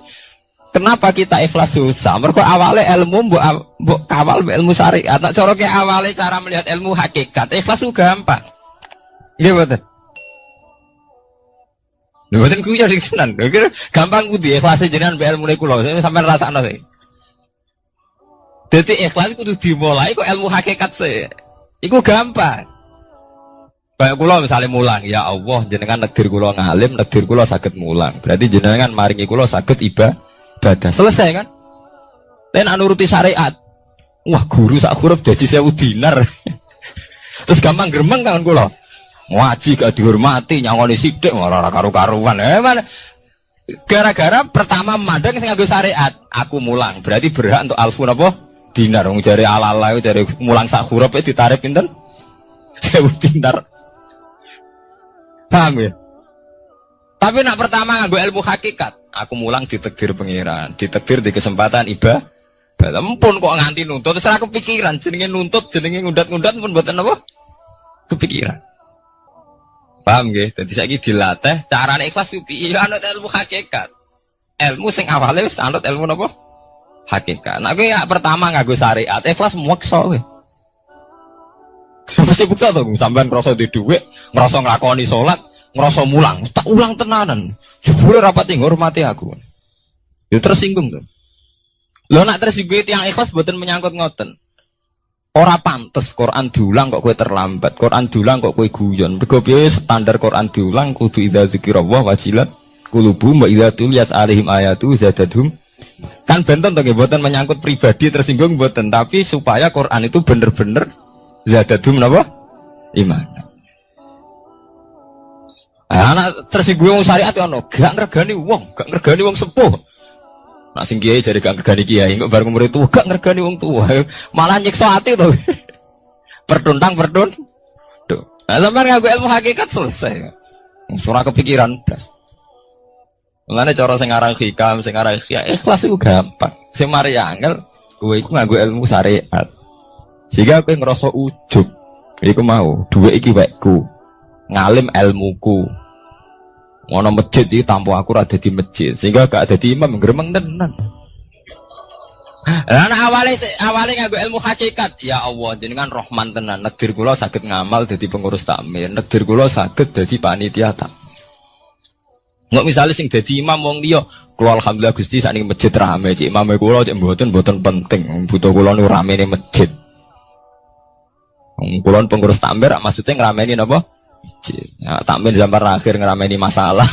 kenapa kita ikhlas susah? Mergo awale ilmu mbok kawal ilmu syariat. Nek cara ke awale cara melihat ilmu hakikat, ikhlas ku gampang. Nggih mboten. Lha mboten ku ya diksenan. Gampang ku di ikhlas jenengan mbek ilmune kula. Sampeyan rasakno sih. Dadi ikhlas kudu dimulai kok ilmu hakikat sih. Iku gampang. Kayak kula misalnya mulang, ya Allah jenengan negdir kula ngalim, negdir kula saged mulang. Berarti jenengan maringi kula saged ibadah. Selesai kan? Nek nuruti syariat. Wah, guru sak huruf gaji 1000 dinar. Terus gampang gremeng kan kula. Ngaji gak dihormati, nyangoni sithik ora karu-karuan. Mana? Gara-gara pertama mandang sing nganggo syariat, aku mulang. Berarti berhak untuk alfu napa? Dinar. Wong jare ala-ala jare mulang sak huruf ditarik pinten? 1000 dinar. Paham ya? Tapi nak pertama nganggo ilmu hakikat, aku mulang ditakdir pengiran, ditakdir di kesempatan ibadah. Ampun kok nganti nuntut, terus aku kepikiran jenenge nuntut, jenenge ngundat-ngundat pun mboten apa? Kepikiran. Paham nggih? Dadi saiki dilatih carane ikhlas piye anut ilmu hakikat. Ilmu sing awale wis anut ilmu napa? Hakikat. Nek kowe pertama nganggo syariat, ikhlas meksa kowe. Mesti bukti to, sampean ngrasa di dhuwit, ngrasa nglakoni salat, ngrasa mulang, tak ulang tenanan. Jebule rapat ngurmati aku. Ya tersinggung to. Lho nak tersinggung tiyang ikhlas mboten menyangkut ngoten. Ora pantes Quran diulang kok kowe terlambat, Quran diulang kok kowe guyon. Mergo piye standar Quran diulang kudu idza dzikrullah wajilat qulubuhum wa idza tuliyat alaihim ayatu zadadhum. Kan benten to nggih mboten menyangkut pribadi tersinggung mboten, tapi supaya Quran itu bener-bener zadadhum napa? Iman. Anak tersinggung syariat ono, gak ngergani wong, gak ngergani wong sepuh. Nak sing kiai jare gak ngergani kiai, kok bareng umur itu gak ngergani wong tua. Malah nyiksa ati to. Perdun. Tuh. Nah, sampeyan nganggo ilmu hakikat selesai. Ora kepikiran blas. Mulane cara sing aran hikam, sing aran ikhlas iku gampang. Sing mari angel kowe iku nganggo ilmu syariat. Sehingga kowe ngerasa ujug. Iku mau, dhuwit iki wekku. Ngalim ilmuku. Ngono masjid iki tanpa aku ora dadi masjid, sehingga gak dadi imam gremeng tenan. Lah awale nganggo ilmu hakikat, ya Allah jenengan Rahman tenan. Negdir kula saged ngamal dadi pengurus takmir, negdir kula saged dadi panitia tak. Nggak misalnya sing dadi imam wong liya, kula alhamdulillah Gusti sakniki masjid rame, cik imame kula cik mboten penting, butuh kula niku ramene masjid. Wong kula pengurus takmir maksudnya ngrameni napa? Ya, takmir zaman akhir ngerameni masalah.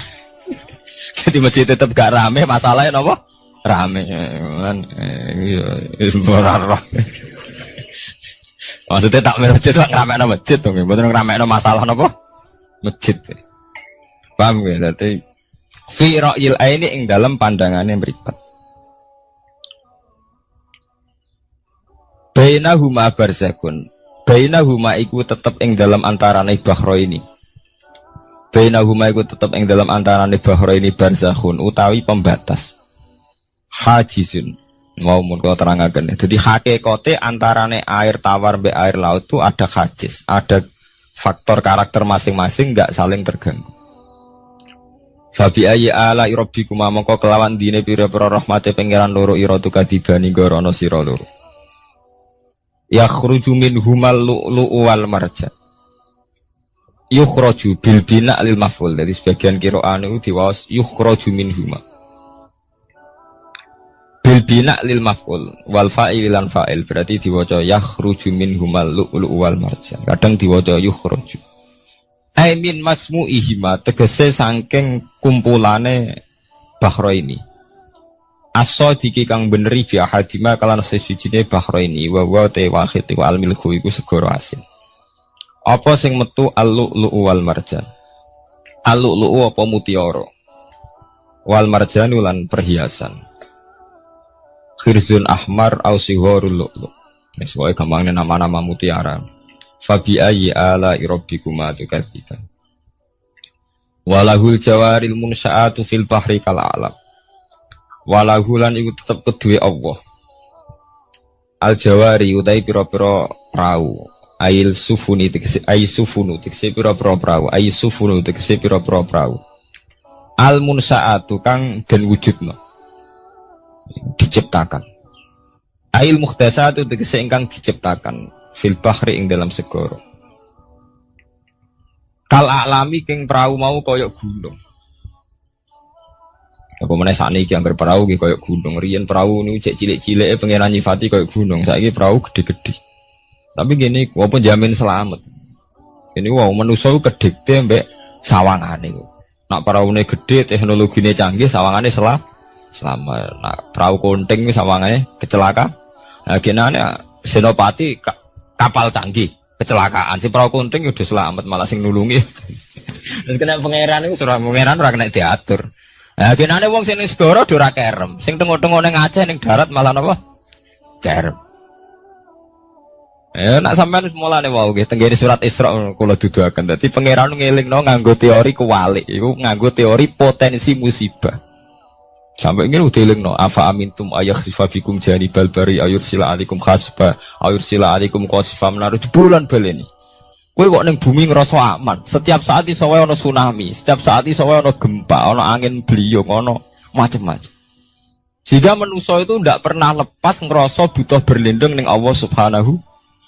Jadi masjid tetap gak rame, masalahnya apa? Rame kan. Maksudnya takmir masjid itu ngerameni masjid tuh, betul ngerameni masalah apa? Masjid. Paham ya? Berarti fi ra'yil aini ing dalam pandangannya mripat. Bainahuma barzakun. Bainahuma iku tetep ing dalam antarane bahro ini. Bainahuma iku tetep ing dalam antarane bahro ini barzakhun utawi pembatas. Hajizun. Mau mun kula terangaken. Jadi hakikate antarane air tawar mbek air laut itu ada hajiz, ada faktor karakter masing-masing enggak saling terganggu. Fabi ayyi ala rabbikum mongko kelawan dine pira-pira rahmate pangeran loro ira tu kadibani gorono sira loro. Yakhruju minhumal lu'lu'u wal marjan. Yukhraju bil bina' lil maf'ul. Jadi sebagian qira'an itu diwaos yukhraju minhuma. Bil bina' lil maf'ul wal fa'il lan fa'il berarti diwaca yakhruju minhumal lu'lu'u wal marjan. Kadang diwaca yukhraju. Ai min masmu'ihima tegese saking kumpulane bahro ini. Aso jiki kang beneri fi ahadima kalan sesujine bahro ini wa te wahid wa al milku iku segoro asin. Apa sing metu al-lu'lu'u wal marjan? Al-lu'lu'u apa mutiara? Wal marjanu lan perhiasan. Khirzun ahmar au sigharul lu'lu'. Wis wae gampangnya nama-nama mutiara. Fabi ayyi ala rabbikuma tukadziban. Walahul jawaril munsha'atu fil bahri kal a'lam. Walahulan iku tetep kedue Allah. Al jawari utai pira-pira prau. Ail sufuni tegese ai sufunu tegese pira-pira prau. Ai sufunu tegese pira-pira prau. Al munsaatu kang den wujudna. Diciptakan. Ail mukhtasatu tegese ingkang diciptakan fil bahri ing dalam segara. Kal alami king prau mau kaya gunung. Apa meneh sakniki anggere perahu iki koyo gunung. Riyen perahu niku cek cilik-cilike pengenan nyifati koyo gunung. Saiki perahu gede-gede. Tapi gini, apa jamin selamat. Ini wow manusa ku kedhekte mbek sawangane ku. Nak peraune gede, teknologine canggih, sawangane selamat. Nak perahu konting sawangane kecelakaan. Nah genane Senopati kapal canggih kecelakaan si perahu kunting udah selamat malah sing nulungi. Terus kena pangeran itu surah pangeran ora kena diatur. Nah, genane wong sing ning segara ora kerem, sing tengok-tengok ning Aceh ning darat malah napa? Kerem. Ya nak sampean mulane wau nggih tenggene surat Isra kula duduhaken. Dadi pangeran ngelingno nganggo teori kewalik, iku nganggo teori potensi musibah. Sampai ngene udelingno afa amintum ayakhsifa fikum janibal bari ayursila alaikum khasba ayursila alaikum qasifa menaru bulan baleni. Kowe kok ning bumi ngerasa aman. Setiap saat iso wae ana tsunami, setiap saat iso wae ana gempa, ana angin beliung, ana macam-macam. Jika manusia itu tidak pernah lepas ngerasa butuh berlindung ning Allah Subhanahu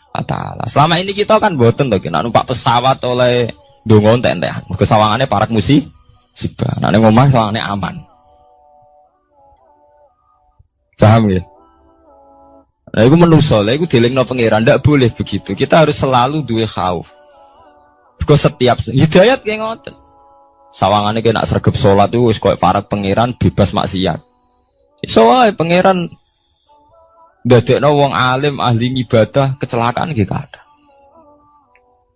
wa taala. Selama ini kita kan boten to nek numpak pesawat oleh ndonga entek-entekan. Mergo sawangane parak musibah. Nek ning omah sawangane aman. Paham ya? Nah, itu manusia, itu dilingno pangeran, tidak boleh begitu. Kita harus selalu duwe khauf. Because setiap hidayat kayak ngoten. Sawangannya kena sergap sholat itu wis koyo para pangeran bebas maksiat. Iso wae pangeran ndadekno wong alim ahli ibadah kecelakaan gitu ada.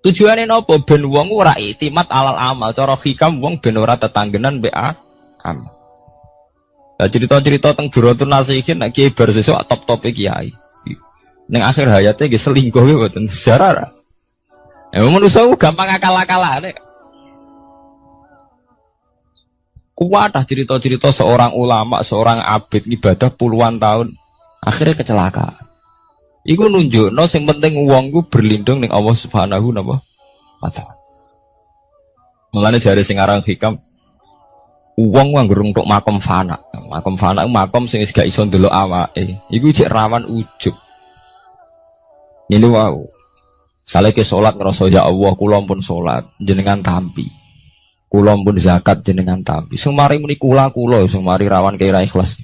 Tujuane napa ben wong ora iktimat alal amal, cara hikam wong ben ora tetanggenan mbek amal. Lah cerita-cerita teng Duratun Nasihin nek kiai bar sesuk top-top kiai. Ning akhir hayate nggih selingkuh kuwi mboten sejarah. Manusia gampang akal-akalane. Kuat cerita-cerita seorang ulama, seorang abid ibadah puluhan tahun, akhirnya kecelakaan. Iku nunjukno sing penting wong ku berlindung ning Allah Subhanahu wa taala. Mulane jare sing aran hikam wong nganggo untuk makom fana. Makom fana makom sing wis gak iso ndelok awake. Iku cek rawan ujub. Ini wow. Saleh sholat ngerasa ya Allah, kula pun sholat jenengan tampi, kula pun zakat jenengan tampi. Sumari muni kula sumari rawan kira ikhlas.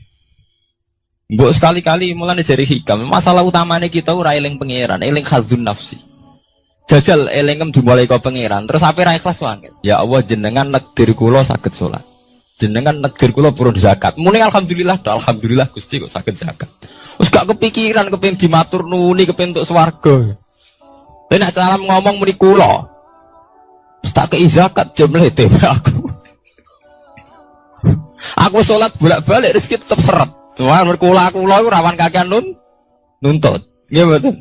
Mbok sekali-kali mulane jari hikam. Masalah utamanya kita ora eling pangeran, eling khazun nafsi. Jajal elingem dimulai kau pangeran, terus apa ra ikhlas wae. Ya Allah jenengan nekdir kula saged sholat. Jenengan nekdir kula purun zakat. Muni alhamdulillah Gusti kok saged zakat. Wis gak kepikiran kepengin dimatur nuni kepengin entuk swarga. Tapi nak cara ngomong muni kula. Tak kei zakat jumlah TP aku. Aku sholat bolak-balik rezeki tetap seret. Tuhan berkula itu rawan kakean nuntut. Nggih mboten.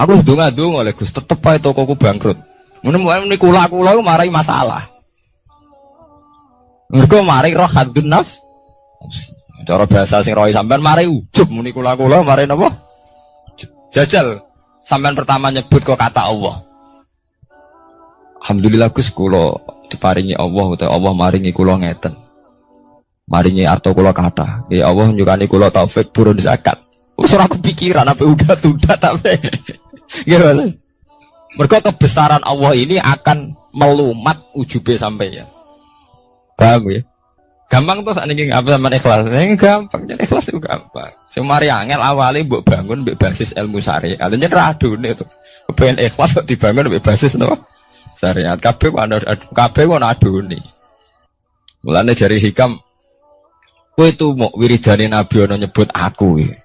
Aku ndonga-ndonga oleh Gus tetep ae tokoku bangkrut. Muni kula marai masalah. Mergo mari roh hadun nafs. Cara bahasa sing rohi sampean mari ujub muni kula mari napa? Jajal. Sampai pertama nyebut kok kata Allah. Alhamdulillah Gus kula diparingi Allah utawa Allah maringi kula ngeten. Maringi arto kula kathah. Ya Allah nyukani kula taufik purun zakat. Wis ora kepikiran apa udah tapi. Gimana? Mergo kebesaran Allah ini akan melumat ujube sampeyan. Paham ya? Gampang tuh sakniki apa sampean ikhlas. Gampang, jadi ikhlas itu gampang. Semari angel awalnya mbok bangun mbek basis ilmu syariat. Alanya radune itu. Kepen ikhlas kok dibangun mbek basis no syariat. Kabeh ana adune. Mulane jari hikam kowe itu mau wiridane Nabi ana nyebut aku ya.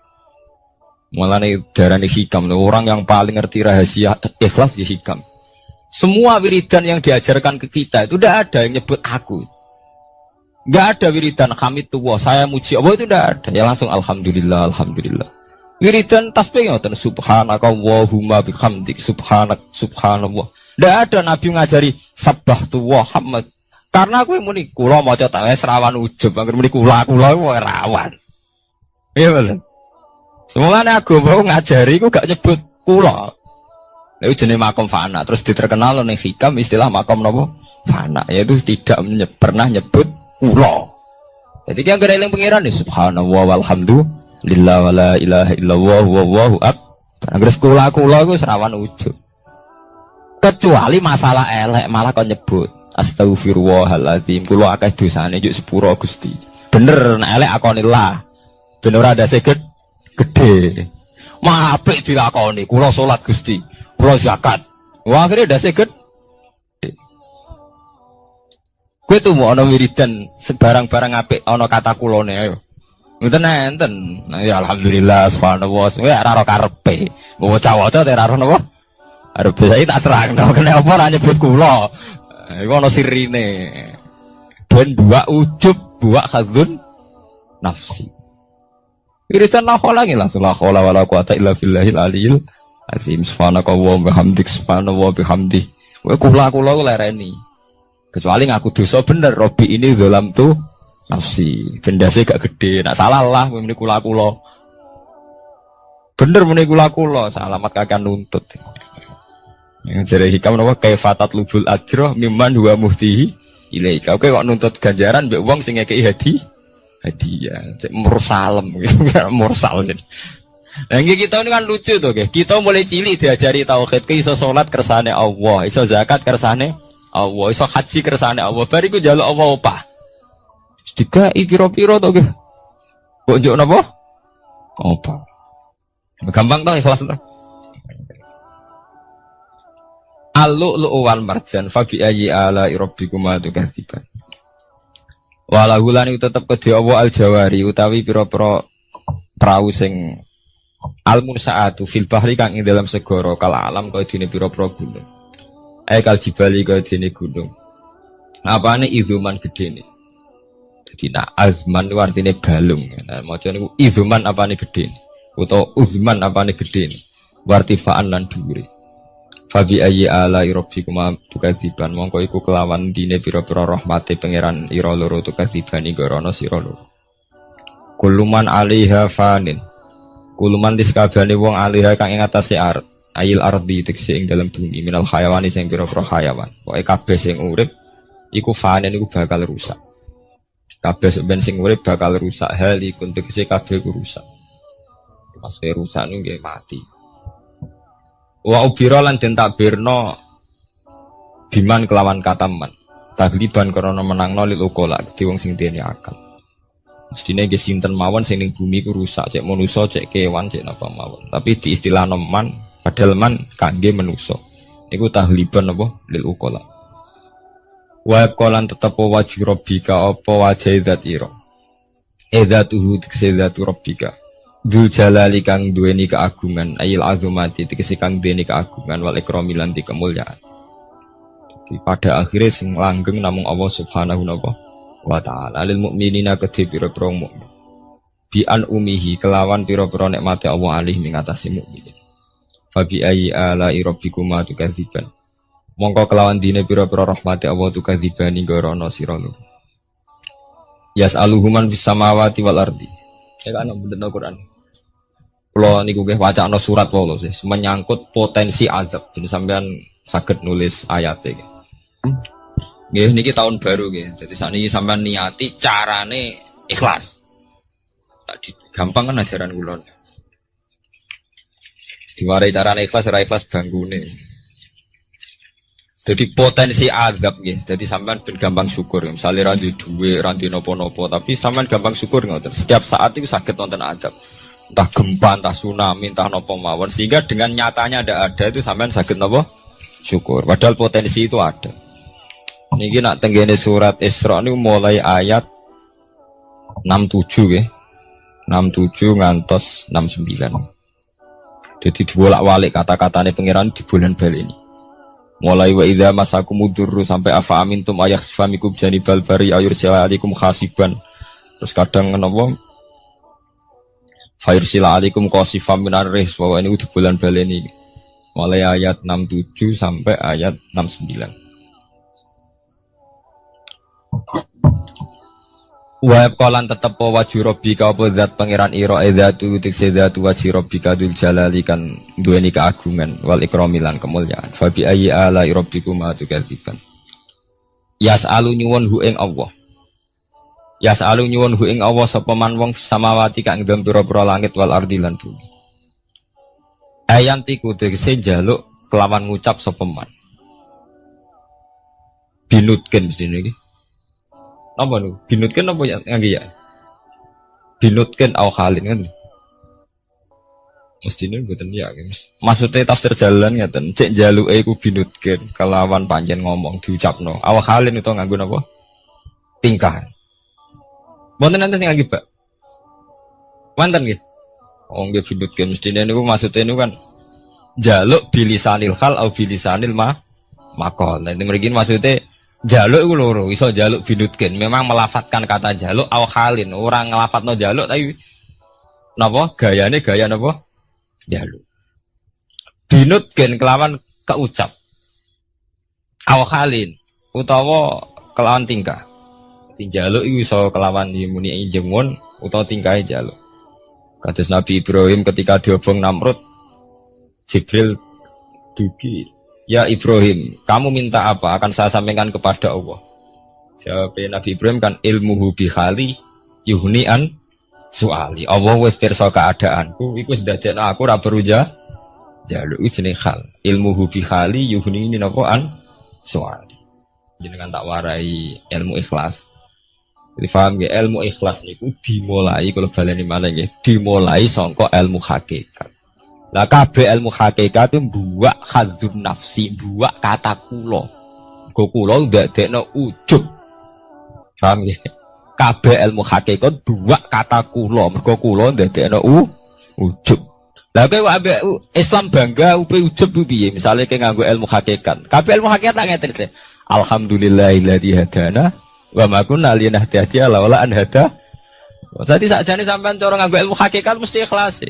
Mulane darani hikam orang yang paling ngerti rahasia ikhlas ya hikam. Semua wiridan yang diajarkan ke kita itu udah ada yang nyebut aku. Gak ada wiridan hamidullah, saya muji Allah itu tidak ada. Ya langsung alhamdulillah. Wiridan tasbih ngoten subhanaka Allahumma bihamdik subhanallah. Tidak ada Nabi ngajari sabbahtu wa hamd. Karena aku muni kula maca ta wis rawan ujub, anggere muni kula wae rawan. Iya bener. Semuanya aku mau ngajari aku gak nyebut kula. Itu jenis makom fana. Terus diterkenal ning hikam istilah makom napa? Fana, yaitu tidak pernah nyebut kula. Jadi dia nggak eling pangeran nih subhanallah walhamdulillah wala ilaha illallah wallahu akbar. Anggere kula iku serawan ujug. Kecuali masalah elek malah kau nyebut astagfirullahaladzim kula akeh dosane juk sepuro Gusti. Bener nek elek akonillah. Ben ora ada seged gede. Mah apik dilakoni kula salat Gusti, kula zakat. Wah akhirnya ada seged kowe tuh mau ana wiridan sebarang-barang apik ana kata kulone ayo. Ngoten enten. Ya alhamdulillah subhanallah. Ya ora karepe. Waca-waca teraro napa? Arep biasa tak terangno kena apa ora nyebut kula. Iku ana sirine. Ben dua ujub, dua khadzun nafsi. Iritan la khola ngilah la khola wala quwata illa billahil aliyil azim. Subhanaka wa bihamdik subhanahu wa bihamdi. Kowe kula lereni. Kecuali ngaku dosa bener, Robi ini zalam tu nafsi. Gendase gak gede, nak salah lah muni kula. Bener muni kula, salamat kakak nuntut. Yang jadi hikam napa kaifatat lubul ajroh mimman huwa muhtihi ilaika. Oke kok nuntut ganjaran mbek wong sing ngekeki hadiah. Cek mursalem gitu. Mursal jadi. Nah kita ini kan lucu tuh guys. Kita mulai cilik diajari tauhid, iso salat kersane Allah, iso zakat kersane Allah, iso haji kersane Allah. Bariku njaluk Allah opah. Dikai piro-piro to guys. Kok njuk napa? Opah. Gampang toh ikhlas toh. Al-lu'lu'u wal marjan fa bi ayyi ala'i rabbikuma tukadziban. Walahu lan tetep kedhe Allah al-jawari utawi pira-pira prau sing al-munsaatu fil bahri kang ing dalam segara kal alam kaya dene pira-pira gunung. Kal jibali kaya dene gunung. Apane izuman gedene. Dadi nak azman ku artine balung. Nah maca niku izuman apane gedene utawa uzman apane gedene. Wartifaan lan dhuwure. Fabi ayyi ala rabbikuma tukadziban mongko iku kelawan dine pira-pira rahmate pangeran ira loro tukadzibani gorono sira loro. Kuluman alaiha fanin. Kuluman diskabane wong alaiha kang ing atase ard. Ayil ardi tekse ing dalem bumi minal hayawani sing pira-pira hayawan. Pokoke kabeh sing urip iku fanin iku bakal rusak. Kabeh sing urip bakal rusak hal iku tekse kabeh ku rusak. Pas rusak niku nggih mati. Wa ubira lan den takbirno biman kelawan kataman tagliban karena menangno lil ukola di wong sing dene akal mestine nggih sinten mawon sing ning bumi ku rusak cek manusa cek kewan cek napa mawon tapi di istilah man padahal man kangge manusa niku tagliban apa lil ukola wa qalan tetep wajib rabbika apa wajah zat ira edzatuhu tikzatu rabbika Dzul jalali kang duweni keagungan ayil azumati tegese kang duweni keagungan wal ikrami lan kemuliaan. Jadi pada akhirnya sing langgeng namung Allah Subhanahu wa taala lil mukminina kedhe pira-pira mukmin. Bi an umihi kelawan pira-pira nikmate Allah alih ing atase mukmin. Fa bi ayyi ala rabbikuma tukadziban. Mongko kelawan dine pira-pira rahmate Allah tukadzibani gorono sira lu. Yas'aluhuman bis samawati wal ardi. Ya kan bener Quran. Kalau niku nggih wacana surat wae sih, menyangkut potensi azab. Jadi sampean saged nulis ayate. Nggih niki tahun baru nggih. Jadi sakniki sampean niati carane ikhlas. Tadi gampang kan ajaran kula. Diwarai carane ikhlas ora ikhlas banggune. Jadi potensi azab nggih. Jadi sampean ben gampang syukur. Misalnya ra duwe dhuwit, ra duwe napa-napa, tapi sampean gampang syukur ngoten. Setiap saat itu saged wonten azab. Entah gempa, entah tsunami, entah nopo mawon, sehingga dengan nyatanya ada itu sampean sakit nopo syukur. Padahal potensi itu ada. Niki nak tenggene surat Isra ini mulai ayat 67 ya, 67 ngantos 69. Jadi dibolak-balik kata-katanya pengiran di bulan bal ini. Mulai wa idza masakumudurru sampai afa amintum ayakhfamikum janibal bari ayurja'alikum khasiban. Terus kadang nopo Fairsila alikum qasifam minar ris bahwa ini udah bulan baleni mulai ayat 67 sampai ayat 69. Wa qalan tetep wajhu rabbika apa zat pangeran ira edzatu tikse zatu wajhi rabbika dzul jalali kan duweni keagungan wal ikrami lan kemuliaan. Fa bi ayyi ala rabbikuma tukadziban. Yas'alu nyuwun hu ing Allah. Yas'alu nyuwun hu ing Allah sapa man wong samawati kang ing pira-pira langit wal ardi lan bumi. Ayantiku tegese njaluk kelawan ngucap sapa man. Binutken mestine iki. Napa niku? Binutken apa ya ngangge ya? Binutken au halin kan. Mestine mboten ya. Maksudnya tafsir jalan ngaten, cek njaluke iku binutken kelawan panjen ngomong diucapno. Au halin itu nganggo napa? Tingkah. Wonten nanti sing lagi, Pak. Wonten nggih. Oh, nggih bidut kan mestine niku maksudnya niku kan jaluk bilisanil hal au bilisanil makol. Nah, mriki maksudnya jaluk iku loro, iso jaluk binutkin. Memang melafatkan kata jaluk au halin. Orang ngelafatno jaluk tapi napa gayane gaya napa? Jaluk. Binutkin kelawan keucap. Au halin utawa kelawan tingkah. Jaluk iku iso kelawan muni jengon utawa tingkahe jaluk. Kados Nabi Ibrahim ketika diobong Namrud, Jibril dugi, ya Ibrahim, kamu minta apa? Akan saya sampaikan kepada Allah. Jawab Nabi Ibrahim kan ilmuhu bihali yuhnian soali. Allah wis pirsa keadaanku, iku wis dadekno aku ora perlu jaluk iki jenenge hal. Ilmuhu bihali yuhni ini napa an soali. Jenengan tak warai ilmu ikhlas. Jadi paham ya, ilmu ikhlas niku dimulai kalau baleni malah nggih, dimulai sangka ilmu hakikat. Lah kabeh ilmu hakikat itu buak hadzun nafsi, buak kata kula. Go kula ndadekno ujub. Paham ya? Kabeh ilmu hakikat buak kata kula, mergo kula ndadekno ujub. Lah kowe ambek Islam bangga upe ujub piye? Misale kowe nganggo ilmu hakikat. Kabeh ilmu hakikat tak ngeten. Alhamdulillahilladzi hadana wa ma kunna linahtadiya laula an hada. Dadi sakjane sampean cara nganggo ilmu hakikat mesti ikhlas.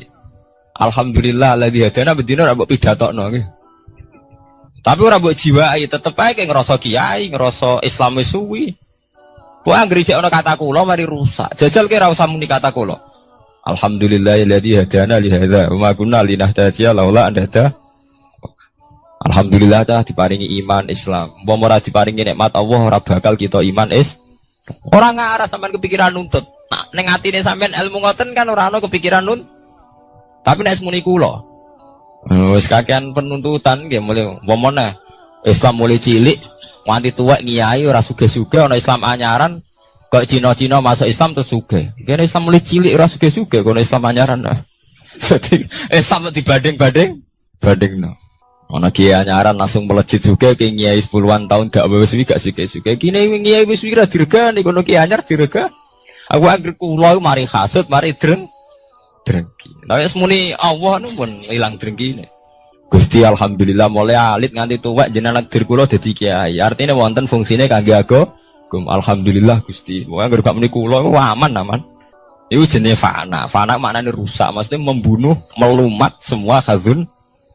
Alhamdulillah alladzi hadana bedino ora mbok pidatokno nggih. Tapi ora mbok jiwai, tetep ae ngrasa kiai, ngrasa Islam wis suwi. Kok anggere jek ana kata kula mari rusak. Jajal ki ora usah muni kata kula. Alhamdulillah alladzi hadana li hadza wa ma kunna linahtadiya laula an hada. Alhamdulillah dah diparingi iman Islam. Mbok ora diparingi nikmat Allah ora bakal kita iman ora ngarah sampean kepikiran nuntut. Nah, ning atine sampean ilmu ngoten kan ora ana kepikiran nuntut. Tapi nek muni kula wis kakean penuntutan nggih mulai umpamane Islam mulai cilik nganti tuwek ngiyai ora sugih-sugih ana Islam anyaran kok Cina-Cina masuk Islam terus sugih. Kene Islam mulai cilik ora sugih-sugih kono Islam anyaran. Jadi Islam dibanding-bandingno. Ana kiai anyaran langsung melejit juga ke kiai 10-an tahun gak wis gak suke-suke. Kene kiai wis kira diregani kono kiai anyar direga. Aku anggere kula mari hasud, mari drengki. Tapi semuni Allah nu pun ilang drengkine. Gusti alhamdulillah mulai alit nganti tuwek jenengan takdir kula dadi kiai. Artinya wonten fungsine kangge aku. Alhamdulillah Gusti. Pokoke anggere gak muni kula aman. Iku jenenge fana. Fana maknane rusak, maksudnya membunuh, melumat semua khazun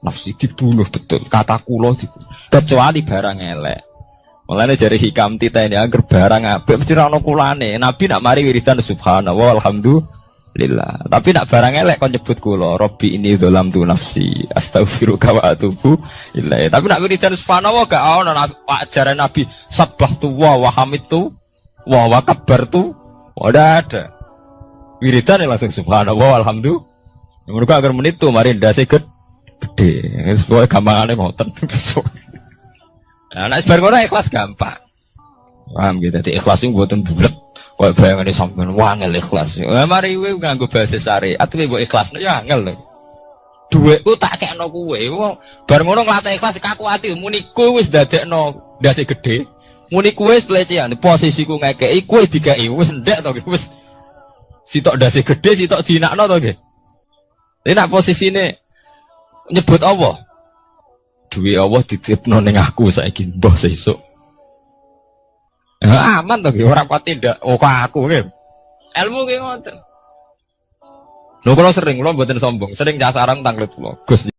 nafsi dibunuh betul, kata kulo dibunuh. Kecuali barang elek. Mulane jari hikam tita ini agar barang apik mesti ra ono kulane. Nabi nak mari wiridan subhanallah alhamdulillah. Tapi nak barang elek kon nyebut kulo, Robbi ini dzalamtu nafsi, astaghfiruka wa atubu ilaih. Tapi nak wiridan subhanallah gak ono ajaran Nabi sabbahtu wa hamidtu wa kabbartu. Ora ada. Wiridan langsung subhanallah alhamdulillah. Mergo agar menit tuh mari ndase gede, semua gampangane ngoten. Nah, nek bar ora ikhlas gampang. Paham gitu, dadi ikhlas iku mboten bulet. Kok bayangane sampean wangel ikhlas. Mari kowe nganggo bahasa syariat kowe mbok ikhlasno ya angel lho. Dhuwitku tak kekno kowe. Bar ngono nglatih ikhlas kaku ati muni kowe wis dadekno ndase gede. Muni kowe wis pelecehan, posisiku ngekeki kowe dikeki wis ndek to wis. Sitok ndase gede, sitok dinakno to nggih. Ini nak posisine nyebut Allah. Duwe Allah dititipno ning aku saiki mbah sesuk. Aman to ki ora pati ndak kok aku ki. Ilmu ki ngoten. Lho kula sering kula mboten sombong, sering nyasarang tanglet kula. Gus